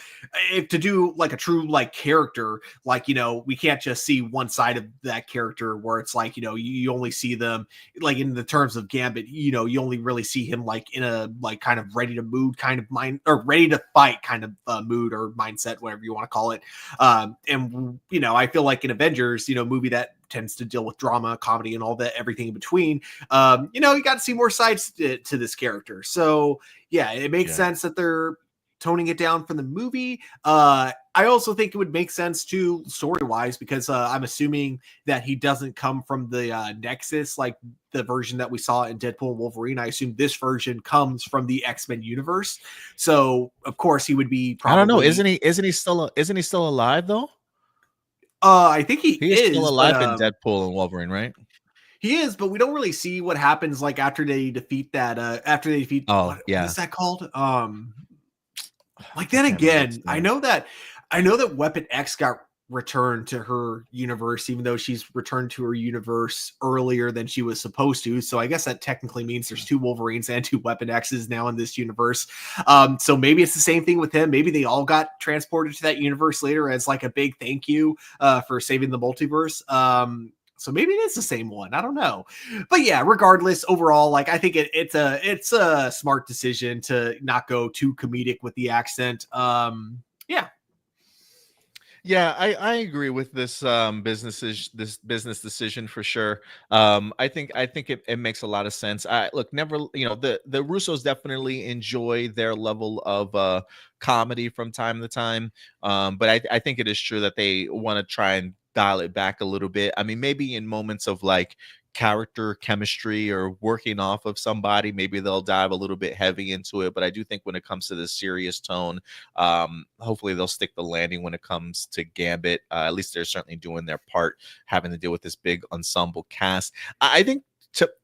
if to do like a true like character, like, you know, we can't just see one side of that character where it's like, you know, you only see them like in the terms of Gambit, you know, you only really see him like in a like kind of ready to mood kind of mind or ready to fight kind of mood or mindset, whatever you want to call it. And, you know, I feel like in Avengers, you know, movie that tends to deal with drama, comedy, and all that, everything in between. You know, you got to see more sides to this character. So yeah, it makes sense that they're toning it down from the movie. I also think it would make sense to story-wise because I'm assuming that he doesn't come from the Nexus, like the version that we saw in Deadpool and Wolverine. I assume this version comes from the X-Men universe. So of course he would be probably. I don't know. Isn't he still alive though? I think he is still alive but, in Deadpool and Wolverine, right? He is, but we don't really see what happens like after they defeat that. After they defeat, what is that called? Like then again, I know that Weapon X got returned to her universe, even though she's returned to her universe earlier than she was supposed to. So I guess that technically means there's 2 Wolverines and 2 Weapon X's now in this universe. So maybe it's the same thing with him. Maybe they all got transported to that universe later as like a big thank you for saving the multiverse. So maybe it is the same one. I don't know. But yeah, regardless, overall, like I think it's a smart decision to not go too comedic with the accent. Yeah. Yeah, I agree with this this business decision for sure. I think it makes a lot of sense. I look, never, you know, the Russos definitely enjoy their level of comedy from time to time. But I think it is true that they want to try and dial it back a little bit. I mean, maybe in moments of like character chemistry or working off of somebody, maybe they'll dive a little bit heavy into it. But I do think when it comes to the serious tone, hopefully they'll stick the landing when it comes to Gambit. At least they're certainly doing their part, having to deal with this big ensemble cast. I think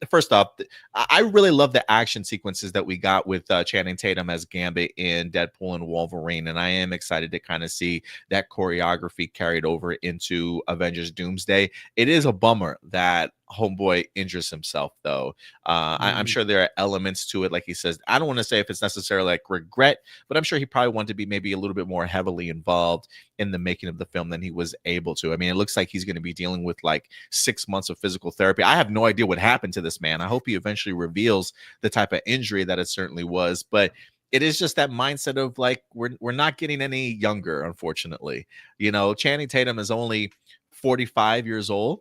first off, I really love the action sequences that we got with Channing Tatum as Gambit in Deadpool and Wolverine, and I am excited to kind of see that choreography carried over into Avengers Doomsday. It is a bummer that homeboy injures himself though. I'm sure there are elements to it, like he says. I don't want to say if it's necessarily like regret, but I'm sure he probably wanted to be maybe a little bit more heavily involved in the making of the film than he was able to. I mean, it looks like he's going to be dealing with like 6 months of physical therapy. I have no idea what happened to this man. I hope he eventually reveals the type of injury that it certainly was, but it is just that mindset of like we're not getting any younger, unfortunately. You know, Channing Tatum is only 45 years old.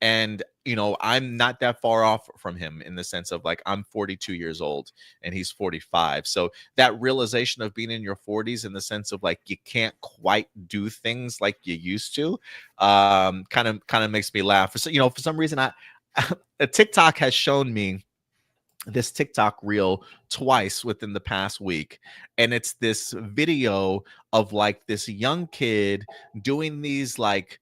And you know, I'm not that far off from him in the sense of like I'm 42 years old and he's 45. So that realization of being in your 40s in the sense of like you can't quite do things like you used to, kind of makes me laugh. So, you know, for some reason, a TikTok has shown me this TikTok reel twice within the past week, and it's this video of like this young kid doing these like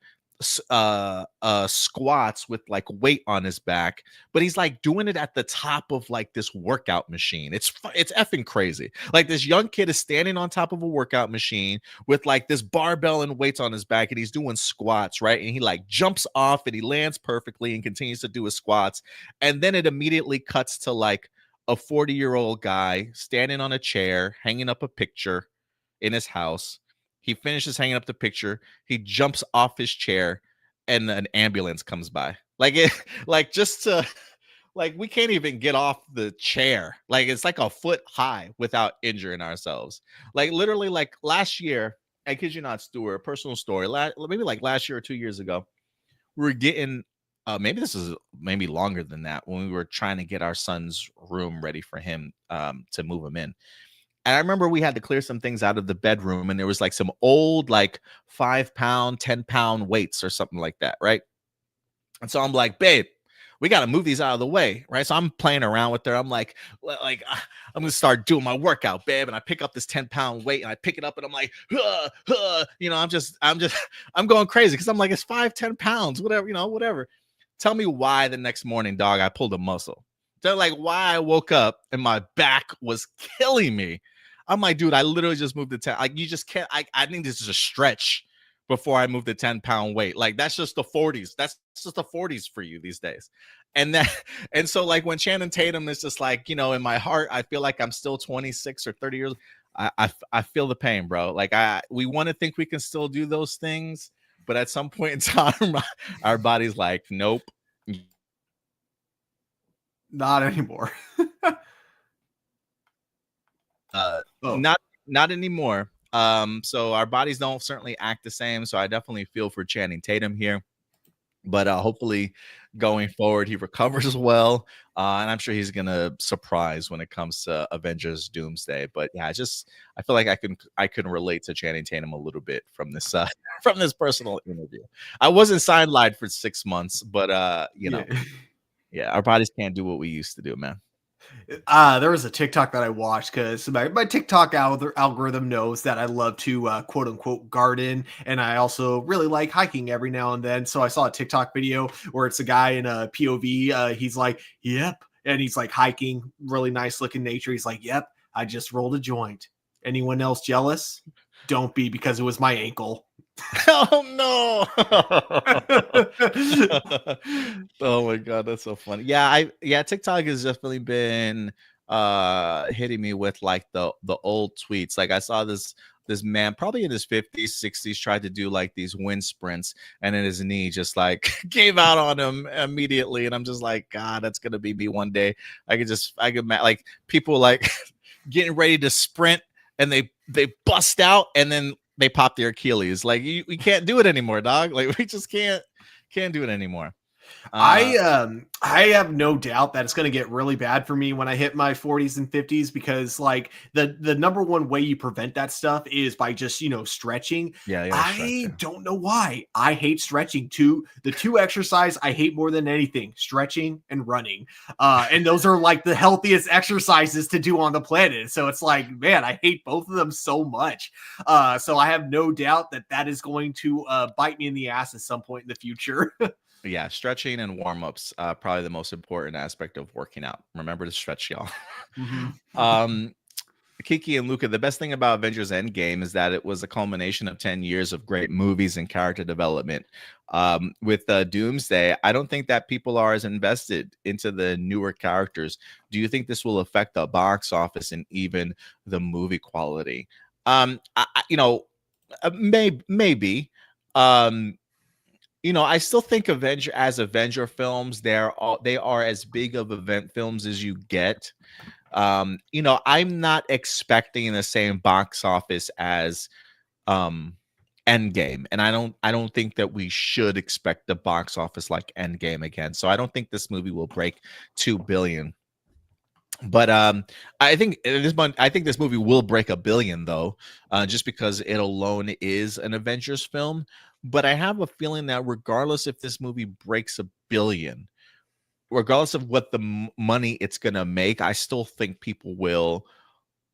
squats with like weight on his back, but he's like doing it at the top of like this workout machine. It's effing crazy. Like this young kid is standing on top of a workout machine with like this barbell and weights on his back, and he's doing squats, right? And he like jumps off and he lands perfectly and continues to do his squats, and then it immediately cuts to like a 40-year-old guy standing on a chair hanging up a picture in his house. He finishes hanging up the picture. He jumps off his chair, and an ambulance comes by. Like it, like just to, like we can't even get off the chair. Like it's like a foot high without injuring ourselves. Like literally, like last year, I kid you not, Stuart, personal story. Maybe like last year or 2 years ago, were getting maybe this is maybe longer than that, when we were trying to get our son's room ready for him to move him in. And I remember we had to clear some things out of the bedroom, and there was like some old, like 5 pound, 10 pound weights or something like that, right? And so I'm like, babe, we got to move these out of the way, right? So I'm playing around with her. I'm like, I'm gonna start doing my workout, babe. And I pick up this 10 pound weight, and I pick it up, and I'm like, you know, I'm going crazy because I'm like, it's 5, 10 pounds, whatever, you know, whatever. Tell me why the next morning, dog, I pulled a muscle. They're like, why I woke up and my back was killing me. I'm like, dude, I literally just moved the 10. Like, you just can't. I think this is a stretch before I move the 10 pound weight. Like, that's just the 40s. That's just the 40s for you these days. And that, and so like when Channing Tatum is just like, you know, in my heart, I feel like I'm still 26 or 30 years. I feel the pain, bro. Like we want to think we can still do those things, but at some point in time, our body's like, nope. Not anymore. Not anymore. So our bodies don't certainly act the same. So I definitely feel for Channing Tatum here. But hopefully going forward, he recovers well. And I'm sure he's gonna surprise when it comes to Avengers Doomsday. But yeah, I feel like I can relate to Channing Tatum a little bit from this from this personal interview. I wasn't sidelined for 6 months, but you know, yeah, our bodies can't do what we used to do, man. There was a TikTok that I watched because my TikTok algorithm knows that I love to quote unquote garden, and I also really like hiking every now and then. So I saw a TikTok video where it's a guy in a POV. He's like, "Yep," and he's like hiking, really nice looking nature. He's like, "Yep, I just rolled a joint." Anyone else jealous? Don't be, because it was my ankle. Oh no. Oh my god, that's so funny. Yeah, TikTok has definitely been hitting me with like the old tweets. Like I saw this man probably in his 50s 60s tried to do like these wind sprints, and then his knee just like gave out on him immediately, and I'm just like, god, that's gonna be me one day. I could like people like getting ready to sprint, and they bust out, and then they pop their Achilles. Like we can't do it anymore, dog. Like we just can't do it anymore. I have no doubt that it's going to get really bad for me when I hit my 40s and 50s, because like the number one way you prevent that stuff is by just, you know, stretching. Yeah, I don't know why. I hate stretching too. The two exercise I hate more than anything: stretching and running. And those are like the healthiest exercises to do on the planet. So it's like, man, I hate both of them so much. So I have no doubt that is going to bite me in the ass at some point in the future. Yeah, stretching and warm-ups, probably the most important aspect of working out. Remember to stretch, y'all. Mm-hmm. Kiki and Luca, the best thing about Avengers Endgame is that it was a culmination of 10 years of great movies and character development. With Doomsday, I don't think that people are as invested into the newer characters. Do you think this will affect the box office and even the movie quality? You know, maybe. You know, I still think Avenger films, they are as big of event films as you get. You know, I'm not expecting the same box office as Endgame, and I don't think that we should expect the box office like Endgame again. So I don't think this movie will break 2 billion. But I think this movie will break 1 billion though, just because it alone is an Avengers film. But I have a feeling that regardless if this movie breaks 1 billion, regardless of what the money it's gonna make, I still think people will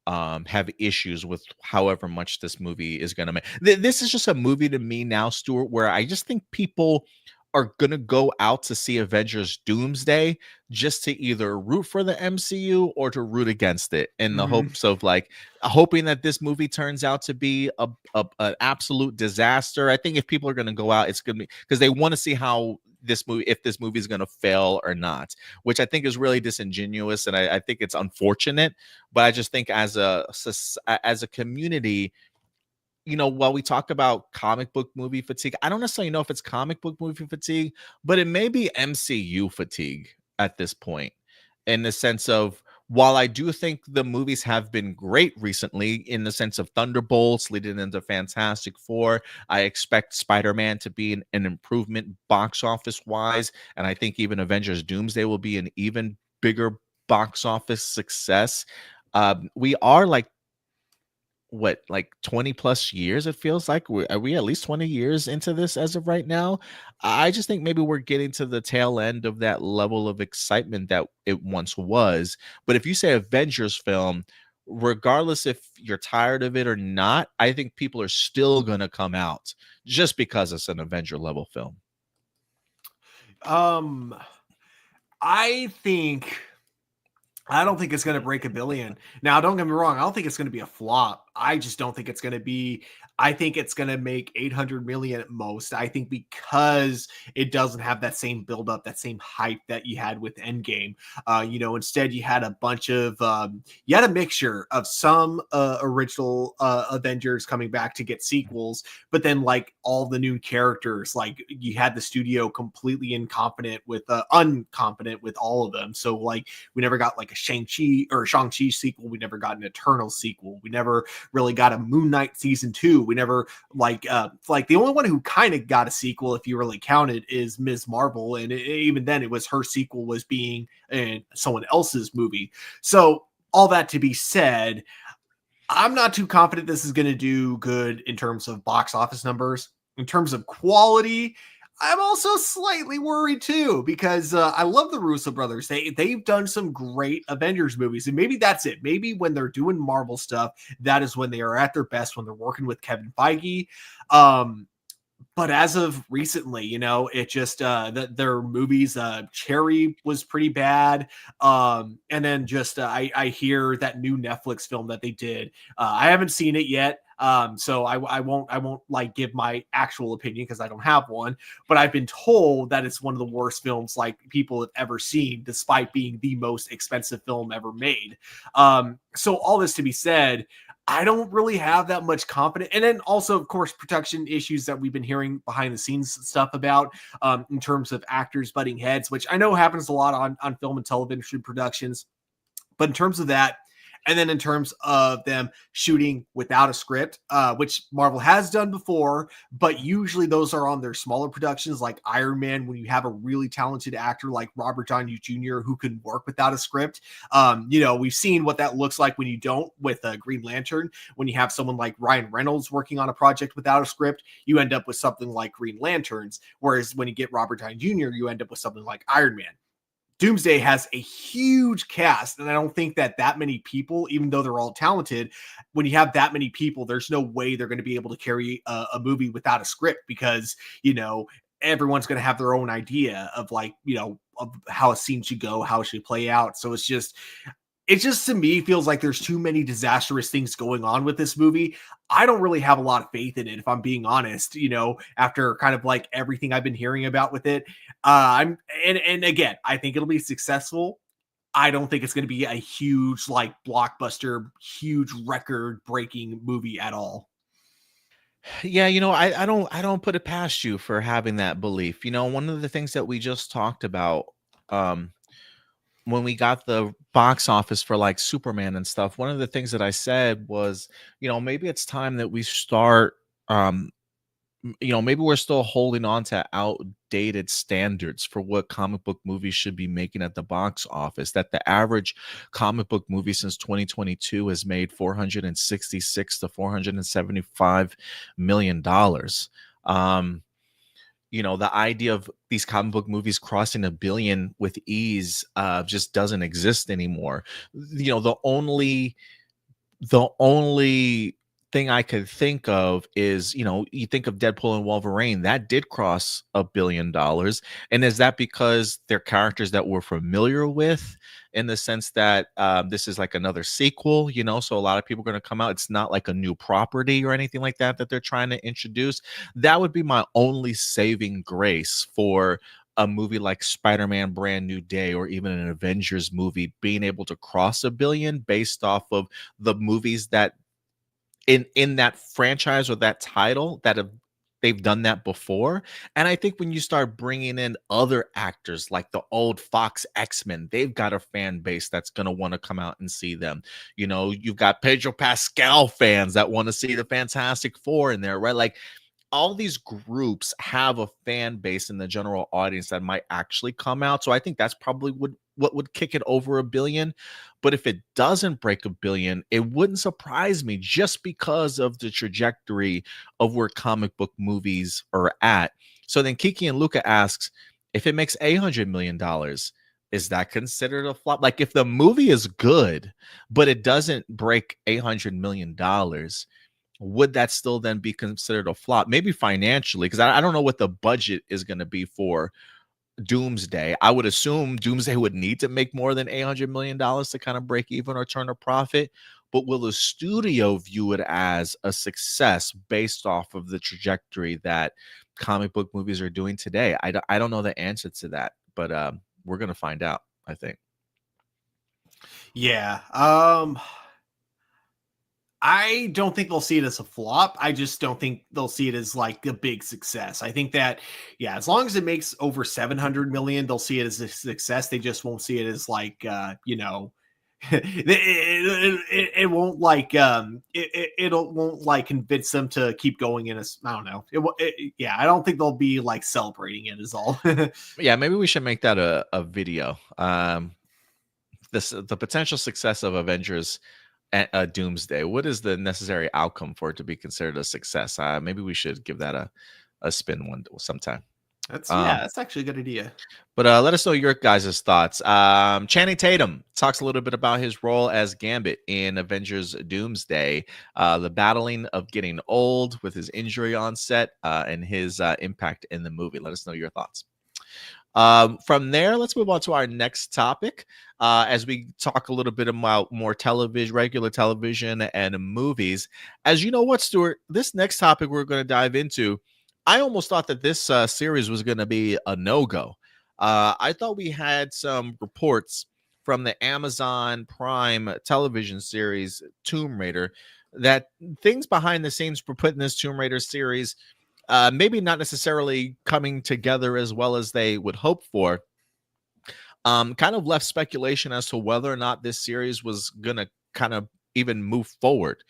have issues with however much this movie is gonna make. This is just a movie to me now, Stuart, where I just think people are gonna go out to see Avengers Doomsday just to either root for the MCU or to root against it, in the hopes of like hoping that this movie turns out to be an absolute disaster. I think if people are gonna go out, it's gonna be because they want to see how if this movie is gonna fail or not, which I think is really disingenuous, and I think it's unfortunate. But I just think as a community, you know, while we talk about comic book movie fatigue, I don't necessarily know if it's comic book movie fatigue, but it may be MCU fatigue at this point, in the sense of while I do think the movies have been great recently in the sense of Thunderbolts leading into Fantastic Four, I expect Spider-Man to be an improvement box office wise. And I think even Avengers Doomsday will be an even bigger box office success. We are like 20 plus years, it feels like. Are we at least 20 years into this as of right now? I just think maybe we're getting to the tail end of that level of excitement that it once was. But if you say Avengers film, regardless if you're tired of it or not, I think people are still going to come out just because it's an Avenger level film. Um, I think I don't think it's going to break $1 billion. Now, don't get me wrong. I don't think it's going to be a flop. I just don't think it's going to be. I think it's going to make 800 million at most. I think because it doesn't have that same buildup, that same hype that you had with Endgame. Instead you had a bunch of you had a mixture of some original Avengers coming back to get sequels, but then like all the new characters, like you had the studio completely incompetent with uncompetent with all of them. So like we never got like a Shang-Chi sequel. We never got an Eternal sequel. We never really got a Moon Knight season 2. We never like the only one who kind of got a sequel, if you really counted, is Ms. Marvel, and even then, it was her sequel was being in someone else's movie. So all that to be said, I'm not too confident this is going to do good in terms of box office numbers. In terms of quality, I'm also slightly worried too, because I love the Russo brothers. They've done some great Avengers movies, and maybe that's it. Maybe when they're doing Marvel stuff, that is when they are at their best, when they're working with Kevin Feige. But as of recently, it just their movies, Cherry was pretty bad, and then just I hear that new Netflix film that they did. I haven't seen it yet. So I won't like give my actual opinion because I don't have one, but I've been told that it's one of the worst films like people have ever seen, despite being the most expensive film ever made. So all this to be said, I don't really have that much confidence. And then also, of course, production issues that we've been hearing behind the scenes stuff about, in terms of actors butting heads, which I know happens a lot on film and television productions. But in terms of that, and then in terms of them shooting without a script, which Marvel has done before, but usually those are on their smaller productions like Iron Man, when you have a really talented actor like Robert Downey Jr. who can work without a script. We've seen what that looks like when you don't, with Green Lantern. When you have someone like Ryan Reynolds working on a project without a script, you end up with something like Green Lanterns. Whereas when you get Robert Downey Jr., you end up with something like Iron Man. Doomsday has a huge cast, and I don't think that many people, even though they're all talented, when you have that many people, there's no way they're going to be able to carry a movie without a script, because everyone's going to have their own idea of of how a scene should go, how it should play out. So it just to me feels like there's too many disastrous things going on with this movie. I don't really have a lot of faith in it, if I'm being honest, after kind of like everything I've been hearing about with it. And again, I think it'll be successful. I don't think it's going to be a huge, like, blockbuster, huge record breaking movie at all. Yeah, I don't put it past you for having that belief. One of the things that we just talked about, um when we got the box office for like Superman and stuff, one of the things that I said was, maybe it's time that we start, maybe we're still holding on to outdated standards for what comic book movies should be making at the box office. That the average comic book movie since 2022 has made 466 to 475 million dollars. The idea of these comic book movies crossing $1 billion with ease just doesn't exist anymore. The only thing I could think of is, you think of Deadpool and Wolverine, that did cross $1 billion. And is that because they're characters that we're familiar with, in the sense that this is like another sequel, so a lot of people are going to come out. It's not like a new property or anything like that they're trying to introduce. That would be my only saving grace for a movie like Spider-Man Brand New Day, or even an Avengers movie, being able to cross $1 billion based off of the movies that in that franchise or that title that have they've done that before. And I think when you start bringing in other actors like the old Fox X-Men, they've got a fan base that's going to want to come out and see them. You know, you've got Pedro Pascal fans that want to see the Fantastic Four in there, right? Like, all these groups have a fan base in the general audience that might actually come out. So I think that's probably what would kick it over $1 billion. But if it doesn't break $1 billion, it wouldn't surprise me, just because of the trajectory of where comic book movies are at. So then Kiki and Luca asks, if it makes $800 million, is that considered a flop? Like, if the movie is good, but it doesn't break $800 million, would that still then be considered a flop? Maybe financially, because I don't know what the budget is going to be for Doomsday. I would assume Doomsday would need to make more than $800 million to kind of break even or turn a profit. But will the studio view it as a success based off of the trajectory that comic book movies are doing today? I don't know the answer to that, but we're going to find out, I think. Yeah. I don't think they'll see it as a flop. I just don't think they'll see it as like a big success. I think that, yeah, as long as it makes over 700 million, they'll see it as a success. They just won't see it as like, you know, it won't like, it won't like convince them to keep going in a, I don't know. Yeah, I don't think they'll be like celebrating it is all. Yeah, maybe we should make that a video. The potential success of Avengers at Doomsday. What is the necessary outcome for it to be considered a success? Maybe we should give that a spin one sometime. That's actually a good idea. But let us know your guys' thoughts. Channing Tatum talks a little bit about his role as Gambit in Avengers Doomsday, the battling of getting old with his injury on set, and his impact in the movie. Let us know your thoughts. From there, let's move on to our next topic, as we talk a little bit about more television, regular television and movies. As you know what, Stuart, this next topic we're going to dive into, I almost thought that this series was going to be a no-go. I thought we had some reports from the Amazon Prime television series Tomb Raider that things behind the scenes for putting this Tomb Raider series maybe not necessarily coming together as well as they would hope for, kind of left speculation as to whether or not this series was going to kind of even move forward.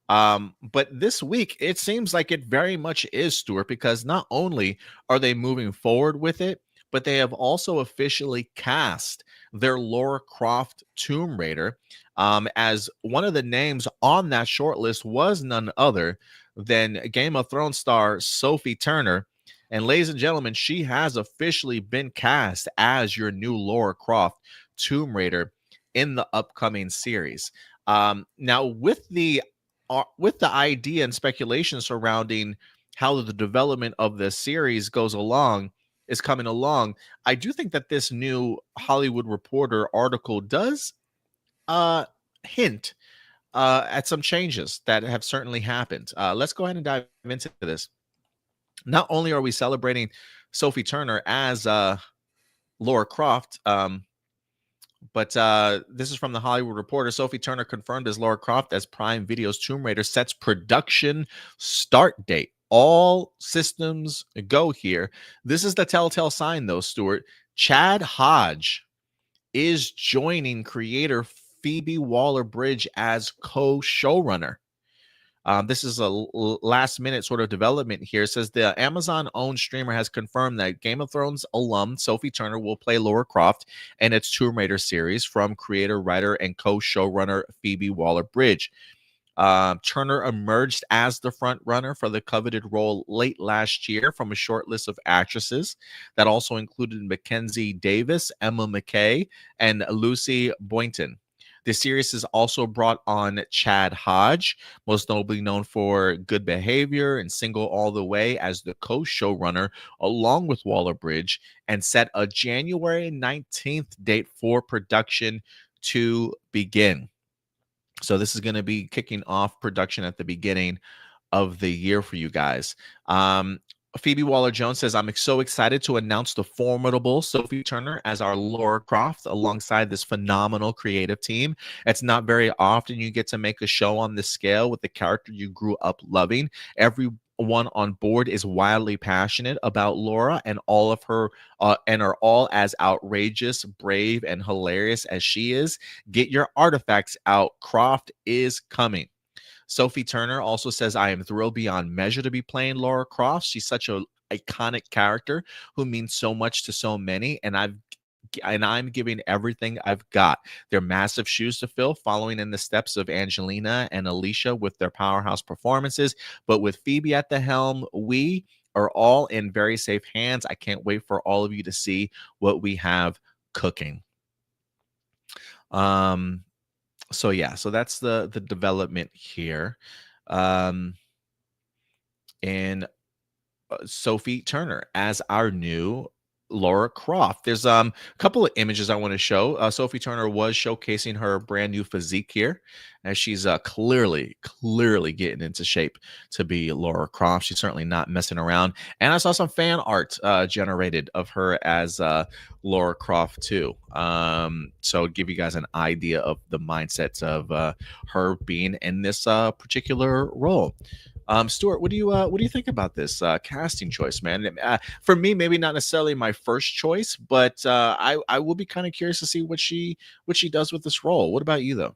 But this week, it seems like it very much is, Stuart, because not only are they moving forward with it, but they have also officially cast their Lara Croft Tomb Raider, as one of the names on that short list was none other than Game of Thrones star Sophie Turner. And ladies and gentlemen, she has officially been cast as your new Lara Croft Tomb Raider in the upcoming series. Now, with the idea and speculation surrounding how the development of the series is coming along, I do think that this new Hollywood Reporter article does hint at some changes that have certainly happened. Let's go ahead and dive into this. Not only are we celebrating Sophie Turner as Lara Croft, but this is from the Hollywood Reporter. Sophie Turner confirmed as Lara Croft as Prime Video's Tomb Raider sets production start date. All systems go here. This is the telltale sign, though, Stuart. Chad Hodge is joining creator Phoebe Waller-Bridge as co-showrunner. This is a last-minute sort of development here. It says the Amazon-owned streamer has confirmed that Game of Thrones alum Sophie Turner will play Lara Croft in its Tomb Raider series from creator, writer, and co-showrunner Phoebe Waller-Bridge. Turner emerged as the front runner for the coveted role late last year from a short list of actresses that also included Mackenzie Davis, Emma McKay, and Lucy Boynton. The series has also brought on Chad Hodge, most notably known for Good Behavior and Single All the Way, as the co-showrunner along with Waller-Bridge, and set a January 19th date for production to begin. So this is going to be kicking off production at the beginning of the year for you guys. Phoebe Waller-Jones says, I'm so excited to announce the formidable Sophie Turner as our Lara Croft alongside this phenomenal creative team. It's not very often you get to make a show on this scale with the character you grew up loving. Every everyone on board is wildly passionate about Laura and all of her, and are all as outrageous, brave, and hilarious as she is, get your artifacts out. Croft is coming. Sophie Turner also says, I am thrilled beyond measure to be playing Lara Croft. She's such a iconic character who means so much to so many, and I'm giving everything I've got. They're massive shoes to fill, following in the steps of Angelina and Alicia with their powerhouse performances. But with Phoebe at the helm, we are all in very safe hands. I can't wait for all of you to see what we have cooking. So yeah, so that's the development here. And Sophie Turner as our new Lara Croft. There's a couple of images I want to show. Sophie Turner was showcasing her brand new physique here, as she's clearly getting into shape to be Lara Croft. She's certainly not messing around. And I saw some fan art generated of her as Lara Croft too. So give you guys an idea of the mindsets of her being in this particular role. Stuart, what do you think about this casting choice, man? For me, maybe not necessarily my first choice, but I will be kind of curious to see what she does with this role. What about you, though?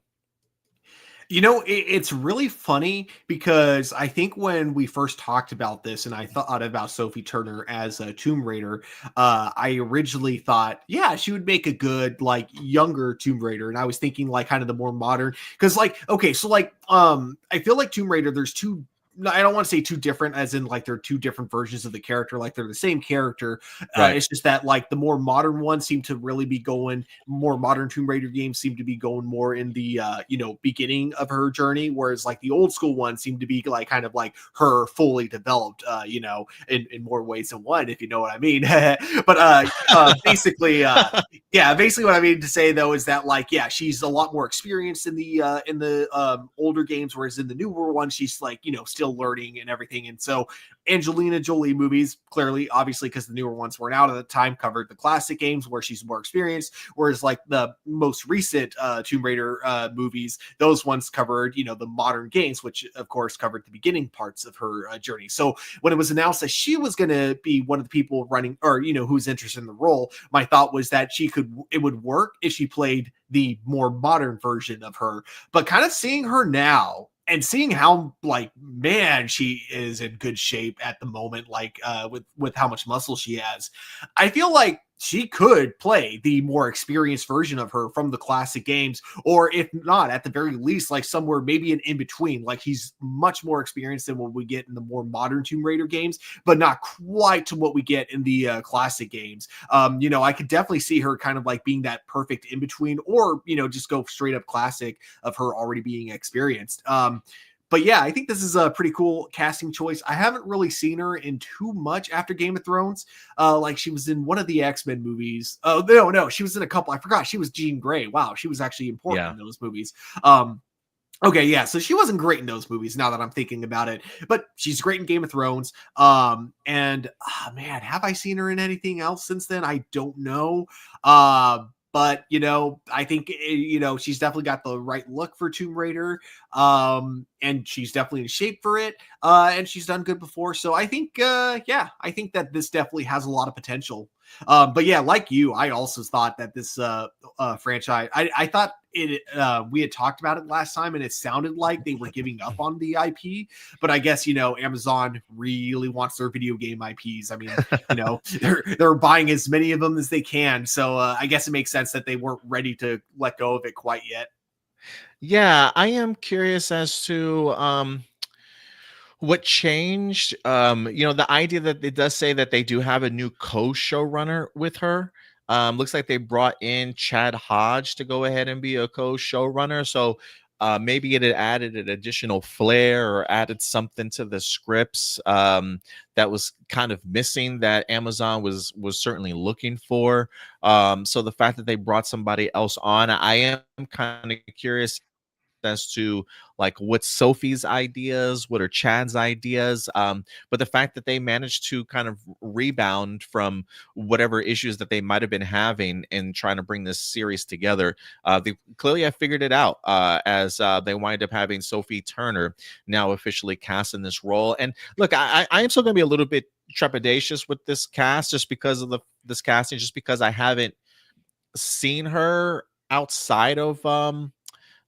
You know, it's really funny because I think when we first talked about this and I thought about Sophie Turner as a Tomb Raider, I originally thought, yeah, she would make a good, like, younger Tomb Raider. And I was thinking, like, kind of the more modern, because, like, okay, so, like, I feel like Tomb Raider, there's two. I don't want to say two different, as in like they're two different versions of the character. Like they're the same character. Right. It's just that like the more modern ones seem to really be going. More modern Tomb Raider games seem to be going more in the beginning of her journey, whereas like the old school ones seem to be like kind of like her fully developed. In more ways than one, if you know what I mean. But basically, basically what I mean to say though is that like she's a lot more experienced in the older games, whereas in the newer ones she's like still learning and everything. And so Angelina Jolie movies, clearly, obviously, because the newer ones weren't out at the time, covered the classic games where she's more experienced, whereas like the most recent Tomb Raider movies, those ones covered the modern games, which of course covered the beginning parts of her journey. So when it was announced that she was going to be one of the people running, or who's interested in the role, my thought was that it would work if she played the more modern version of her. But kind of seeing her now and seeing how, like, man, she is in good shape at the moment, like with how much muscle she has, I feel like she could play the more experienced version of her from the classic games, or if not, at the very least, like somewhere maybe an in between. Like he's much more experienced than what we get in the more modern Tomb Raider games, but not quite to what we get in the classic games. I could definitely see her kind of like being that perfect in between, or just go straight up classic of her already being experienced. But yeah, I think this is a pretty cool casting choice. I haven't really seen her in too much after Game of Thrones. Like she was in one of the X-Men movies. Oh, no, she was in a couple. I forgot she was Jean Grey. Wow, she was actually important in those movies. Okay, yeah, so she wasn't great in those movies now that I'm thinking about it, but she's great in Game of Thrones. Man, have I seen her in anything else since then? I don't know. But I think she's definitely got the right look for Tomb Raider, and she's definitely in shape for it, and she's done good before. So I think, I think that this definitely has a lot of potential. But yeah, like you, I also thought that this franchise, I thought we had talked about it last time, and it sounded like they were giving up on the IP. But I guess Amazon really wants their video game IPs. I mean, they're buying as many of them as they can. So I guess it makes sense that they weren't ready to let go of it quite yet. Yeah, I am curious as to what changed. The idea that it does say that they do have a new co-showrunner with her. Looks like they brought in Chad Hodge to go ahead and be a co-showrunner. So maybe it had added an additional flair or added something to the scripts that was kind of missing, that Amazon was certainly looking for. So the fact that they brought somebody else on, I am kind of curious as to like what's Sophie's ideas, what are Chad's ideas. But the fact that they managed to kind of rebound from whatever issues that they might have been having in trying to bring this series together, they clearly have figured it out, as they wind up having Sophie Turner now officially cast in this role. And look, I am still going to be a little bit trepidatious with this cast, just because of this casting, just because I haven't seen her outside of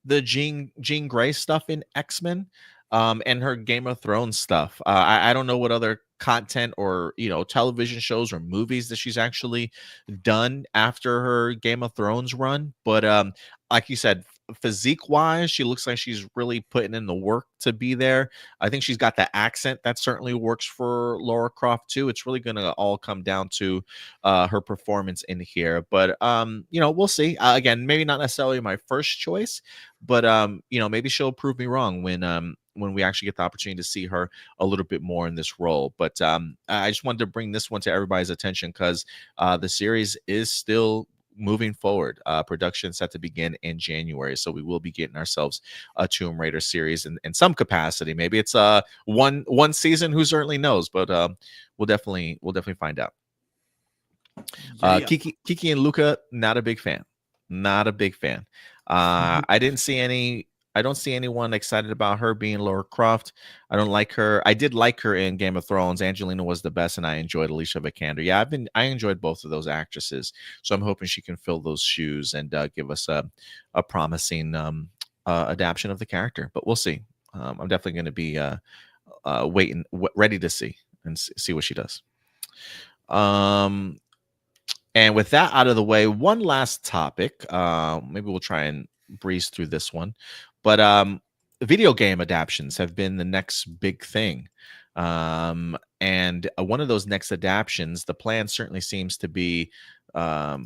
the Jean Grey stuff in X-Men, and her Game of Thrones stuff. I don't know what other content or television shows or movies that she's actually done after her Game of Thrones run, but like you said, physique wise, she looks like she's really putting in the work to be there. I think she's got the accent that certainly works for Lara Croft too. It's really going to all come down to her performance in here, but we'll see. Again, maybe not necessarily my first choice, but maybe she'll prove me wrong when we actually get the opportunity to see her a little bit more in this role. But I just wanted to bring this one to everybody's attention because the series is still moving forward. Production set to begin in January, so we will be getting ourselves a Tomb Raider series in some capacity. Maybe it's one season, who certainly knows, but we'll definitely find out. Yeah. Kiki and Luca, not a big fan. I don't see anyone excited about her being Lara Croft. I don't like her. I did like her in Game of Thrones. Angelina was the best, and I enjoyed Alicia Vikander. Yeah, I enjoyed both of those actresses. So I'm hoping she can fill those shoes and give us a promising adaptation of the character. But we'll see. I'm definitely going to be ready to see and see what she does. And with that out of the way, one last topic. Maybe we'll try and breeze through this one. But video game adaptions have been the next big thing. And one of those next adaptions, the plan certainly seems to be, I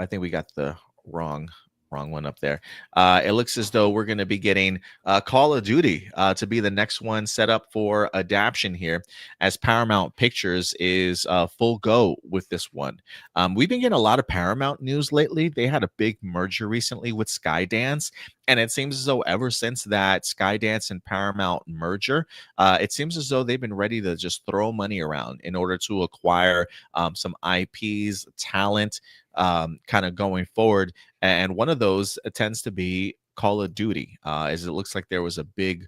think we got the wrong one up there. It looks as though we're going to be getting Call of Duty to be the next one set up for adaptation here, as Paramount Pictures is full go with this one. We've been getting a lot of Paramount news lately. They had a big merger recently with Skydance, and it seems as though ever since that Skydance and Paramount merger, it seems as though they've been ready to just throw money around in order to acquire some IPs, talent, kind of going forward. And one of those tends to be Call of Duty, as it looks like there was a big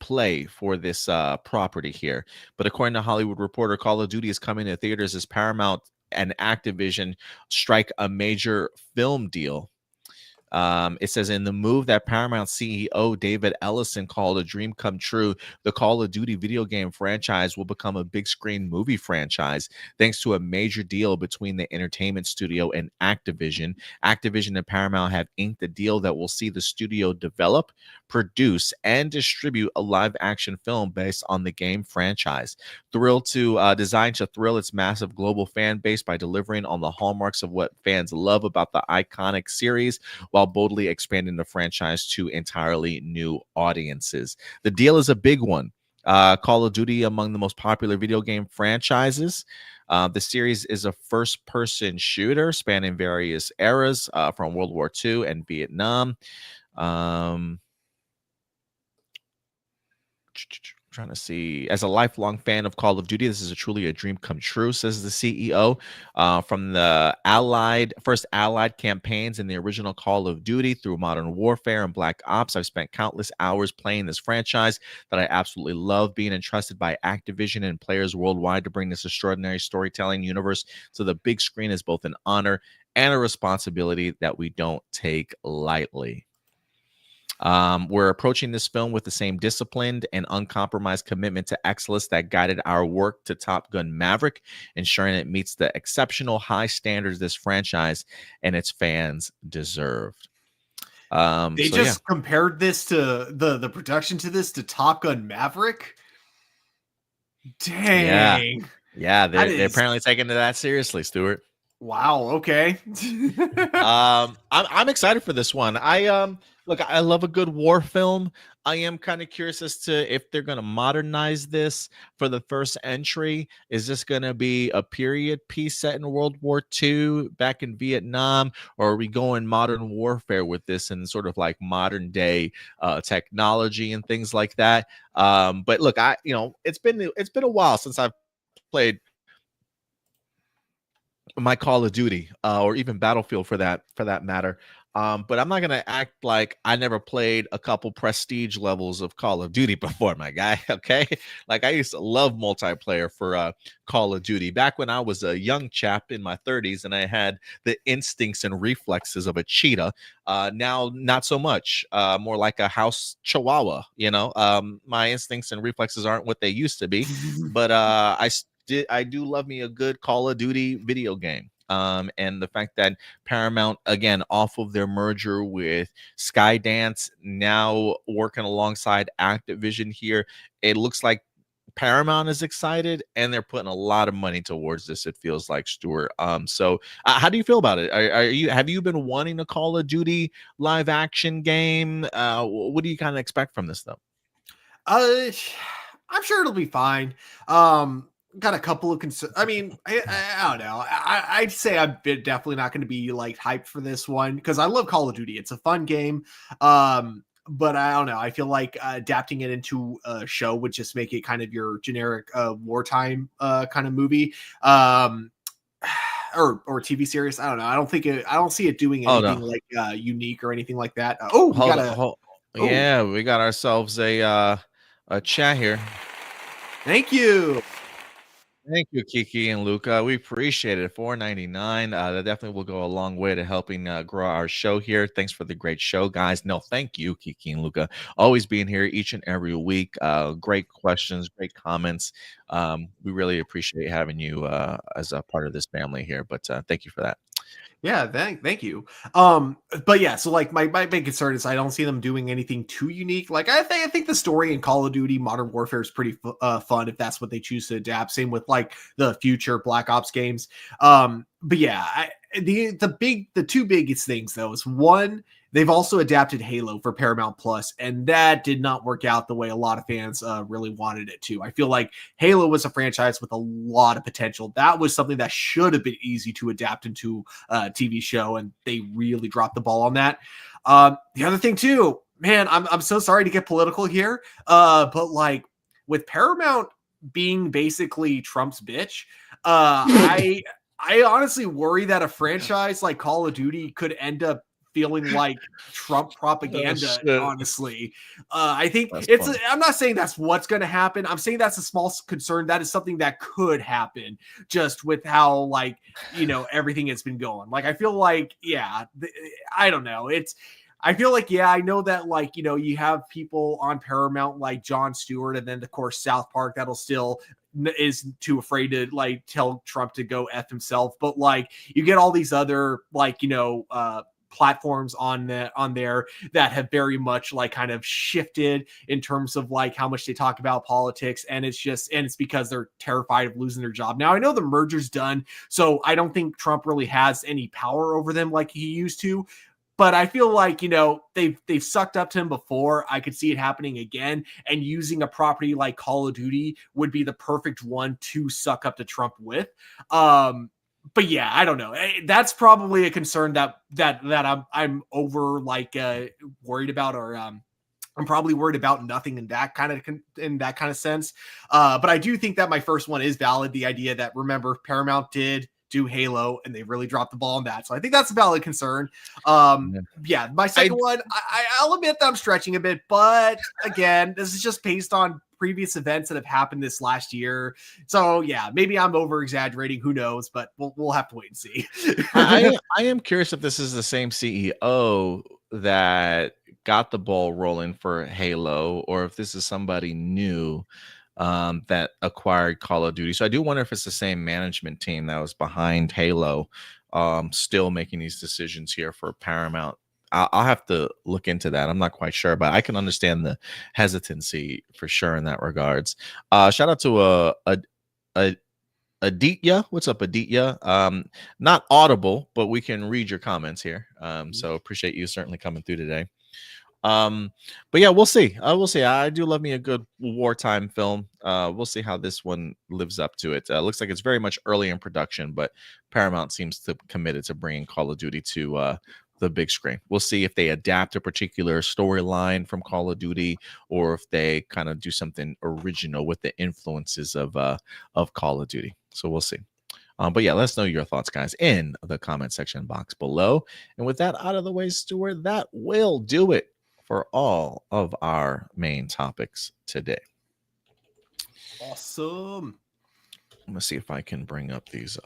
play for this property here. But according to Hollywood Reporter, Call of Duty is coming to theaters as Paramount and Activision strike a major film deal. It says, in the move that Paramount CEO David Ellison called a dream come true, the Call of Duty video game franchise will become a big screen movie franchise thanks to a major deal between the entertainment studio and Activision. Activision and Paramount have inked a deal that will see the studio develop, produce, and distribute a live action film based on the game franchise. Designed to thrill its massive global fan base by delivering on the hallmarks of what fans love about the iconic series, while boldly expanding the franchise to entirely new audiences. The deal is a big one. Call of Duty, among the most popular video game franchises. The series is a first-person shooter spanning various eras from World War II and Vietnam. Trying to see. As a lifelong fan of Call of Duty, this is truly a dream come true, says the CEO. From the first Allied campaigns in the original Call of Duty through Modern Warfare and Black Ops, I've spent countless hours playing this franchise that I absolutely love. Being entrusted by Activision and players worldwide to bring this extraordinary storytelling universe to the big screen is both an honor and a responsibility that we don't take lightly. We're approaching this film with the same disciplined and uncompromised commitment to excellence that guided our work to Top Gun Maverick, ensuring it meets the exceptional high standards this franchise and its fans deserved. They compared this to the production to this to Top Gun Maverick. Dang. Yeah, they're apparently taking that seriously, Stuart. Wow. Okay. I'm excited for this one. Look, I love a good war film. I am kind of curious as to if they're going to modernize this for the first entry. Is this going to be a period piece set in World War II back in Vietnam, or are we going modern warfare with this and sort of like modern day technology and things like that? But look, it's been a while since I've played my Call of Duty or even Battlefield for that matter. But I'm not gonna act like I never played a couple prestige levels of Call of Duty before, my guy. Okay, like I used to love multiplayer for Call of Duty back when I was a young chap in my 30s and I had the instincts and reflexes of a cheetah. Now, not so much. More like a house chihuahua. My instincts and reflexes aren't what they used to be, but I do love me a good Call of Duty video game. And the fact that Paramount, again, off of their merger with Skydance, now working alongside Activision here, it looks like Paramount is excited and they're putting a lot of money towards this. It feels like, Stuart. So how do you feel about it? Have you been wanting a Call of Duty live action game? What do you kind of expect from this though? I'm sure it'll be fine. Got a couple of concerns. I mean, I don't know. I'd say I'm definitely not going to be like hyped for this one because I love Call of Duty. It's a fun game. But I don't know. I feel like adapting it into a show would just make it kind of your generic wartime kind of movie. Or TV series. I don't know. I don't see it doing anything like unique or anything like that. Yeah, we got ourselves a chat here. Thank you. Thank you, Kiki and Luca. We appreciate it. $4.99. That definitely will go a long way to helping grow our show here. Thanks for the great show, guys. No, thank you, Kiki and Luca. Always being here each and every week. Great questions, great comments. We really appreciate having you as a part of this family here. But thank you for that. Yeah, thank you. But yeah, so like my big concern is I don't see them doing anything too unique. Like I think the story in Call of Duty Modern Warfare is pretty fun if that's what they choose to adapt. Same with like the future Black Ops games. But yeah, the two biggest things though is one, they've also adapted Halo for Paramount Plus, and that did not work out the way a lot of fans really wanted it to. I feel like Halo was a franchise with a lot of potential. That was something that should have been easy to adapt into a TV show, and they really dropped the ball on that. The other thing too, man, I'm so sorry to get political here, but like with Paramount being basically Trump's bitch, I honestly worry that a franchise like Call of Duty could end up feeling like Trump propaganda, honestly. I think I'm not saying that's what's going to happen. I'm saying that's a small concern. That is something that could happen just with how, like, everything has been going. Like, I feel like, yeah, I don't know. I feel like, yeah, I know that, like, you have people on Paramount like Jon Stewart, and then, of course, South Park that'll still is too afraid to like tell Trump to go F himself. But like you get all these other like, platforms on there that have very much like kind of shifted in terms of like how much they talk about politics. And it's because they're terrified of losing their job. Now I know the merger's done, so I don't think Trump really has any power over them like he used to. But I feel like, they've sucked up to him before. I could see it happening again. And using a property like Call of Duty would be the perfect one to suck up to Trump with. But yeah, I don't know. That's probably a concern that I'm over like worried about, or I'm probably worried about nothing in that kind of sense. But I do think that my first one is valid. The idea that, remember, Paramount did do Halo and they really dropped the ball on that. So I think that's a valid concern. Yeah, my second one, I'll admit that I'm stretching a bit, but again, this is just based on previous events that have happened this last year. So yeah, maybe I'm over exaggerating. Who knows? But we'll have to wait and see. I am curious if this is the same CEO that got the ball rolling for Halo, or if this is somebody new that acquired Call of Duty. So I do wonder if it's the same management team that was behind Halo, still making these decisions here for Paramount. I'll have to look into that. I'm not quite sure, but I can understand the hesitancy for sure in that regards. Shout out to Aditya. What's up, Aditya? Not audible, but we can read your comments here. So appreciate you certainly coming through today. But yeah, we'll see. We'll see. I do love me a good wartime film. We'll see how this one lives up to it. Looks like it's very much early in production, but Paramount seems to committed to bringing Call of Duty to the big screen. We'll see if they adapt a particular storyline from Call of Duty, or if they kind of do something original with the influences of Call of Duty. So we'll see. But yeah, let us know your thoughts, guys, in the comment section box below. And with that out of the way, Stuart, that will do it for all of our main topics today. Awesome. I'm gonna see if I can bring up these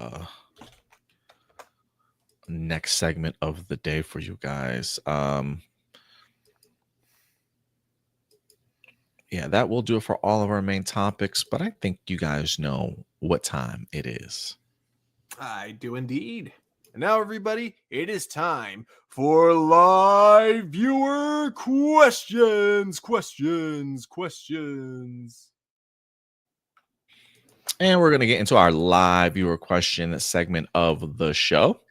next segment of the day for you guys. Yeah, that will do it for all of our main topics, but I think you guys know what time it is. I do indeed. And now, everybody, it is time for live viewer questions. And we're going to get into our live viewer question segment of the show.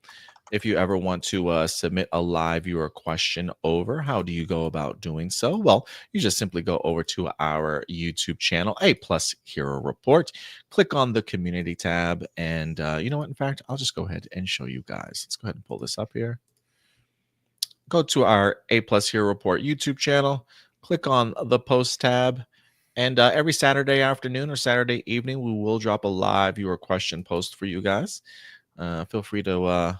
If you ever want to submit a live viewer question over, how do you go about doing so? Well, you just simply go over to our YouTube channel, A+ Hero Report, click on the community tab, and you know what? In fact, I'll just go ahead and show you guys. Let's go ahead and pull this up here. Go to our A+ Hero Report YouTube channel, click on the post tab, and every Saturday afternoon or Saturday evening, we will drop a live viewer question post for you guys. Feel free to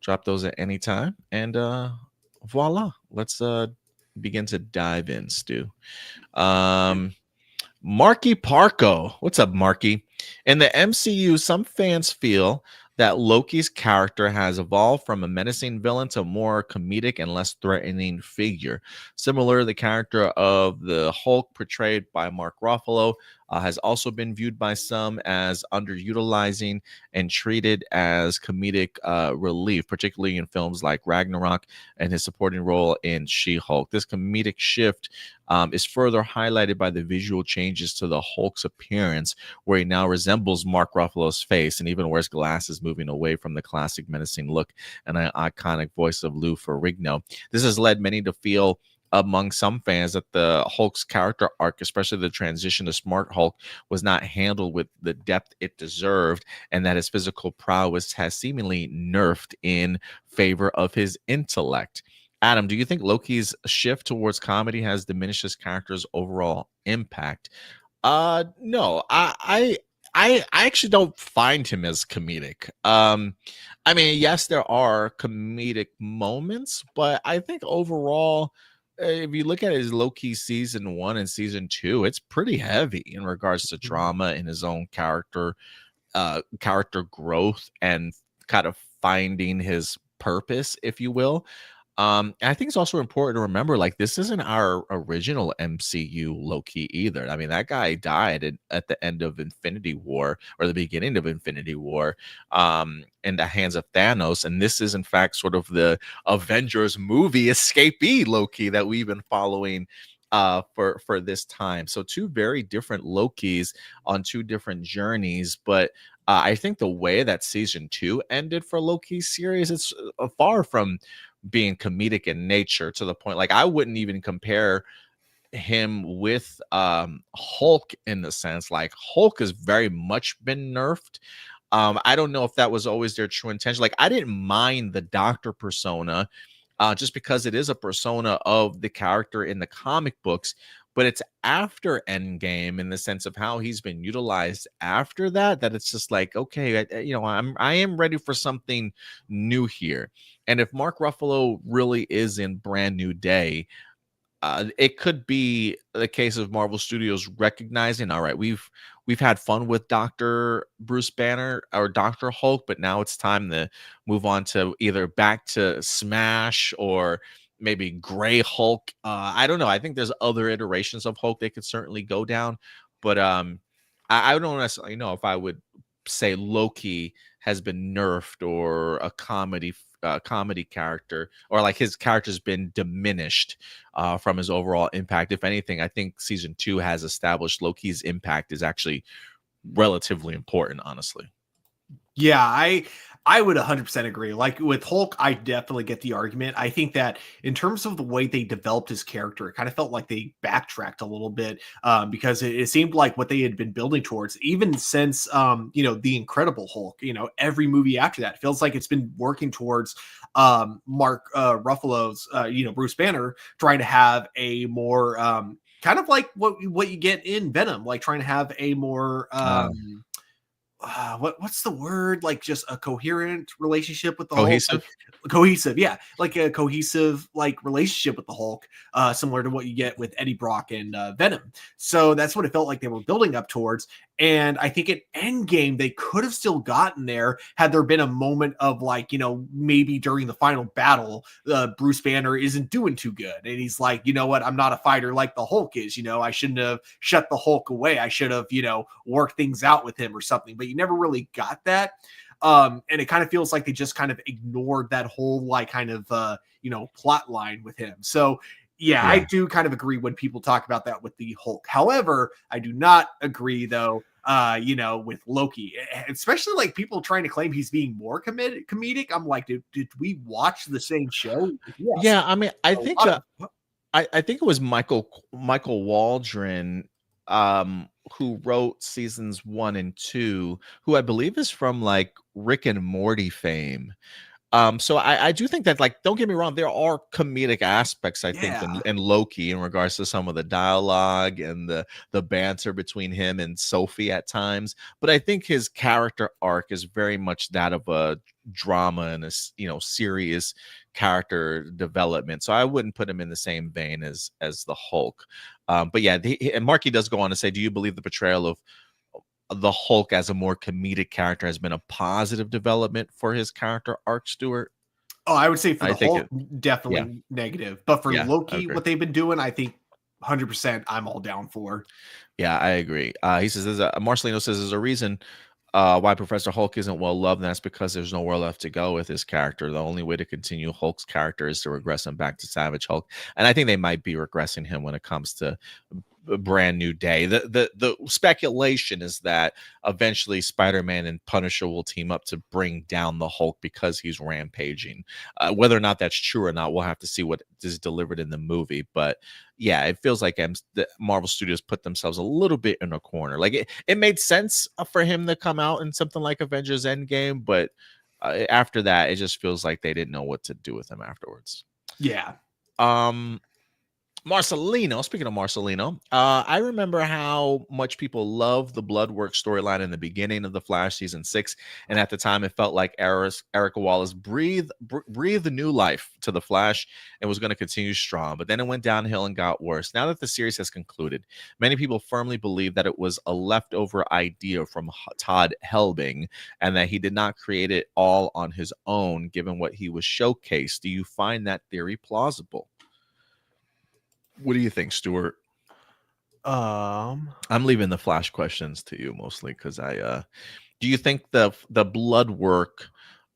drop those at any time. And voila, let's begin to dive in, Stu. Marky Parko. What's up, Marky? In the MCU, some fans feel that Loki's character has evolved from a menacing villain to a more comedic and less threatening figure. Similar, the character of the Hulk portrayed by Mark Ruffalo has also been viewed by some as underutilizing and treated as comedic relief, particularly in films like Ragnarok and his supporting role in She-Hulk. This comedic shift is further highlighted by the visual changes to the Hulk's appearance, where he now resembles Mark Ruffalo's face and even wears glasses, moving away from the classic menacing look and an iconic voice of Lou Ferrigno. This has led many to feel among some fans that the Hulk's character arc, especially the transition to Smart Hulk, was not handled with the depth it deserved, and that his physical prowess has seemingly nerfed in favor of his intellect. Adam, do you think Loki's shift towards comedy has diminished his character's overall impact? No, I actually don't find him as comedic. I mean, yes, there are comedic moments, but I think overall, if you look at his Loki season 1 and season 2, it's pretty heavy in regards to drama in his own character growth and kind of finding his purpose, if you will. I think it's also important to remember, like, this isn't our original MCU Loki either. I mean, that guy died at the end of Infinity War, or the beginning of Infinity War, in the hands of Thanos. And this is, in fact, sort of the Avengers movie escapee Loki that we've been following for this time. So two very different Lokis on two different journeys. But I think the way that season 2 ended for Loki's series, it's far from being comedic in nature, to the point like I wouldn't even compare him with Hulk, in the sense like Hulk has very much been nerfed. I don't know if that was always their true intention. Like, I didn't mind the Doctor persona, just because it is a persona of the character in the comic books, but it's after Endgame, in the sense of how he's been utilized after that, that it's just like, okay, I am ready for something new here. And if Mark Ruffalo really is in Brand New Day, it could be the case of Marvel Studios recognizing, all right, we've had fun with Dr. Bruce Banner or Dr. Hulk, but now it's time to move on to either back to Smash or maybe Gray Hulk. I don't know. I think there's other iterations of Hulk they could certainly go down, but I don't necessarily know if I would say Loki has been nerfed or a comedy character, or like his character's been diminished from his overall impact. If anything, I think season 2 has established Loki's impact is actually relatively important, honestly. Yeah, I would 100% agree. Like with Hulk, I definitely get the argument. I think that in terms of the way they developed his character, it kind of felt like they backtracked a little bit because it seemed like what they had been building towards, even since the Incredible Hulk. Every movie after that feels like it's been working towards Mark Ruffalo's Bruce Banner trying to have a more kind of like what you get in Venom, like trying to have a more what's the word, like just a coherent relationship with the Hulk, like Cohesive. cohesive, yeah, like a cohesive like relationship with the Hulk, similar to what you get with Eddie Brock and Venom. So that's what it felt like they were building up towards. And I think at Endgame they could have still gotten there had there been a moment of like, maybe during the final battle, Bruce Banner isn't doing too good, and he's like, you know what, I'm not a fighter like the Hulk is. I shouldn't have shut the Hulk away. I should have, worked things out with him or something. But you never really got that. And it kind of feels like they just kind of ignored that whole like kind of plot line with him. So yeah, I Yeah. do kind of agree when people talk about that with the Hulk. However, I do not agree though with Loki, especially like people trying to claim he's being more comedic. I'm like, did we watch the same show? Yes. Yeah, I mean, I A think lot of I think it was Michael Waldron who wrote seasons 1 and 2, who I believe is from like Rick and Morty fame. So I do think that, like, don't get me wrong, there are comedic aspects, I think, yeah. in Loki in regards to some of the dialogue and the banter between him and Sophie at times. But I think his character arc is very much that of a drama and serious character development. So I wouldn't put him in the same vein as the Hulk. But yeah, and Marky does go on to say, do you believe the portrayal of the Hulk as a more comedic character has been a positive development for his character arc, Stuart? Oh, I would say for I the think Hulk, it, yeah, definitely negative. But for yeah, I Loki, agree. what they've been doing, I think 100% I'm all down for. Yeah, I agree. He says, Marcelino says, there's a reason why Professor Hulk isn't well loved, and that's because there's nowhere left to go with his character. The only way to continue Hulk's character is to regress him back to Savage Hulk. And I think they might be regressing him when it comes to a brand new day. The speculation is that eventually Spider-Man and Punisher will team up to bring down the Hulk because he's rampaging. Whether or not that's true or not, we'll have to see what is delivered in the movie. But yeah, it feels like the Marvel Studios put themselves a little bit in a corner. Like it made sense for him to come out in something like Avengers Endgame, but after that, it just feels like they didn't know what to do with him afterwards. Yeah. Um, Marcelino, speaking of Marcelino, I remember how much people loved the Bloodwork storyline in the beginning of The Flash season 6. And at the time, it felt like Erica Wallace breathed new life to The Flash and was going to continue strong. But then it went downhill and got worse. Now that the series has concluded, many people firmly believe that it was a leftover idea from Todd Helbing and that he did not create it all on his own, given what he was showcased. Do you find that theory plausible? What do you think, Stuart? I'm leaving the Flash questions to you mostly because do you think the blood work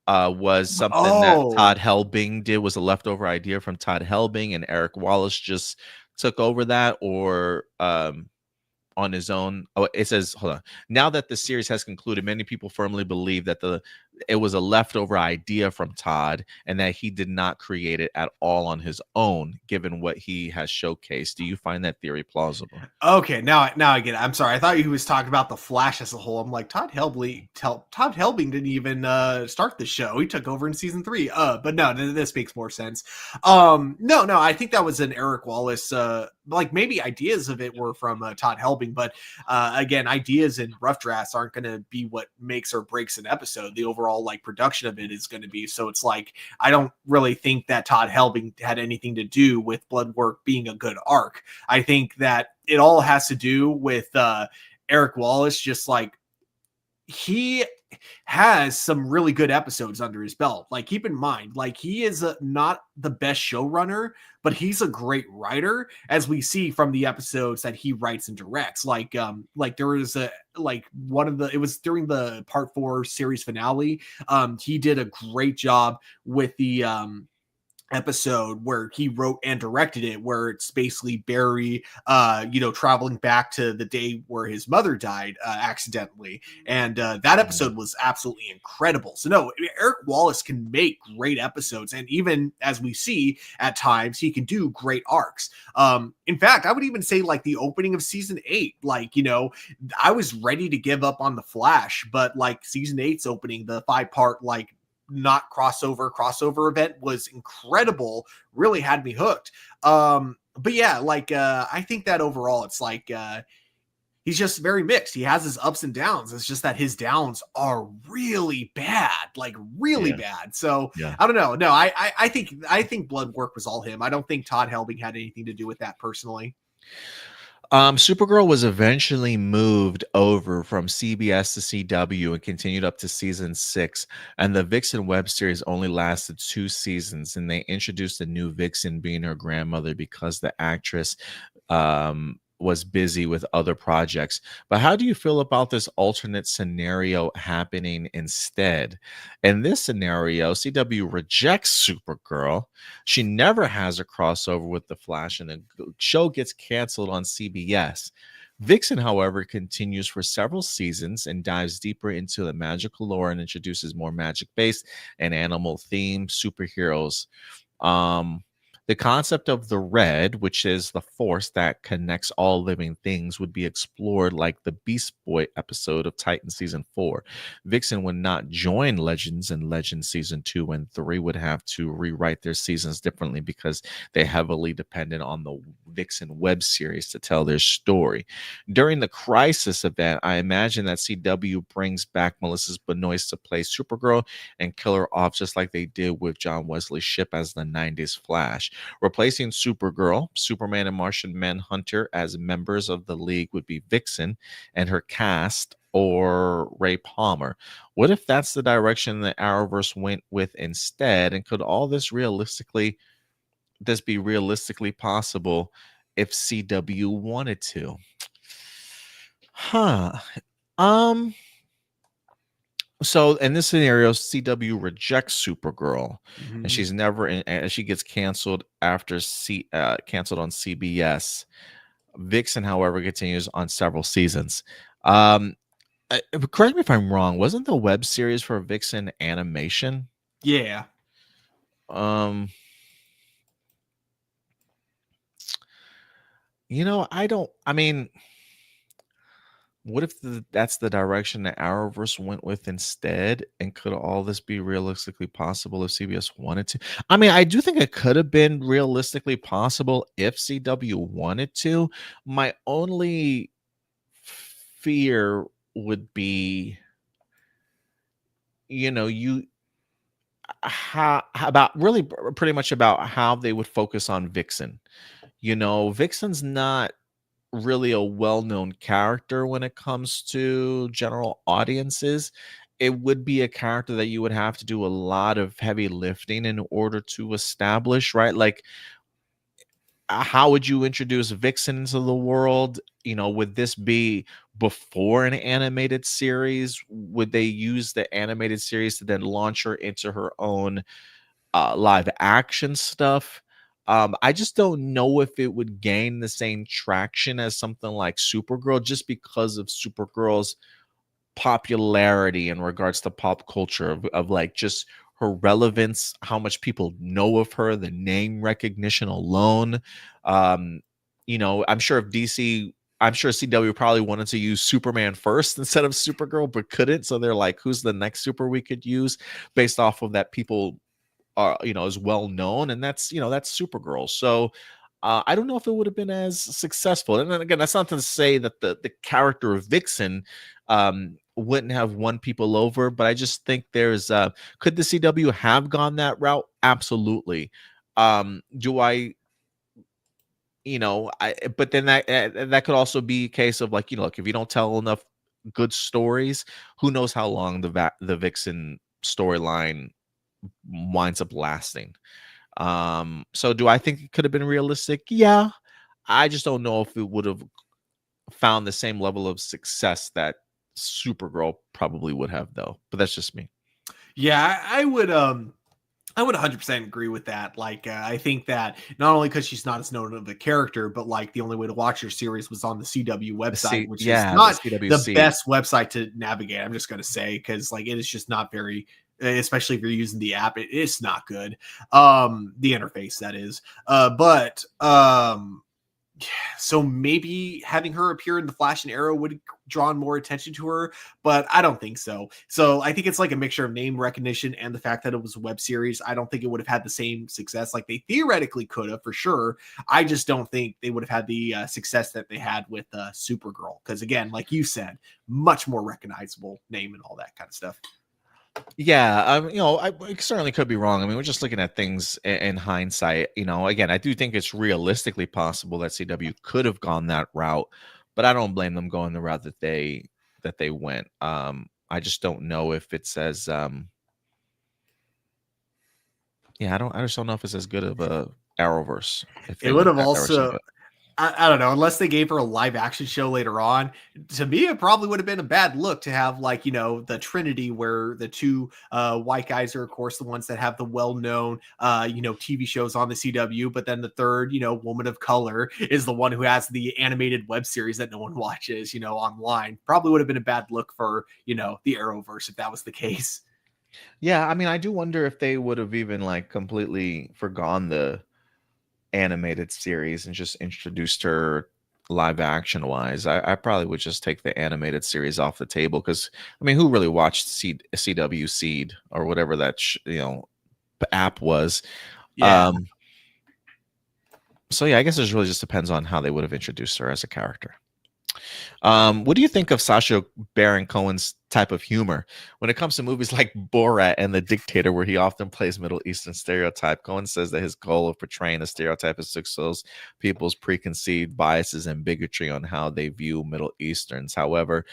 was something that Oh, Todd Helbing did, was a leftover idea from Todd Helbing and Eric Wallace just took over that, or on his own? Oh, it says, hold on. Now that the series has concluded, many people firmly believe that it was a leftover idea from Todd and that he did not create it at all on his own, given what he has showcased. Do you find that theory plausible? okay. Now I get it. I'm sorry. I thought he was talking about the Flash as a whole. I'm like, Todd Helbing didn't even start the show. He took over in season 3. But no, this makes more sense. No, I think that was an Eric Wallace. Like maybe ideas of it were from Todd Helbing, but again, ideas and rough drafts aren't going to be what makes or breaks an episode. The overall like production of it is going to be. So it's like I don't really think that Todd Helbing had anything to do with Bloodwork being a good arc. I think that it all has to do with Eric Wallace. Just like he has some really good episodes under his belt. Like, keep in mind, like he is not the best showrunner, but he's a great writer, as we see from the episodes that he writes and directs. Like there was it was during the part 4 series finale. He did a great job with the episode where he wrote and directed it, where it's basically Barry traveling back to the day where his mother died accidentally, and that episode was absolutely incredible. So no, Eric Wallace can make great episodes, and even as we see at times, he can do great arcs. In fact, I would even say like the opening of season 8, like, I was ready to give up on the Flash, but like season 8's opening, the 5-part like not crossover event was incredible, really had me hooked. But yeah, like I think that overall it's like he's just very mixed. He has his ups and downs. It's just that his downs are really bad, like really bad. So I don't know. No, I think Blood Work was all him. I don't think Todd Helbing had anything to do with that personally. Supergirl was eventually moved over from CBS to CW and continued up to season 6. And the Vixen web series only lasted 2 seasons. And they introduced a new Vixen being her grandmother because the actress was busy with other projects. But how do you feel about this alternate scenario happening instead? In this scenario, CW rejects Supergirl. She never has a crossover with the Flash, and the show gets canceled on CBS. Vixen, however, continues for several seasons and dives deeper into the magical lore and introduces more magic-based and animal-themed superheroes. The concept of the red, which is the force that connects all living things, would be explored like the Beast Boy episode of Titan season 4. Vixen would not join Legends, and Legends season 2 and 3 would have to rewrite their seasons differently because they heavily depended on the Vixen web series to tell their story. During the Crisis event, I imagine that CW brings back Melissa Benoist to play Supergirl and kill her off just like they did with John Wesley Shipp as the 90s Flash. Replacing Supergirl, Superman, and Martian Manhunter as members of the League would be Vixen and her cast, or Ray Palmer. What if that's the direction the Arrowverse went with instead? And could all this be realistically possible if CW wanted to? So in this scenario, CW rejects Supergirl, and she's never in, and she gets canceled after canceled on CBS. Vixen, however, continues on several seasons. Correct me if I'm wrong. Wasn't the web series for Vixen animation? Yeah. I mean, what if that's the direction the Arrowverse went with instead? And could all this be realistically possible if CBS wanted to? I mean, I do think it could have been realistically possible if CW wanted to. My only fear would be, how about really pretty much about how they would focus on Vixen. Vixen's not really a well-known character when it comes to general audiences. It would be a character that you would have to do a lot of heavy lifting in order to establish, right? Like, how would you introduce Vixen into the world? Would this be before an animated series? Would they use the animated series to then launch her into her own live action stuff? I just don't know if it would gain the same traction as something like Supergirl, just because of Supergirl's popularity in regards to pop culture, of like just her relevance, how much people know of her, the name recognition alone. I'm sure I'm sure CW probably wanted to use Superman first instead of Supergirl, but couldn't. So they're like, who's the next super we could use based off of that people are, is well known, and that's Supergirl. So I don't know if it would have been as successful. And then again, that's not to say that the character of Vixen wouldn't have won people over, but I just think there's could the CW have gone that route? Absolutely. Do I but then that could also be a case of like, look, if you don't tell enough good stories, who knows how long the Vixen storyline winds up lasting. So do I think it could have been realistic? Yeah. I just don't know if it would have found the same level of success that Supergirl probably would have, though. But that's just me. Yeah, I would I would 100% agree with that. Like, I think that not only because she's not as known of a character, but like the only way to watch her series was on the CW website, which is Yeah, the not the CWC. best website to navigate. I'm just going to say, because like it is just not very, especially if you're using the app, it's not good. The interface, that is. But so maybe having her appear in the Flash and Arrow would draw more attention to her, but I don't think so. So I think it's like a mixture of name recognition and the fact that it was a web series. I don't think it would have had the same success. Like, they theoretically could have, for sure. I just don't think they would have had the success that they had with Supergirl, because again, like you said, much more recognizable name and all that kind of stuff. Yeah, I certainly could be wrong. I mean, we're just looking at things in hindsight. Again, I do think it's realistically possible that CW could have gone that route, but I don't blame them going the route that they went. I just don't know if it's as yeah, I just don't know if it's as good of a Arrowverse if It they would went have that direction. also, But I don't know, unless they gave her a live action show later on. To me, it probably would have been a bad look to have, like, the Trinity, where the two white guys are, of course, the ones that have the well-known, TV shows on the CW, but then the third, woman of color is the one who has the animated web series that no one watches, online. Probably would have been a bad look for, the Arrowverse if that was the case. yeah, I mean, I do wonder if they would have even like completely forgone the animated series and just introduced her live action wise. I probably would just take the animated series off the table, because I mean, who really watched CW Seed or whatever that app was? Yeah. So yeah, I guess it really just depends on how they would have introduced her as a character. What do you think of Sacha Baron Cohen's type of humor when it comes to movies like Borat and The Dictator, where he often plays Middle Eastern stereotype? Cohen says that his goal of portraying a stereotype is to expose people's preconceived biases and bigotry on how they view Middle Easterns. However,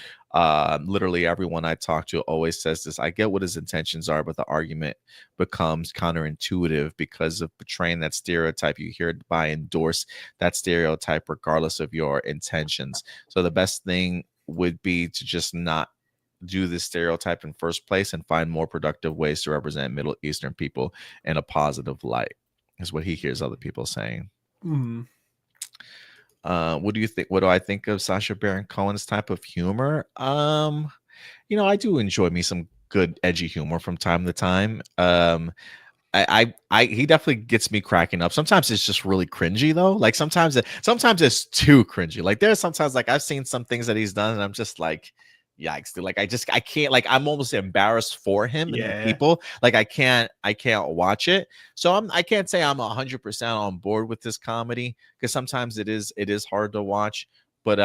literally everyone I talk to always says this: I get what his intentions are, but the argument becomes counterintuitive because of portraying that stereotype. You hereby endorse that stereotype regardless of your intentions. So the best thing would be to just not do this stereotype in first place and find more productive ways to represent Middle Eastern people in a positive light, is what he hears other people saying. Mm-hmm. What do you think? What do I think of Sacha Baron Cohen's type of humor? I do enjoy me some good edgy humor from time to time. He definitely gets me cracking up. Sometimes it's just really cringy though. Like sometimes it's too cringy. Like there's sometimes like I've seen some things that he's done and I'm just like, yikes, dude. Like I can't, like I'm almost embarrassed for him and the Yeah. people. Like I can't watch it. So I can't say I'm 100% on board with this comedy, because sometimes it is hard to watch. But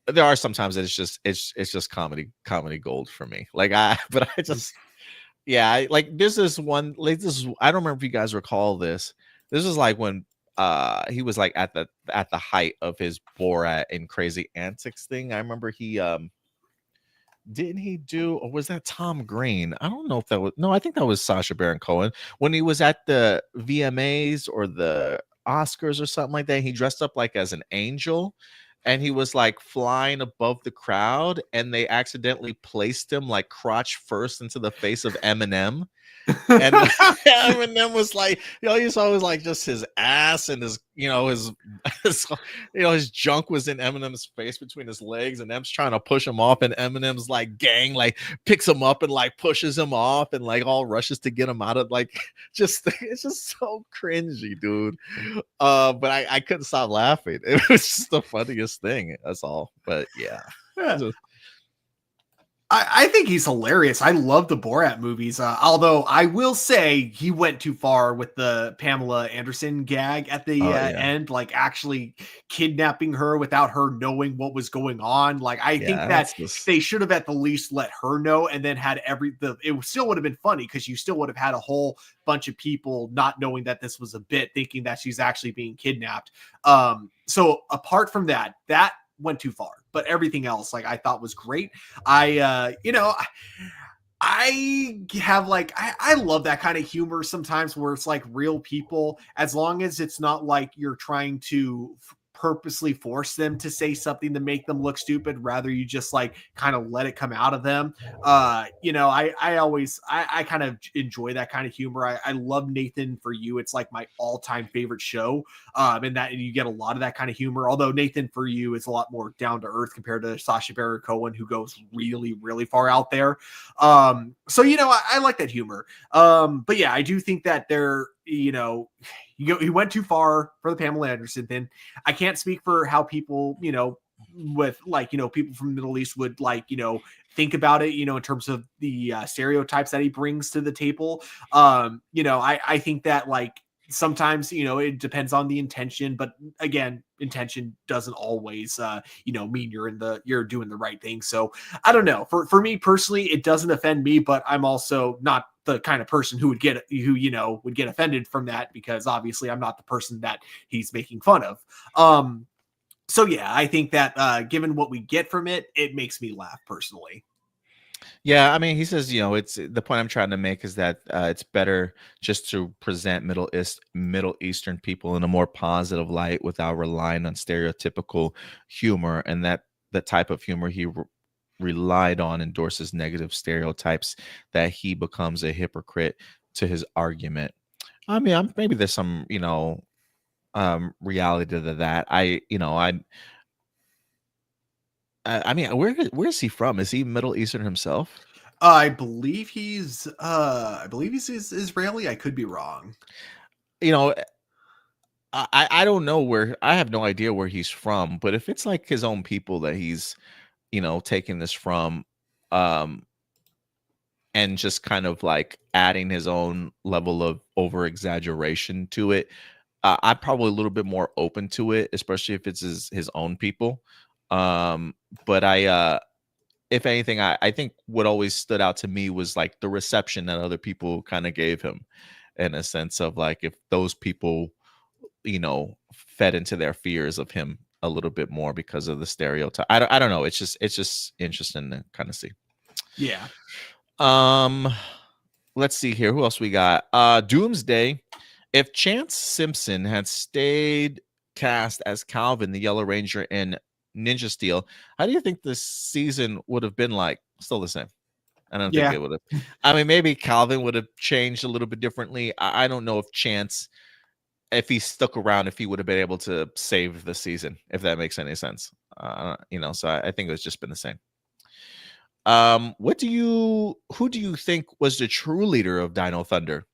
there are sometimes that it's just comedy gold for me. Like but I just yeah, like this is one, like this is, I don't remember if you guys recall this. This was like when he was like at the height of his Borat and Crazy Antics thing. I remember he didn't he do, or was that Tom Green? I don't know if that was, no, I think that was Sacha Baron Cohen when he was at the VMAs or the Oscars or something like that. He dressed up like as an angel and he was like flying above the crowd, and they accidentally placed him like crotch first into the face of Eminem. And Eminem was like, you saw was like just his ass and his, his junk was in Eminem's face between his legs, and Em's trying to push him off, and Eminem's like gang like picks him up and like pushes him off and like all rushes to get him out of like it's just so cringy, dude. But I couldn't stop laughing. It was just the funniest thing. That's all. But yeah. I think he's hilarious. I love the Borat movies. Although I will say he went too far with the Pamela Anderson gag at the end, like actually kidnapping her without her knowing what was going on. Like I think that they should have at the least let her know, and then had it still would have been funny, because you still would have had a whole bunch of people not knowing that this was a bit, thinking that she's actually being kidnapped. So apart from that went too far, but everything else, like, I thought was great. I have like, I love that kind of humor sometimes, where it's like real people, as long as it's not like you're trying to purposely force them to say something to make them look stupid. Rather, you just like kind of let it come out of them. I kind of enjoy that kind of humor. I love Nathan For You. It's like my all-time favorite show. And you get a lot of that kind of humor. Although Nathan For You is a lot more down to earth compared to Sacha Baron Cohen, who goes really, really far out there. I like that humor. But yeah, I do think that he went too far for the Pamela Anderson thing. I can't speak for how people, with people from the Middle East would think about it, in terms of the stereotypes that he brings to the table. I think that sometimes it depends on the intention, but again, intention doesn't always mean you're doing the right thing. So I don't know, for me personally, it doesn't offend me, but I'm also not the kind of person who would get offended from that, because obviously I'm not the person that he's making fun of. So yeah, I think that given what we get from it, it makes me laugh personally. Yeah, I mean, he says, it's the point I'm trying to make is that it's better just to present Middle Eastern people in a more positive light without relying on stereotypical humor, and that the type of humor he relied on endorses negative stereotypes, that he becomes a hypocrite to his argument. I mean, maybe there's some, reality to that. I mean, where is he from? Is he Middle Eastern himself? I believe he's Israeli. I could be wrong. I don't know where. I have no idea where he's from. But if it's like his own people that he's, taking this from, and just kind of like adding his own level of over exaggeration to it, I'm probably a little bit more open to it, especially if it's his own people. But if anything, I think what always stood out to me was like the reception that other people kind of gave him, in a sense of like if those people, fed into their fears of him a little bit more because of the stereotype. I don't know. It's just interesting to kind of see. Yeah. Let's see here. Who else we got? Doomsday. If Chance Simpson had stayed cast as Calvin, the Yellow Ranger in Ninja Steel, how do you think this season would have been like? Still the same. I don't think it would have. I mean, maybe Calvin would have changed a little bit differently. I don't know if Chance, if he stuck around, if he would have been able to save the season, if that makes any sense. So I think it's just been the same. Who do you think was the true leader of Dino Thunder?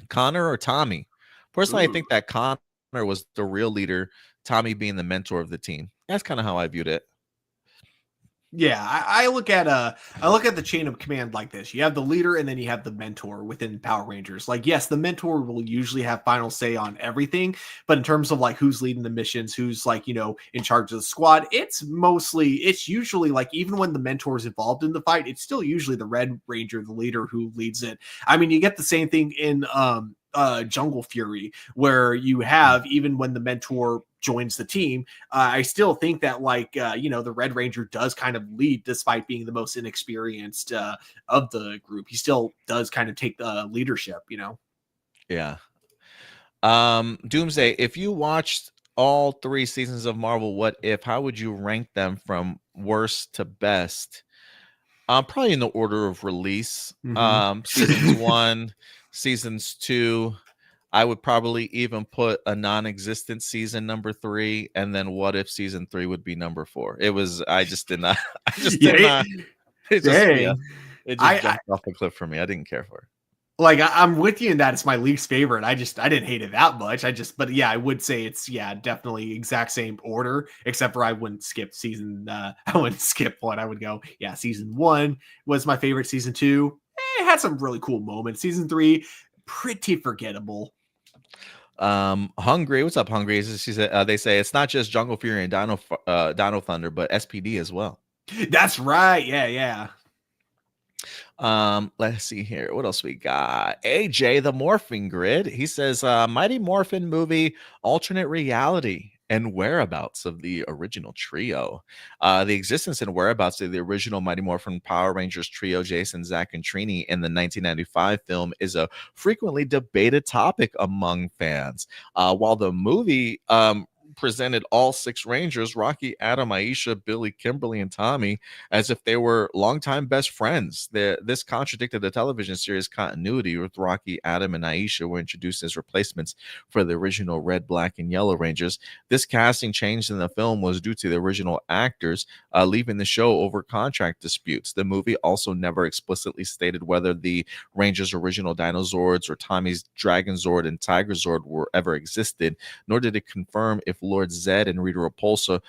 Connor or Tommy? Personally, I think that Connor was the real leader, Tommy being the mentor of the team. That's kind of how I viewed it. Yeah, I look at the chain of command like this. You have the leader and then you have the mentor within Power Rangers. Like, yes, the mentor will usually have final say on everything, but in terms of like who's leading the missions, who's in charge of the squad, it's usually like, even when the mentor is involved in the fight, it's still usually the Red Ranger, the leader, who leads it. I mean, you get the same thing in Jungle Fury, where you have, even when the mentor joins the team, I still think that the Red Ranger does kind of lead, despite being the most inexperienced of the group. He still does kind of take the leadership. Yeah. Doomsday, if you watched all 3 seasons of Marvel What If, how would you rank them from worst to best? Probably in the order of release. Seasons 1, seasons 2. I would probably even put a non-existent season number 3, and then What If season 3 would be number 4. I just did not. It just jumped off the cliff for me. I didn't care for it. Like, I'm with you in that it's my least favorite. I didn't hate it that much. But yeah, I would say it's definitely exact same order, except for I wouldn't skip season. I wouldn't skip one. I would go, season 1 was my favorite. Season 2, it had some really cool moments. Season 3, pretty forgettable. Hungry, what's up, Hungry? She said they say it's not just Jungle Fury and Dino Thunder, but SPD as well. That's right. Yeah. Let's see here. What else we got? AJ, the Morphing Grid. He says, Mighty Morphin movie, alternate reality, and whereabouts of the original trio. The existence and whereabouts of the original Mighty Morphin Power Rangers trio, Jason, Zach, and Trini, in the 1995 film is a frequently debated topic among fans. While the movie presented all 6 Rangers, Rocky, Adam, Aisha, Billy, Kimberly, and Tommy, as if they were longtime best friends. This contradicted the television series continuity, with Rocky, Adam, and Aisha were introduced as replacements for the original Red, Black, and Yellow Rangers. This casting change in the film was due to the original actors leaving the show over contract disputes. The movie also never explicitly stated whether the Rangers' original Dinozords or Tommy's Dragon Zord and Tiger Zord were ever existed, nor did it confirm if Lord Zed and Rita Repulsa,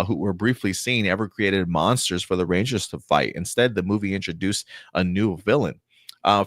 who were briefly seen, ever created monsters for the Rangers to fight. Instead, the movie introduced a new villain.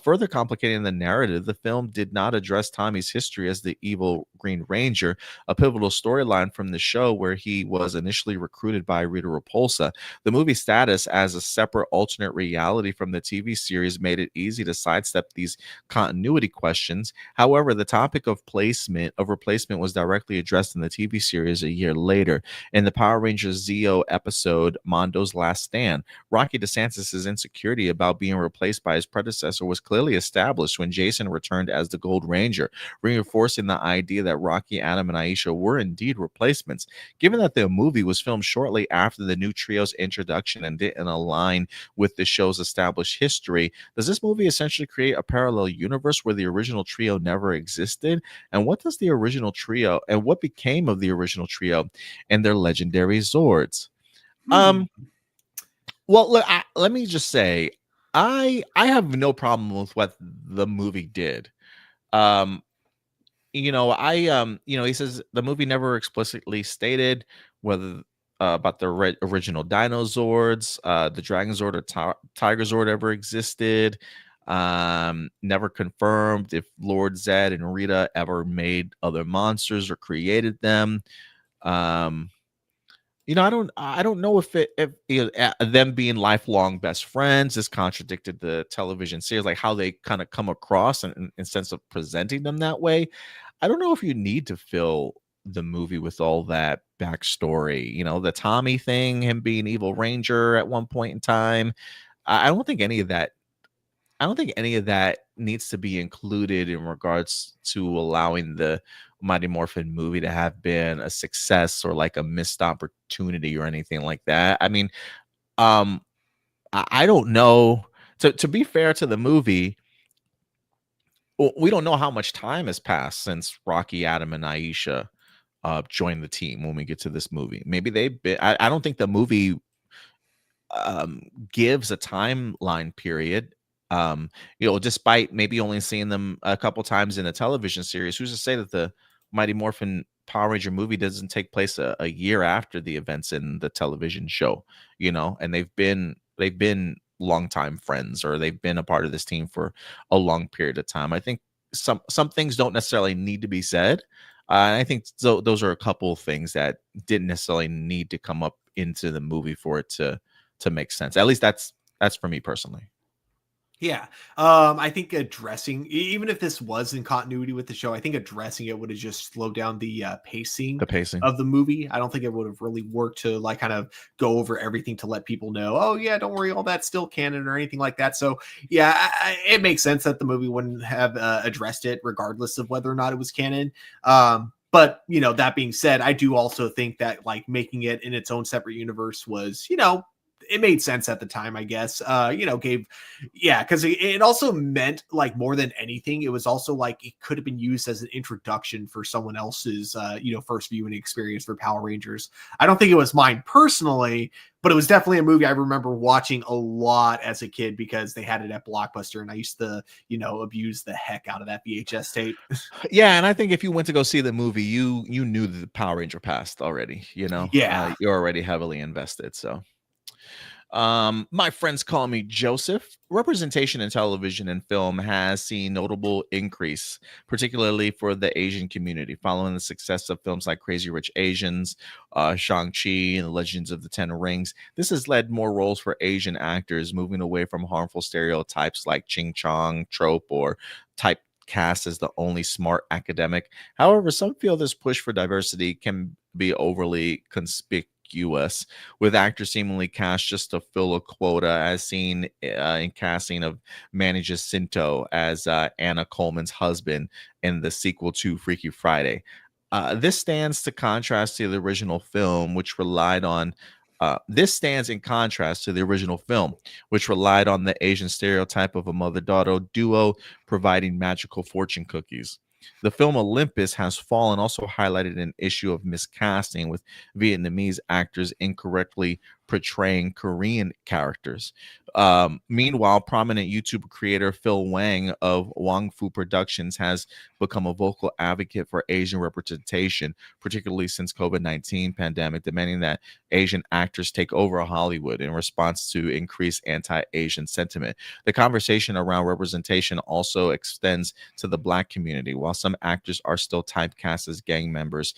Further complicating the narrative, the film did not address Tommy's history as the evil Green Ranger, a pivotal storyline from the show where he was initially recruited by Rita Repulsa. The movie's status as a separate alternate reality from the TV series made it easy to sidestep these continuity questions. However, the topic of replacement was directly addressed in the TV series a year later. In the Power Rangers Zeo episode, Mondo's Last Stand, Rocky DeSantis' insecurity about being replaced by his predecessor was clearly established when Jason returned as the Gold Ranger, reinforcing the idea that Rocky, Adam, and Aisha were indeed replacements. Given that the movie was filmed shortly after the new trio's introduction and didn't align with the show's established history, does this movie essentially create a parallel universe where the original trio never existed? And what does the original trio and what became of the original trio and their legendary Zords? Well, look, let me just say, I have no problem with what the movie did. He says the movie never explicitly stated whether about the original Dinozords, the Dragon Zord or Tiger Zord ever existed. Never confirmed if Lord Zed and Rita ever made other monsters or created them. I don't know if them being lifelong best friends is contradicted the television series, like how they kind of come across in sense of presenting them that way. I don't know if you need to fill the movie with all that backstory. The Tommy thing, him being evil Ranger at one point in time. I don't think any of that. I don't think any of that needs to be included in regards to allowing the Mighty Morphin movie to have been a success or like a missed opportunity or anything like that. I mean, I don't know. To be fair to the movie, we don't know how much time has passed since Rocky, Adam, and Aisha joined the team when we get to this movie. Maybe they've been. I don't think the movie gives a timeline period. Despite maybe only seeing them a couple times in a television series, who's to say that the Mighty Morphin Power Ranger movie doesn't take place a year after the events in the television show? And they've been longtime friends, or they've been a part of this team for a long period of time. I think some things don't necessarily need to be said. And I think those are a couple of things that didn't necessarily need to come up into the movie for it to make sense. At least that's for me personally. Yeah. I think addressing, even if this was in continuity with the show, I think addressing it would have just slowed down the pacing of the movie. I don't think it would have really worked to like kind of go over everything to let people know, oh yeah, don't worry, all that's still canon or anything like that. So yeah, it makes sense that the movie wouldn't have addressed it regardless of whether or not it was canon. But that being said, I do also think that like making it in its own separate universe was, it made sense at the time, I guess. Because it also meant like more than anything, it was also like it could have been used as an introduction for someone else's, first viewing experience for Power Rangers. I don't think it was mine personally, but it was definitely a movie I remember watching a lot as a kid because they had it at Blockbuster, and I used to, abuse the heck out of that VHS tape. Yeah, and I think if you went to go see the movie, you knew the Power Ranger past already. Yeah. You're already heavily invested, so. My friends call me Joseph. Representation in television and film has seen notable increase, particularly for the Asian community, following the success of films like Crazy Rich Asians, Shang-Chi, and the Legends of the Ten Rings. This has led more roles for Asian actors, moving away from harmful stereotypes like Ching Chong trope or typecast as the only smart academic. However, some feel this push for diversity can be overly conspicuous, with actors seemingly cast just to fill a quota, as seen in casting of Manny Jacinto as Anna Coleman's husband in the sequel to Freaky Friday. This stands to contrast to the original film, which relied on. This stands in contrast to the original film, which relied on the Asian stereotype of a mother-daughter duo providing magical fortune cookies. The film Olympus Has Fallen also highlighted an issue of miscasting, with Vietnamese actors incorrectly portraying Korean characters. Meanwhile, prominent YouTube creator Phil Wang of Wang Fu Productions has become a vocal advocate for Asian representation, particularly since COVID-19 pandemic, demanding that Asian actors take over Hollywood in response to increased anti-Asian sentiment. The conversation around representation also extends to the Black community. While some actors are still typecast as gang members,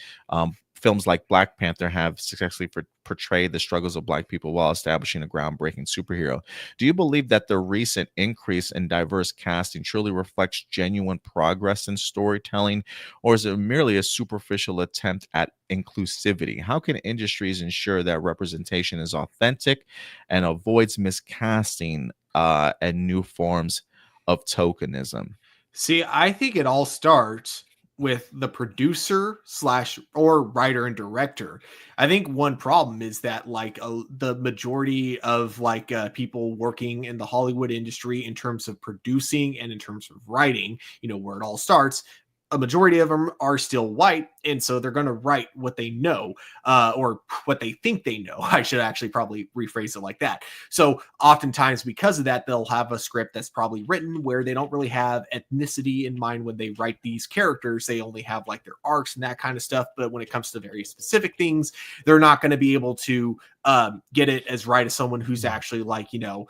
films like Black Panther have successfully portrayed the struggles of Black people while establishing a groundbreaking superhero. Do you believe that the recent increase in diverse casting truly reflects genuine progress in storytelling, or is it merely a superficial attempt at inclusivity? How can industries ensure that representation is authentic and avoids miscasting and new forms of tokenism? See, I think it all starts with the producer slash or writer and director. I think one problem is that like the majority of like people working in the Hollywood industry in terms of producing and in terms of writing, you know, where it all starts, a majority of them are still white, and so they're going to write what they know, or what they think they know. I should actually probably rephrase it like that. So oftentimes because of that, they'll have a script that's probably written where they don't really have ethnicity in mind when they write these characters. They only have like their arcs and that kind of stuff, but when it comes to very specific things, they're not going to be able to get it as right as someone who's actually like, you know,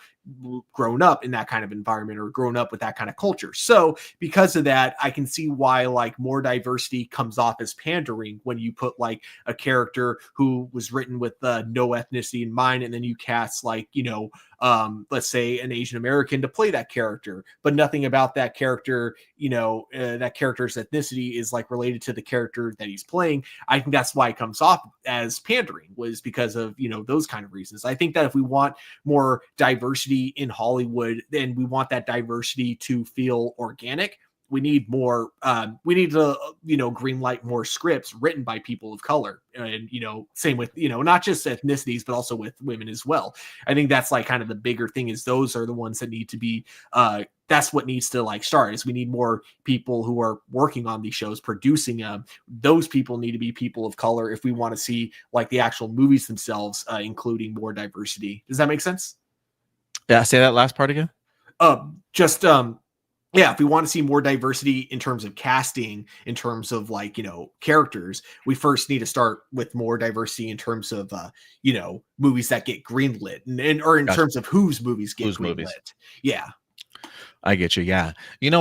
grown up in that kind of environment or grown up with that kind of culture. So because of that, I can see why like more diversity comes off as pandering when you put like a character who was written with no ethnicity in mind, and then you cast like, you know, let's say an Asian American to play that character, but nothing about that character, you know, that character's ethnicity is like related to the character that he's playing. I think that's why it comes off as pandering, was because of, you know, those kind of reasons. I think that if we want more diversity in Hollywood, then we want that diversity to feel organic. We need more, we need to, you know, green light more scripts written by people of color. And, you know, same with, you know, not just ethnicities, but also with women as well. I think that's like kind of the bigger thing, is those are the ones that need to be, that's what needs to like start, is we need more people who are working on these shows, producing them. Those people need to be people of color if we want to see like the actual movies themselves, including more diversity. Does that make sense? Yeah, say that last part again. Just yeah, if we want to see more diversity in terms of casting, in terms of like, you know, characters, we first need to start with more diversity in terms of you know, movies that get greenlit, and or in Gotcha. terms of whose movies get Whose greenlit. movies? Yeah. I get you. Yeah. It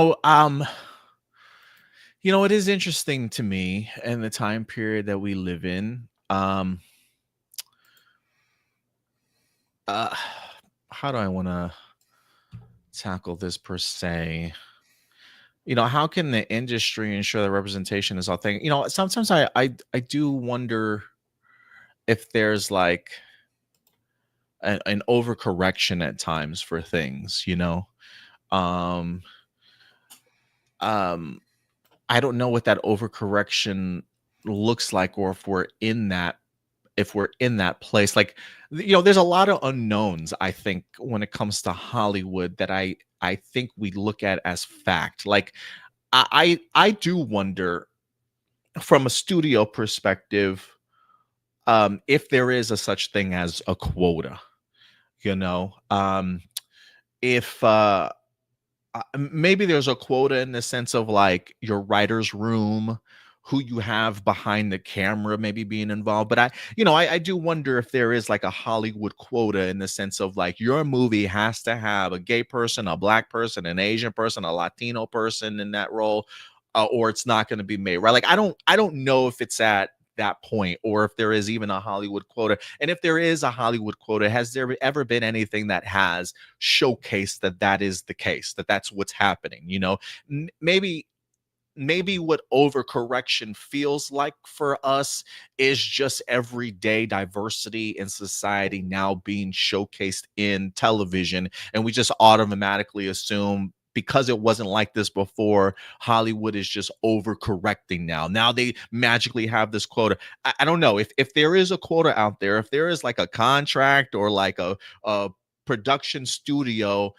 is interesting to me in the time period that we live in. How do I want to tackle this per se? You know, how can the industry ensure that representation is authentic? You know, sometimes I do wonder if there's like an overcorrection at times for things, you know. Um um I don't know what that overcorrection looks like, or if we're in that place. Like, you know, there's a lot of unknowns, I think, when it comes to Hollywood, that I think we look at as fact. Like, I do wonder from a studio perspective, if there is a such thing as a quota, you know. If Maybe there's a quota in the sense of like your writer's room, who you have behind the camera maybe being involved. But I do wonder if there is like a Hollywood quota in the sense of like your movie has to have a gay person, a Black person, an Asian person, a Latino person in that role, or it's not going to be made, right? Like, I don't know if it's at that point, or if there is even a Hollywood quota. And if there is a Hollywood quota, has there ever been anything that has showcased that is the case, that's what's happening? You know, maybe what overcorrection feels like for us is just everyday diversity in society now being showcased in television, and we just automatically assume because it wasn't like this before, Hollywood is just overcorrecting now they magically have this quota. I don't know if there is a quota out there, if there is like a contract or like a production studio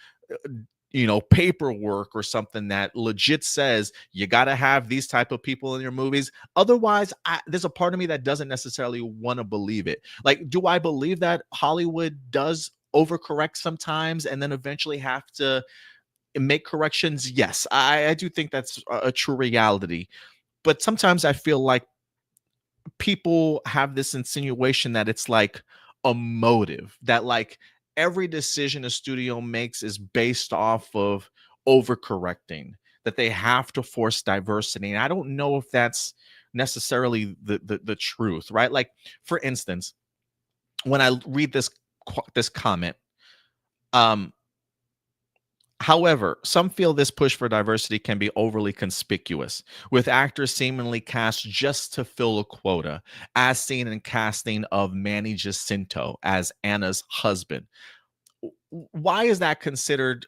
paperwork or something that legit says you got to have these type of people in your movies. Otherwise, there's a part of me that doesn't necessarily want to believe it. Like, do I believe that Hollywood does overcorrect sometimes and then eventually have to make corrections? Yes, I do think that's a true reality. But sometimes I feel like people have this insinuation that it's like a motive, that like every decision a studio makes is based off of overcorrecting, that they have to force diversity. And I don't know if that's necessarily the truth, right? Like, for instance, when I read this comment, um however, some feel this push for diversity can be overly conspicuous, with actors seemingly cast just to fill a quota, as seen in casting of Manny Jacinto as Anna's husband. Why is that considered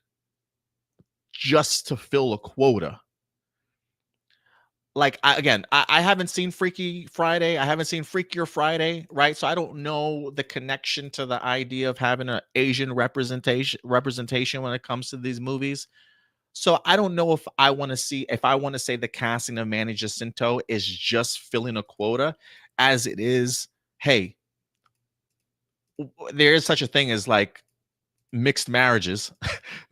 just to fill a quota? Like, I haven't seen Freaky Friday. I haven't seen Freakier Friday, right? So I don't know the connection to the idea of having an Asian representation when it comes to these movies. So I don't know if I want to say the casting of Manny Jacinto is just filling a quota, as it is, hey, there is such a thing as like mixed marriages,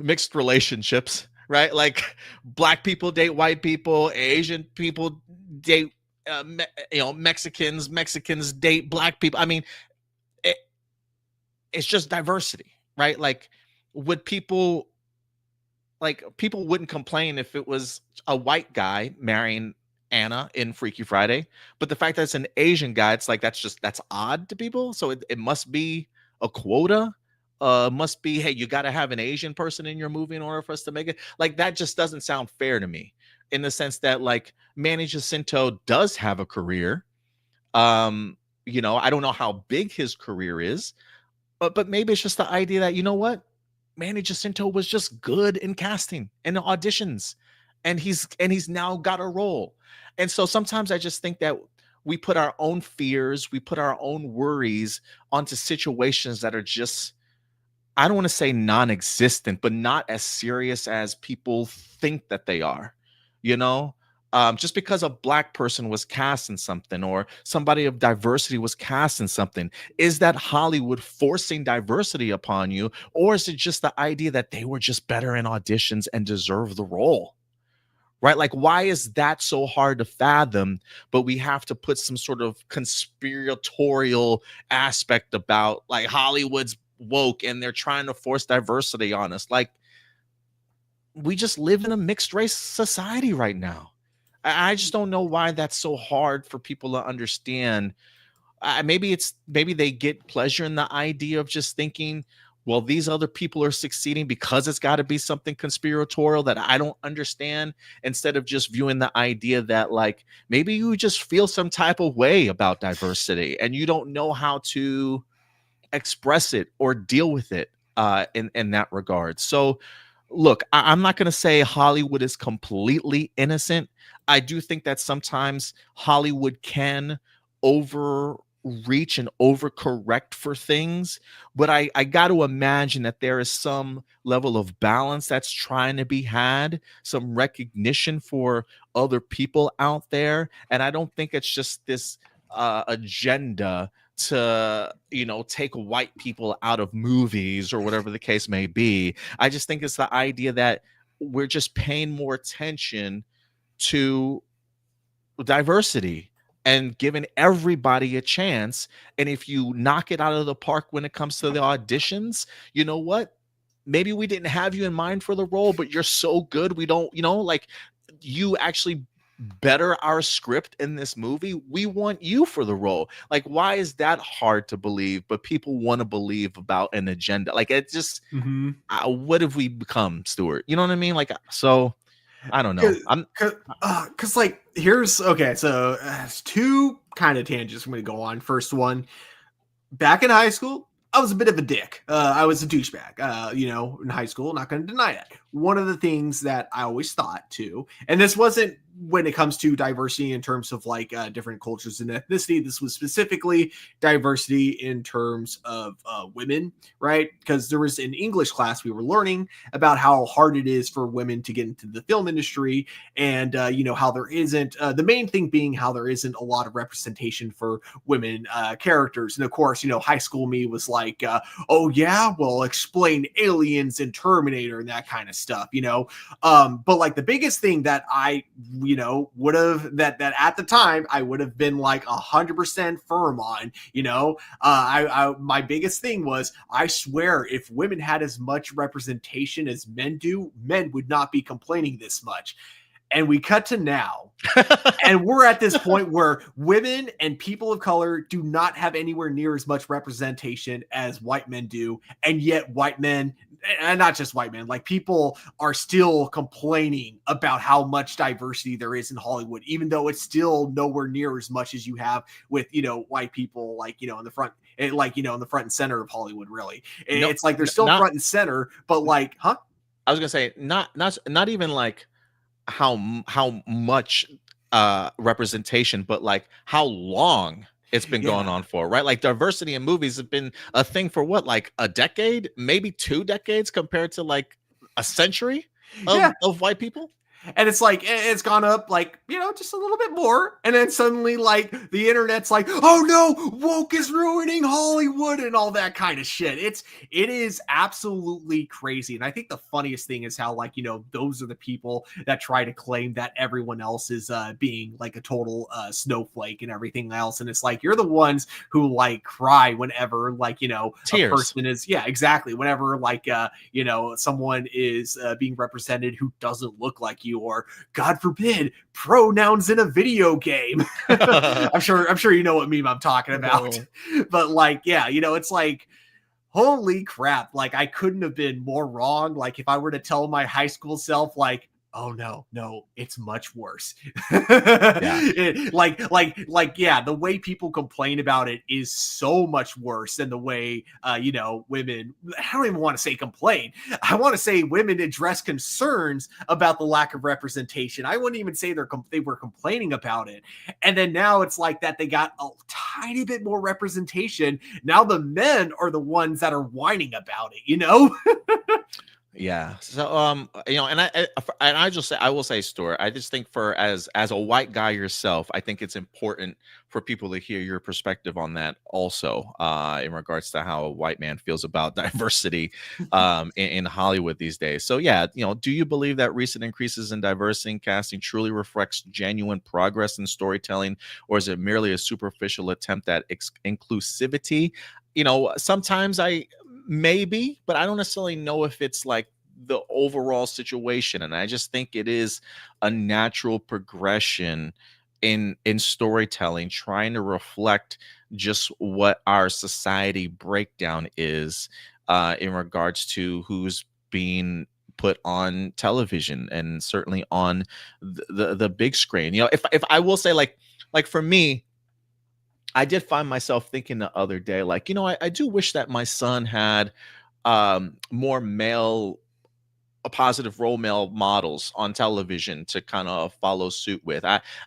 mixed relationships, right? Like, black people date white people, Asian people date Mexicans date black people. I mean, it's just diversity, right? Like, would people wouldn't complain if it was a white guy marrying Anna in Freaky Friday, but the fact that it's an Asian guy, it's like that's odd to people. So it must be a quota. Must be, hey, you got to have an Asian person in your movie in order for us to make it. Like, that just doesn't sound fair to me, in the sense that like Manny Jacinto does have a career. I don't know how big his career is, but maybe it's just the idea that, you know what, Manny Jacinto was just good in casting and auditions, and he's now got a role. And so sometimes I just think that we put our own fears, we put our own worries onto situations that are just, I don't want to say non-existent, but not as serious as people think that they are. Just because a black person was cast in something, or somebody of diversity was cast in something, is that Hollywood forcing diversity upon you? Or is it just the idea that they were just better in auditions and deserve the role? Right? Like, why is that so hard to fathom? But we have to put some sort of conspiratorial aspect about, like, Hollywood's woke and they're trying to force diversity on us. Like, we just live in a mixed race society right now. I just don't know why that's so hard for people to understand. Maybe they get pleasure in the idea of just thinking, well, these other people are succeeding because it's got to be something conspiratorial that I don't understand, instead of just viewing the idea that, like, maybe you just feel some type of way about diversity and you don't know how to express it or deal with it in that regard. So look, I'm not going to say Hollywood is completely innocent. I do think that sometimes Hollywood can overreach and overcorrect for things, but I got to imagine that there is some level of balance that's trying to be had, some recognition for other people out there. And I don't think it's just this agenda to take white people out of movies or whatever the case may be. I just think it's the idea that we're just paying more attention to diversity and giving everybody a chance. And if you knock it out of the park when it comes to the auditions, you know what, maybe we didn't have you in mind for the role, but you're so good, we don't, like, you actually better our script in this movie, we want you for the role. Like, why is that hard to believe, but people want to believe about an agenda? Like, it just, what have we become, Stuart? You know what I mean? Like, so I don't know. Cause like, here's, okay, so two kind of tangents I'm going to go on. First one, back in high school, I was a bit of a dick. I was a douchebag, in high school, not going to deny that. one of the things that I always thought too, and this wasn't when it comes to diversity in terms of like different cultures and ethnicity. This was specifically diversity in terms of women, right? Because there was an English class we were learning about how hard it is for women to get into the film industry, and how there isn't the main thing being how there isn't a lot of representation for women characters. And of course, high school me was like, oh yeah, well, explain Aliens and Terminator and that kind of stuff, but like the biggest thing that I would have that at the time I would have been like 100% firm on, I my biggest thing was, I swear if women had as much representation as men do, men would not be complaining this much. And we cut to now, and we're at this point where women and people of color do not have anywhere near as much representation as white men do. And yet white men, and not just white men, like people are still complaining about how much diversity there is in Hollywood, even though it's still nowhere near as much as you have with, white people, like, in the front, like, in the front and center of Hollywood, really. It's like they're still front and center, but like, huh? I was going to say, not even like how much representation, but like how long it's been going on for, right? Like diversity in movies have been a thing for what, like a decade, maybe 2 decades, compared to like a century of white people. And it's like, it's gone up like, just a little bit more. And then suddenly like the internet's like, oh no, woke is ruining Hollywood and all that kind of shit. It is absolutely crazy. And I think the funniest thing is how like, those are the people that try to claim that everyone else is being like a total snowflake and everything else. And it's like, you're the ones who like cry whenever like, tears. A person is, yeah, exactly. Whenever like, someone is being represented who doesn't look like you, or God forbid, pronouns in a video game. I'm sure you know what meme I'm talking about. But like, yeah, it's like, holy crap, like I couldn't have been more wrong. Like if I were to tell my high school self, like, oh no, it's much worse. Yeah, the way people complain about it is so much worse than the way women, I don't even want to say complain, I want to say women address concerns about the lack of representation. I wouldn't even say they were complaining about it. And then now it's like that they got a tiny bit more representation. Now the men are the ones that are whining about it. Yeah. So and I will say, Stuart, I just think as a white guy yourself, I think it's important for people to hear your perspective on that also, in regards to how a white man feels about diversity in Hollywood these days. So yeah, do you believe that recent increases in diversity in casting truly reflects genuine progress in storytelling, or is it merely a superficial attempt at inclusivity? Sometimes maybe, but I don't necessarily know if it's like the overall situation. And I just think it is a natural progression in storytelling, trying to reflect just what our society breakdown is in regards to who's being put on television and certainly on the big screen. If I will say, like for me, I did find myself thinking the other day, like, I do wish that my son had more positive role models on television to kind of follow suit with.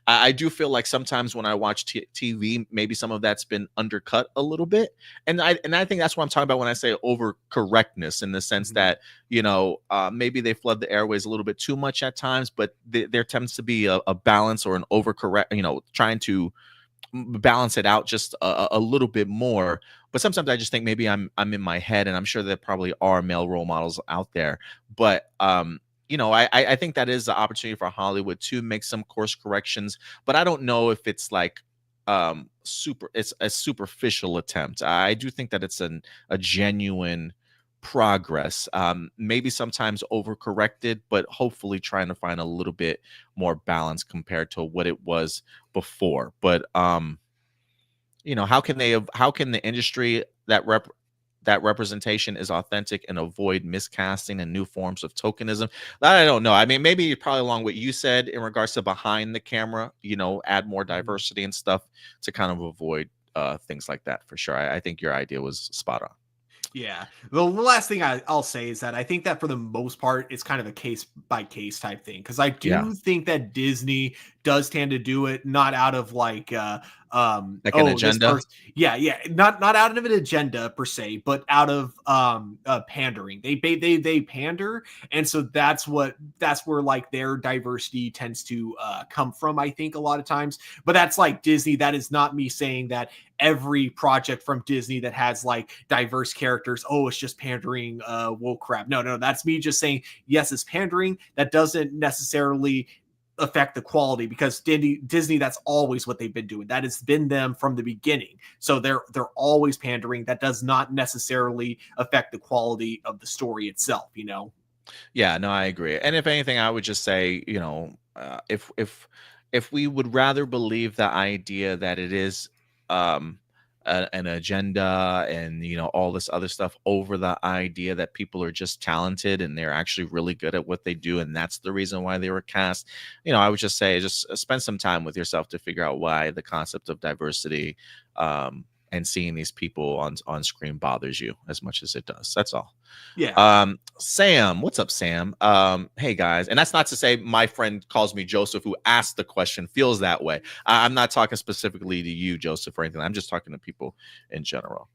I do feel like sometimes when I watch TV, maybe some of that's been undercut a little bit, and I think that's what I'm talking about when I say over correctness, in the sense that maybe they flood the airways a little bit too much at times, but there tends to be a balance or an overcorrect, trying to balance it out just a little bit more. But sometimes I just think maybe I'm in my head, and I'm sure there probably are male role models out there. But I think that is the opportunity for Hollywood to make some course corrections. But I don't know if it's like it's a superficial attempt. I do think that it's a genuine progress, maybe sometimes overcorrected, but hopefully trying to find a little bit more balance compared to what it was before. But how can the industry that representation is authentic and avoid miscasting and new forms of tokenism? I don't know. I mean, maybe probably along what you said in regards to behind the camera, add more diversity and stuff to kind of avoid things like that, for sure. I think your idea was spot on. Yeah. The last thing I'll say is that I think that for the most part, it's kind of a case by case type thing. Cause I Yeah, do think that Disney does tend to do it not out of like, like an oh, this agenda. person, yeah, not out of an agenda per se, but out of pandering. They pander, and so that's where like their diversity tends to come from. I think a lot of times, but that's like Disney. That is not me saying that every project from Disney that has like diverse characters, oh, it's just pandering, wool crap. No, that's me just saying, yes, it's pandering. That doesn't necessarily affect the quality because Disney, that's always what they've been doing. That has been them from the beginning. So they're always pandering. That does not necessarily affect the quality of the story itself, you know? Yeah, no, I agree. And if anything, I would just say, if we would rather believe the idea that it is um an agenda and all this other stuff over the idea that people are just talented and they're actually really good at what they do and that's the reason why they were cast, I would just say just spend some time with yourself to figure out why the concept of diversity and seeing these people on screen bothers you as much as it does. That's all. Yeah. Sam, what's up, Sam? Hey guys, and that's not to say my friend calls me Joseph who asked the question feels that way. I'm not talking specifically to you, Joseph, or anything. I'm just talking to people in general.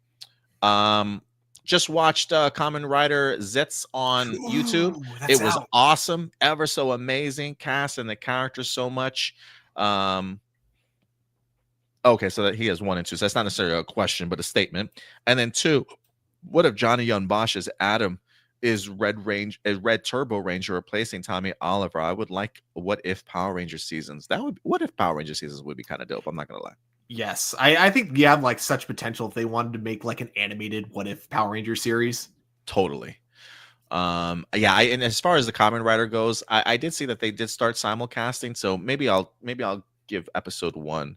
Just watched Common Rider Zets on YouTube. Ooh, that's It was out. awesome, ever so amazing cast and the characters so much. Okay, so that he has 1 and 2. So that's not necessarily a question, but a statement. And then 2, what if Johnny Young Bosch's Adam is Red Turbo Ranger replacing Tommy Oliver? I would like what if Power Ranger seasons. What if Power Ranger seasons would be kind of dope. I'm not gonna lie. Yes. I think you have like such potential if they wanted to make like an animated What If Power Ranger series. Totally. Yeah, and as far as the Common Rider goes, I did see that they did start simulcasting, so maybe I'll give episode 1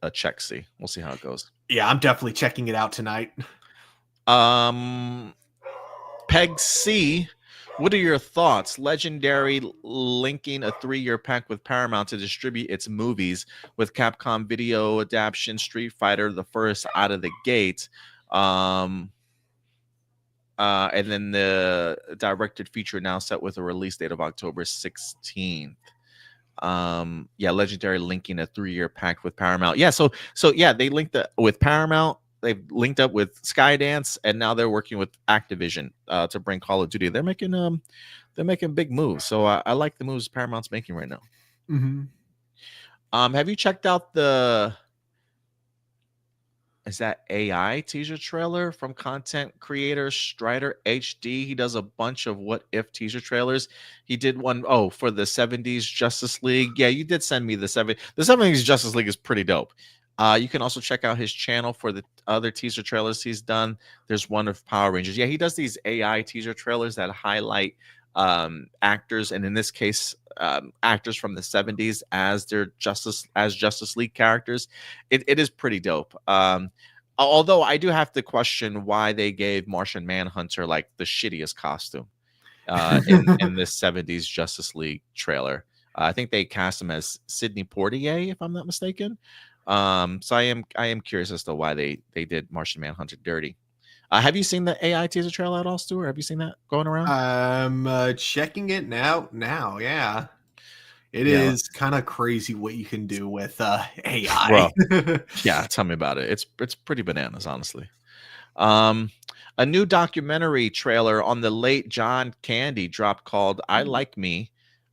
a check. See, we'll see how it goes. Yeah, I'm definitely checking it out tonight. Peg C, what are your thoughts? Legendary linking a 3-year pact with Paramount to distribute its movies with Capcom video adaptation Street Fighter, the first out of the gate. And then the directed feature now set with a release date of October 16th. Yeah, Legendary linking a 3-year pact with Paramount. Yeah, so yeah, they linked with Paramount. They've linked up with Skydance, and now they're working with Activision to bring Call of Duty. They're making big moves. So I like the moves Paramount's making right now. Mm-hmm. Have you checked out is that AI teaser trailer from content creator Strider HD? He does a bunch of what if teaser trailers. He did one for the 70s Justice League. Yeah, you did send me the 70s Justice League is pretty dope. You can also check out his channel for the other teaser trailers he's done. There's one of Power Rangers. Yeah, he does these AI teaser trailers that highlight actors, and in this case, actors from the 70s as their Justice League characters. It is pretty dope. Although I do have to question why they gave Martian Manhunter like the shittiest costume in this 70s Justice League trailer. I think they cast him as Sidney Poitier, if I'm not mistaken. So I am curious as to why they did Martian Manhunter dirty. Have you seen the AI teaser trailer at all, Stuart? Have you seen that going around? I'm checking it now. Yeah. It Yeah, is kind of crazy what you can do with AI. bro. Yeah, tell me about it. It's pretty bananas, honestly. A new documentary trailer on the late John Candy dropped called "I Like Me."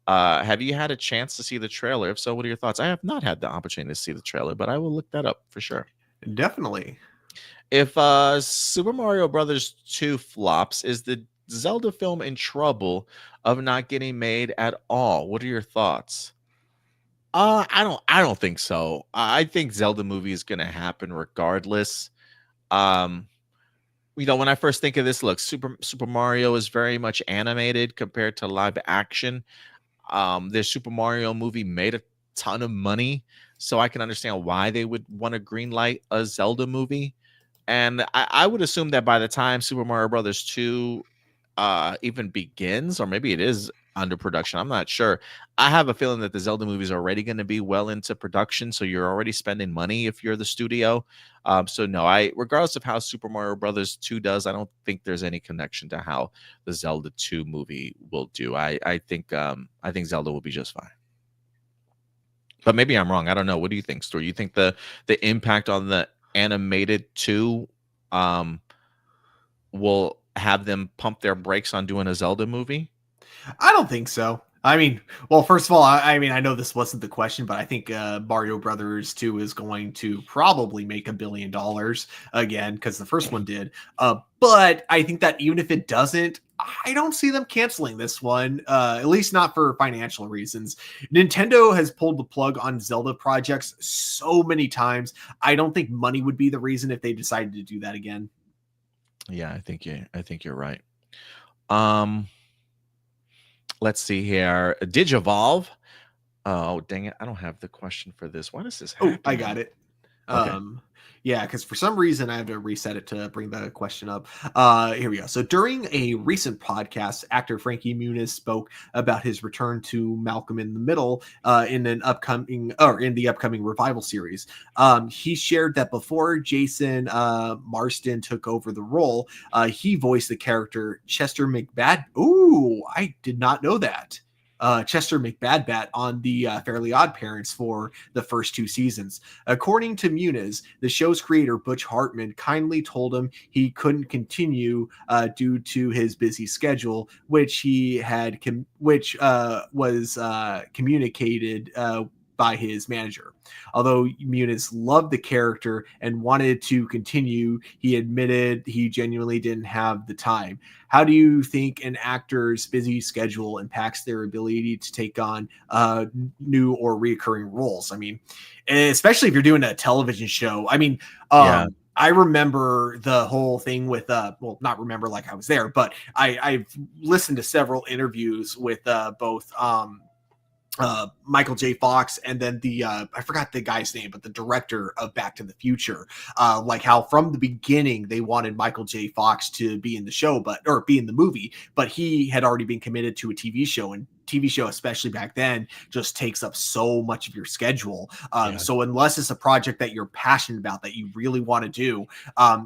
Have you had a chance to see the trailer? If so, what are your thoughts? I have not had the opportunity to see the trailer, but I will look that up for sure. Definitely. If Super Mario Brothers 2 flops, is the Zelda film in trouble of not getting made at all? What are your thoughts? I don't think so. I think Zelda movie is going to happen regardless. Um when I first think of this, look, Super Mario is very much animated compared to live action. This Super Mario movie made a ton of money, so I can understand why they would want to greenlight a Zelda movie. And I would assume that by the time Super Mario Brothers 2 even begins, or maybe it is under production. I'm not sure. I have a feeling that the Zelda movies are already going to be well into production, so you're already spending money if you're the studio. So no, regardless of how Super Mario Brothers 2 does, I don't think there's any connection to how the Zelda 2 movie will do. I think Zelda will be just fine. But maybe I'm wrong. I don't know. What do you think, Stu? You think the impact on the animated 2 will have them pump their brakes on doing a Zelda movie? I don't think so. I mean, well, first of all, I mean, I know this wasn't the question, but I think Mario Brothers 2 is going to probably make $1 billion again, because the first one did. But I think that even if it doesn't, I don't see them canceling this one, at least not for financial reasons. Nintendo has pulled the plug on Zelda projects so many times. I don't think money would be the reason if they decided to do that again. Yeah, I think you're right. Let's see here. Digivolve. Oh, dang it. I don't have the question for this. Why does this happen? Oh, I got it. Okay. Yeah, because for some reason I have to reset it to bring the question up. Here we go. So during a recent podcast, actor Frankie Muniz spoke about his return to Malcolm in the Middle in the upcoming revival series. He shared that before Jason Marsden took over the role, he voiced the character Chester McBad. Ooh, I did not know that. Chester McBadbat on the Fairly Odd Parents for the first 2 seasons. According to Muniz, the show's creator Butch Hartman kindly told him he couldn't continue due to his busy schedule, which was communicated by his manager. Although Muniz loved the character and wanted to continue, he admitted he genuinely didn't have the time. How do you think an actor's busy schedule impacts their ability to take on new or reoccurring roles? I mean, especially if you're doing a television show. I mean, Yeah. I remember the whole thing with well, not remember like I was there, but I've listened to several interviews with both Michael J. Fox and then the I forgot the guy's name, but the director of Back to the Future, like how from the beginning they wanted Michael J. Fox to be in the show, or be in the movie, but he had already been committed to a TV show, and TV show, especially back then, just takes up so much of your schedule. So unless it's a project that you're passionate about, that you really want to do,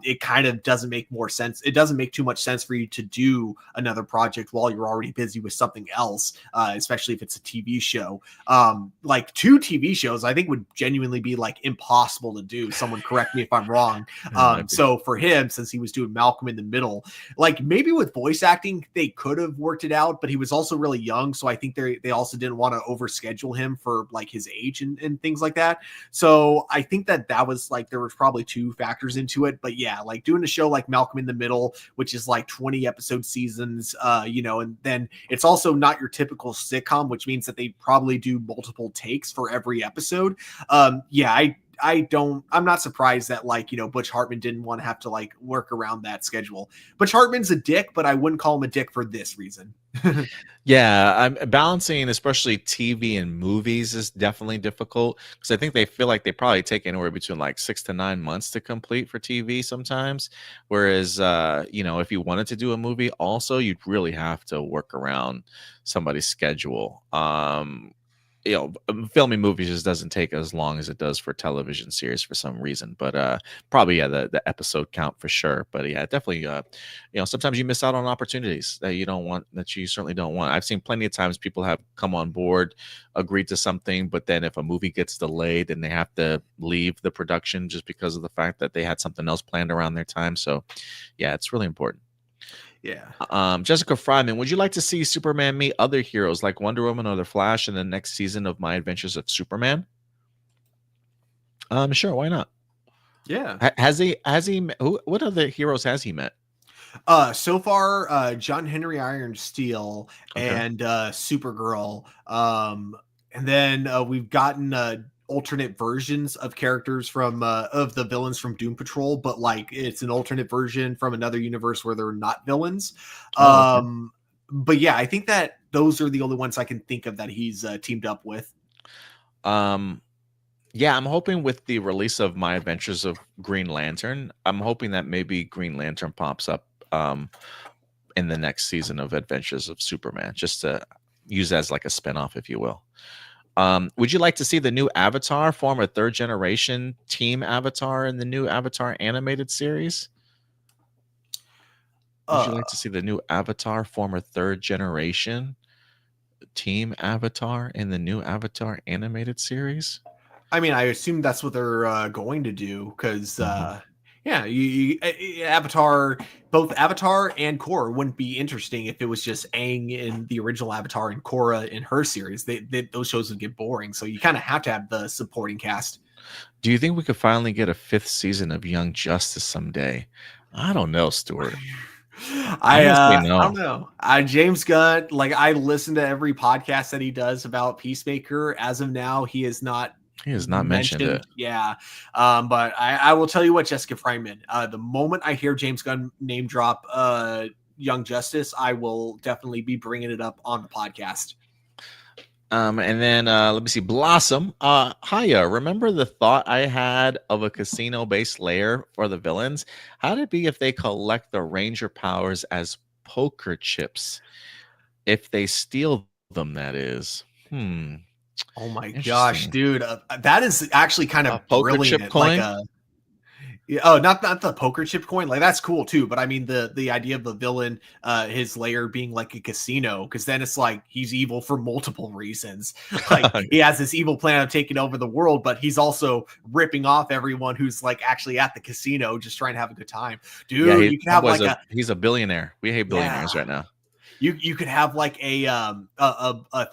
it kind of doesn't make more sense. It doesn't make too much sense for you to do another project while you're already busy with something else, especially if it's a TV show. Like 2 TV shows, I think would genuinely be like impossible to do. Someone correct me if I'm wrong. So for him, since he was doing Malcolm in the Middle, like maybe with voice acting, they could have worked it out, but he was also really young. So I think they also didn't want to overschedule him for like his age and things like that. So I think that was like, there was probably 2 factors into it. But yeah, like doing a show like Malcolm in the Middle, which is like 20 episode seasons, and then it's also not your typical sitcom, which means that they probably do multiple takes for every episode. I'm not surprised that Butch Hartman didn't want to have to like work around that schedule. Butch Hartman's a dick, but I wouldn't call him a dick for this reason. Yeah, I'm balancing, especially TV and movies, is definitely difficult, because I think they feel like they probably take anywhere between like 6 to 9 months to complete for TV sometimes. Whereas, if you wanted to do a movie, also you'd really have to work around somebody's schedule. Filming movies just doesn't take as long as it does for television series for some reason. But probably the episode count for sure. But yeah, definitely sometimes you miss out on opportunities that you certainly don't want. I've seen plenty of times people have come on board, agreed to something, but then if a movie gets delayed, then they have to leave the production just because of the fact that they had something else planned around their time. So yeah, it's really important. Yeah. Jessica Fryman, would you like to see Superman meet other heroes like Wonder Woman or the Flash in the next season of My Adventures of Superman? Sure, why not? Yeah. What other heroes has he met? So far, John Henry Iron Steel and Supergirl. And then we've gotten alternate versions of characters from of the villains from Doom Patrol, but like it's an alternate version from another universe where they're not villains. But yeah, I think that those are the only ones I can think of that he's teamed up with. Yeah, I'm hoping with the release of My Adventures of Green Lantern, I'm hoping that maybe Green Lantern pops up in the next season of Adventures of Superman, just to use as like a spinoff, if you will. Would you like to see the new Avatar form a third generation team Avatar in the new Avatar animated series? Would you like to see the new Avatar form a third generation team Avatar in the new Avatar animated series? I mean, I assume that's what they're going to do because, yeah, Avatar, both Avatar and Korra wouldn't be interesting if it was just Aang in the original Avatar and Korra in her series. Those shows would get boring, so you kind of have to have the supporting cast. Do you think we could finally get a 5th season of Young Justice someday? I don't know, Stuart. I don't know. James Gunn, like I listen to every podcast that he does about Peacemaker. As of now, he has not mentioned it. Yeah. But I will tell you what, Jessica Freeman, the moment I hear James Gunn name drop Young Justice, I will definitely be bringing it up on the podcast. And then let me see, Blossom. Hiya, remember the thought I had of a casino-based lair for the villains? How'd it be if they collect the Ranger powers as poker chips? If they steal them, that is. Oh my gosh, dude. That is actually kind of poker brilliant. Chip coin? Like not the poker chip coin. Like that's cool too. But I mean the idea of the villain, his lair being like a casino, because then it's like he's evil for multiple reasons. Like he has this evil plan of taking over the world, but he's also ripping off everyone who's like actually at the casino just trying to have a good time. Dude, yeah, you can have like he's a billionaire. We hate billionaires right now. You could have like a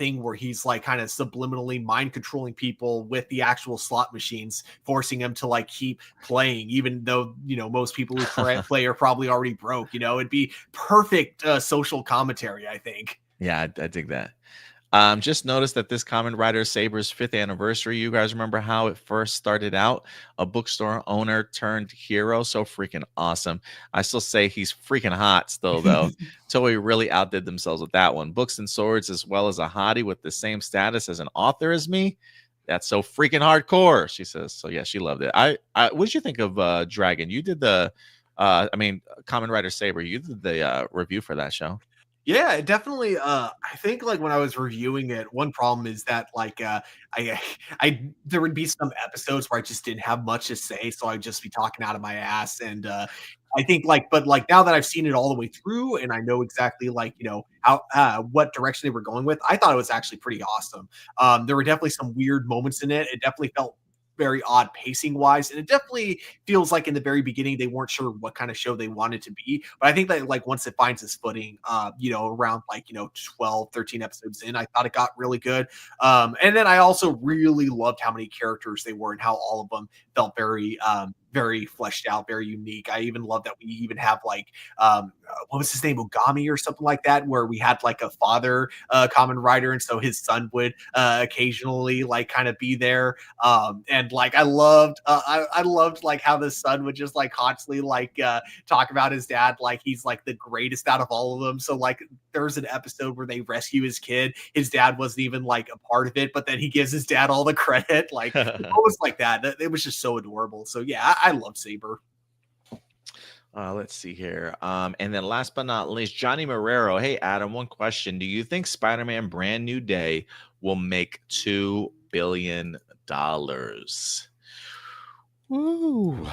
thing where he's like kind of subliminally mind controlling people with the actual slot machines, forcing them to like keep playing, even though most people who play are probably already broke. It'd be perfect social commentary, I think. Yeah, I dig that. Just noticed that this Kamen Rider Saber's 5th anniversary. You guys remember how it first started out? A bookstore owner turned hero. So freaking awesome. I still say he's freaking hot still, though. Toei really outdid themselves with that one. Books and swords, as well as a hottie with the same status as an author as me. That's so freaking hardcore, she says. So yeah, she loved it. What did you think of Dragon? You did the Kamen Rider Saber. You did the review for that show. Yeah, it definitely. I think like when I was reviewing it, one problem is that like I there would be some episodes where I just didn't have much to say, so I'd just be talking out of my ass. And I think but now that I've seen it all the way through and I know exactly like how what direction they were going with, I thought it was actually pretty awesome. There were definitely some weird moments in it. It definitely felt very odd pacing wise, and it definitely feels like in the very beginning they weren't sure what kind of show they wanted to be. But I think that like once it finds its footing, around like 12 13 episodes in, I thought it got really good. And then I also really loved how many characters they were and how all of them felt very fleshed out, very unique. I even love that we even have like what was his name, Ogami or something like that, where we had like a father Kamen Rider, and so his son would occasionally like kind of be there. And like I loved like how the son would just like constantly like talk about his dad like he's like the greatest out of all of them. So like there's an episode where they rescue his kid. His dad wasn't even like a part of it, but then he gives his dad all the credit. Like it was like that. It was just so adorable. So yeah, I love Saber. Let's see here. And then last but not least, Johnny Marrero. Hey, Adam, one question. Do you think Spider-Man Brand New Day will make $2 billion? Ooh.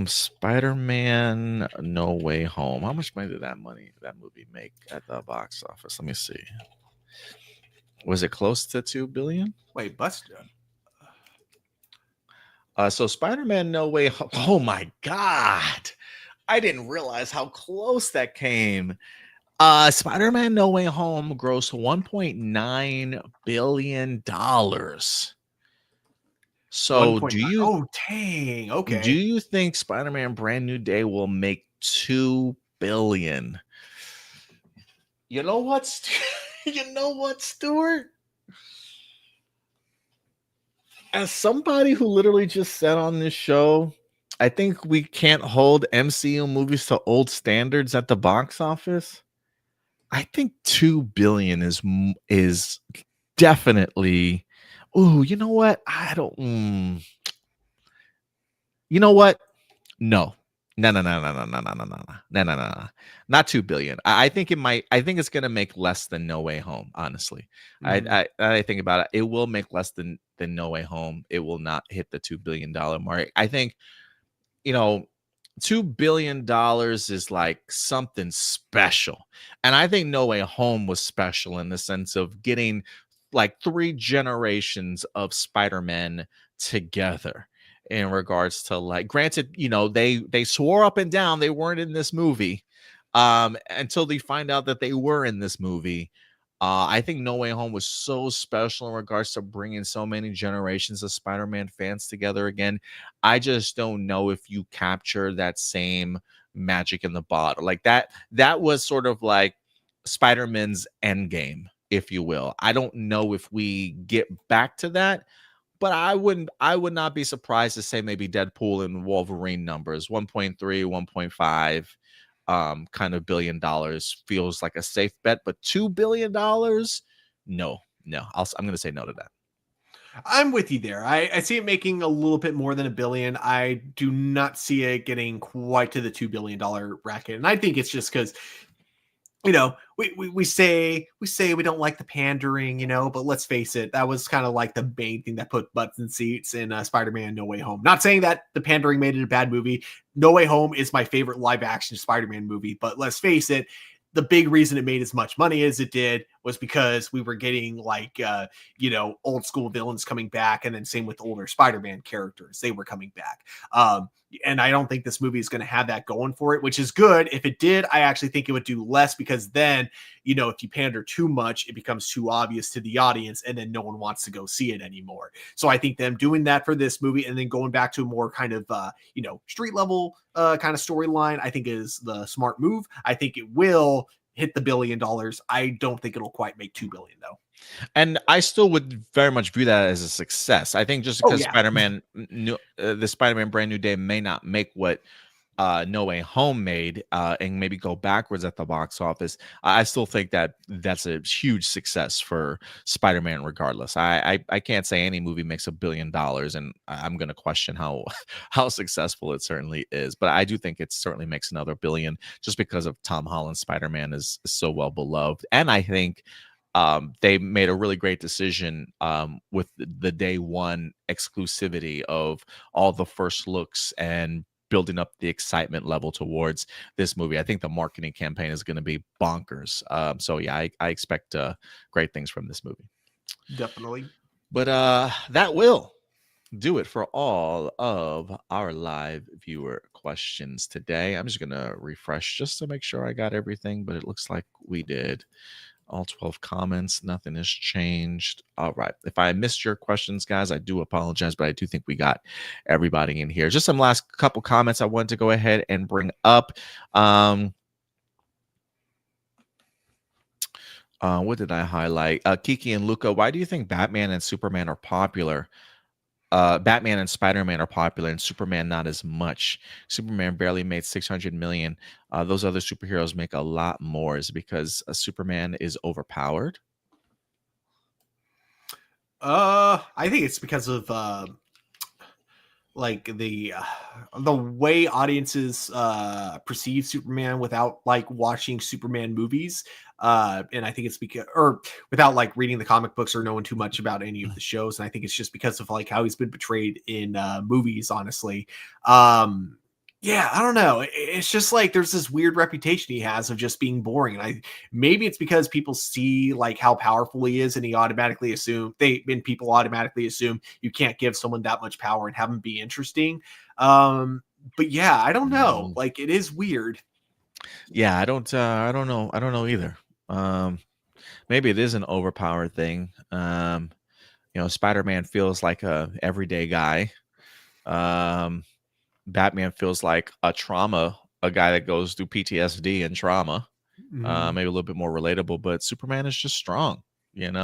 Spider-Man No Way Home. How much money did that movie make at the box office? Let me see. Was it close to 2 billion? Wait, Buster. So Spider-Man No Way Home. Oh my God. I didn't realize how close that came. Spider-Man No Way Home grossed $1.9 billion. So do you? Oh dang! Okay. Do you think Spider-Man Brand New Day will make 2 billion? You know what? You know what, Stuart? As somebody who literally just said on this show, I think we can't hold MCU movies to old standards at the box office. I think 2 billion is definitely. Oh, you know what? I don't. You know what? No. No, no, no, no, no, no, no, no, no, no, no, no, not 2 billion. I think it might. I think it's gonna make less than No Way Home. Honestly, Mhm. I think about it, it will make less than No Way Home. It will not hit the $2 billion mark. I think $2 billion is like something special, and I think No Way Home was special in the sense of getting like three generations of Spider-Man together in regards to, like, granted, they swore up and down they weren't in this movie until they find out that they were in this movie. I think No Way Home was so special in regards to bringing so many generations of Spider-Man fans together again. I just don't know if you capture that same magic in the bottle. Like that was sort of like Spider-Man's endgame, if you will. I don't know if we get back to that, but I would not be surprised to say maybe Deadpool and Wolverine numbers 1.3, 1.5 kind of $1 billion feels like a safe bet, but $2 billion, no, no. I'm going to say no to that. I'm with you there. I see it making a little bit more than $1 billion. I do not see it getting quite to the $2 billion bracket, and I think it's just because we say we don't like the pandering, but let's face it, that was kind of like the main thing that put butts in seats in Spider-Man No Way Home. Not saying that the pandering made it a bad movie. No Way Home is my favorite live action Spider-Man movie, but let's face it, the big reason it made as much money as it did was because we were getting like old school villains coming back, and then same with older Spider-Man characters, they were coming back. And I don't think this movie is going to have that going for it, which is good. If it did, I actually think it would do less, because then, if you pander too much, it becomes too obvious to the audience, and then no one wants to go see it anymore. So I think them doing that for this movie and then going back to a more kind of, street level kind of storyline, I think is the smart move. I think it will hit the $1 billion. I don't think it'll quite make 2 billion though. And I still would very much view that as a success. I think just Oh because yeah. the Spider-Man Brand New Day may not make what No Way Home made, and maybe go backwards at the box office, I still think that that's a huge success for Spider-Man. Regardless, I can't say any movie makes $1 billion, and I'm going to question how how successful it certainly is. But I do think it certainly makes another billion, just because of Tom Holland's Spider-Man is so well beloved, and I think they made a really great decision with the day one exclusivity of all the first looks and building up the excitement level towards this movie. I think the marketing campaign is going to be bonkers. So yeah, I expect great things from this movie. Definitely. But that will do it for all of our live viewer questions today. I'm just going to refresh just to make sure I got everything, but it looks like we did. All 12 comments, nothing has changed. All right. If I missed your questions, guys, I do apologize, but I do think we got everybody in here. Just some last couple comments I wanted to go ahead and bring up. What did I highlight? Kiki and Luca, why do you think Batman and Superman are popular? Batman and Spider-Man are popular, and Superman not as much. Superman barely made 600 million. Those other superheroes make a lot more. Is it because Superman is overpowered? I think it's because of like the way audiences perceive Superman without like watching Superman movies. And I think it's because, or without like reading the comic books or knowing too much about any of the shows. And I think it's just because of like how he's been portrayed in movies, honestly. Yeah, I don't know. It's just like there's this weird reputation he has of just being boring. And maybe it's because people see like how powerful he is, and he automatically assume people automatically assume you can't give someone that much power and have them be interesting. But yeah, I don't know. Like it is weird. Yeah, I don't know. I don't know either. Maybe it is an overpowered thing. Spider-Man feels like a everyday guy. Batman feels like a guy that goes through PTSD and trauma. Maybe a little bit more relatable, but Superman is just strong, and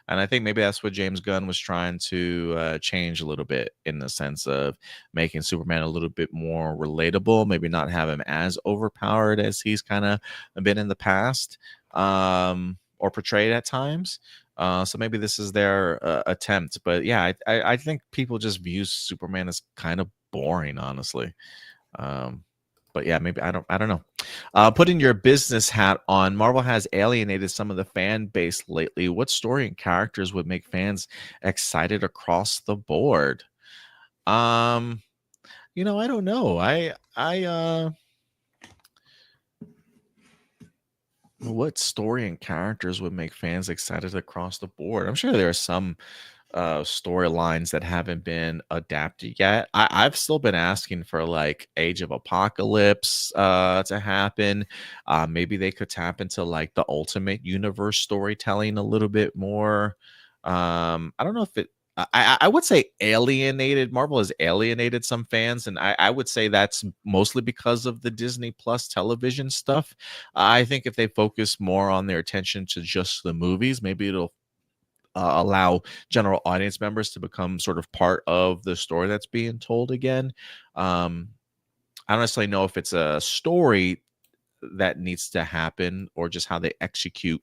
I think maybe that's what James Gunn was trying to change a little bit, in the sense of making Superman a little bit more relatable, maybe not have him as overpowered as he's kind of been in the past, or portrayed at times. So maybe this is their attempt, but yeah, I think people just view Superman as kind of boring, honestly. But yeah, maybe I don't know. Putting your business hat on, Marvel has alienated some of the fan base lately. What story and characters would make fans excited across the board? I don't know. What story and characters would make fans excited across the board? I'm sure there are some storylines that haven't been adapted yet. I've still been asking for like Age of Apocalypse to happen. Maybe they could tap into like the Ultimate Universe storytelling a little bit more. I don't know if it. I would say alienated. Marvel has alienated some fans, and I would say that's mostly because of the Disney Plus television stuff. I think if they focus more on their attention to just the movies, maybe it'll allow general audience members to become sort of part of the story that's being told again. I don't necessarily know if it's a story that needs to happen or just how they execute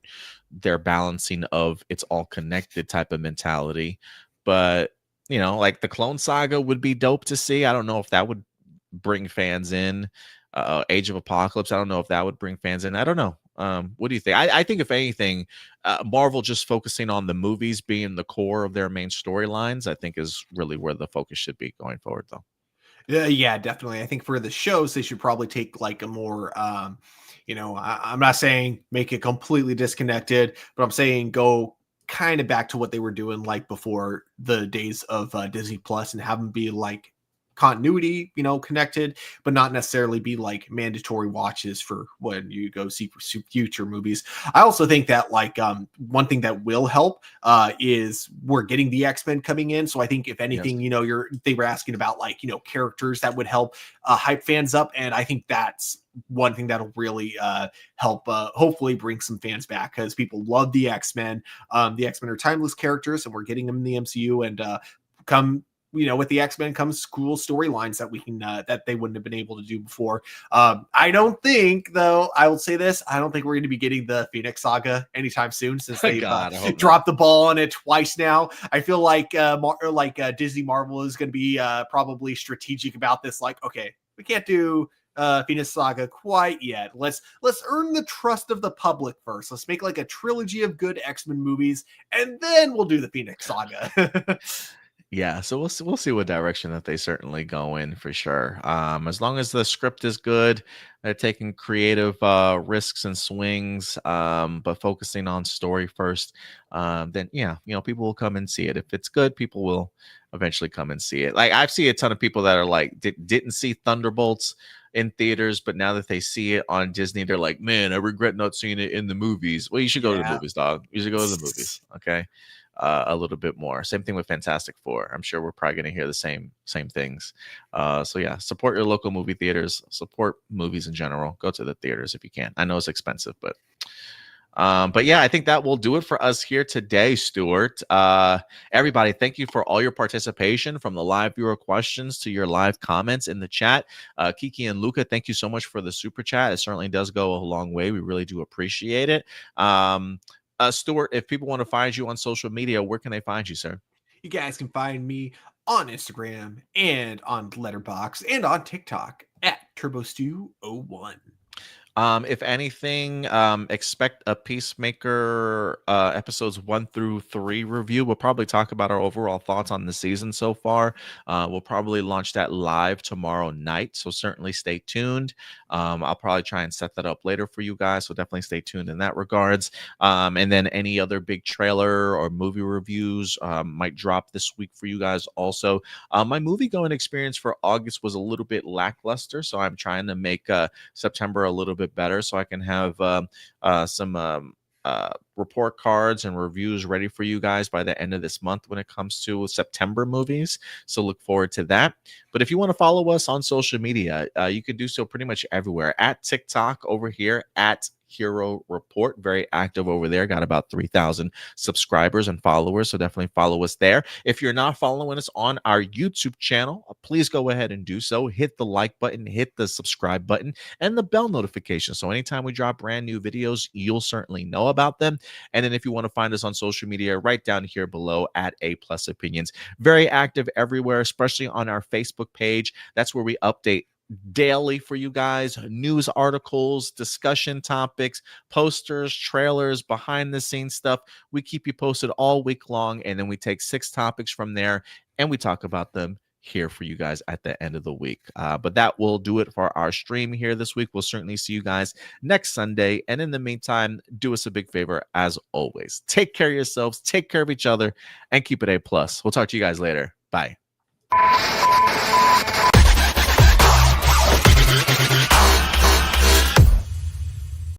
their balancing of it's all connected type of mentality. But, like the Clone Saga would be dope to see. I don't know if that would bring fans in. Age of Apocalypse, I don't know if that would bring fans in. I don't know. What do you think? I think if anything, Marvel just focusing on the movies being the core of their main storylines, I think is really where the focus should be going forward, though. Yeah, definitely. I think for the shows, they should probably take like a more, I'm not saying make it completely disconnected, but I'm saying go kind of back to what they were doing like before the days of Disney Plus and have them be like continuity, connected, but not necessarily be like mandatory watches for when you go see future movies. I also think that like one thing that will help is we're getting the X-Men coming in. So I think if anything, Yes. they were asking about like, characters that would help hype fans up. And I think that's one thing that'll really help hopefully bring some fans back because people love the X-Men. The X-Men are timeless characters and we're getting them in the MCU and come with the X-Men comes cool storylines that we can that they wouldn't have been able to do before. I don't think, though, I will say this, I don't think we're going to be getting the Phoenix Saga anytime soon since they've God, dropped the ball on it twice now. I feel like Disney Marvel is going to be probably strategic about this. Like, okay, we can't do Phoenix Saga quite yet. Let's earn the trust of the public first. Let's make like a trilogy of good X-Men movies, and then we'll do the Phoenix Saga. Yeah, so we'll see what direction that they certainly go in for sure. As long as the script is good, they're taking creative risks and swings, but focusing on story first. Then yeah, people will come and see it. If it's good, people will eventually come and see it. Like I've seen a ton of people that are like didn't see Thunderbolts in theaters, but now that they see it on Disney, they're like, man, I regret not seeing it in the movies. Well, you should go to the movies, dog. You should go to the movies. Okay. A little bit more. Same thing with Fantastic Four. I'm sure we're probably going to hear the same things. So yeah, support your local movie theaters. Support movies in general. Go to the theaters if you can. I know it's expensive, but yeah, I think that will do it for us here today, Stuart. Everybody, thank you for all your participation, from the live viewer questions to your live comments in the chat. Kiki and Luca, thank you so much for the super chat. It certainly does go a long way. We really do appreciate it. Stuart, if people want to find you on social media, where can they find you, sir? You guys can find me on Instagram and on Letterboxd and on TikTok at TurboStew01. If anything, expect a Peacemaker episodes 1 through 3 review. We'll probably talk about our overall thoughts on the season so far. We'll probably launch that live tomorrow night, so certainly stay tuned. I'll probably try and set that up later for you guys, so definitely stay tuned in that regards. And then any other big trailer or movie reviews might drop this week for you guys also. My movie going experience for August was a little bit lackluster, so I'm trying to make September a little bit better so I can have some report cards and reviews ready for you guys by the end of this month when it comes to September movies. So look forward to that. But if you want to follow us on social media, you can do so pretty much everywhere. At TikTok over here at Hero Report, very active over there, got about 3,000 subscribers and followers, so definitely follow us there. If you're not following us on our YouTube channel, please go ahead and do so. Hit the like button, hit the subscribe button, and the bell notification, so anytime we drop brand new videos, you'll certainly know about them. And then if you want to find us on social media, right down here below at A Plus Opinions, very active everywhere, especially on our Facebook page. That's where we update daily for you guys, news articles, discussion topics, posters, trailers, behind the scenes stuff. We keep you posted all week long, and then we take 6 topics from there and we talk about them here for you guys at the end of the week. But that will do it for our stream here this week. We'll certainly see you guys next Sunday. And in the meantime, do us a big favor as always. Take care of yourselves, take care of each other, and keep it A+. We'll talk to you guys later. Bye.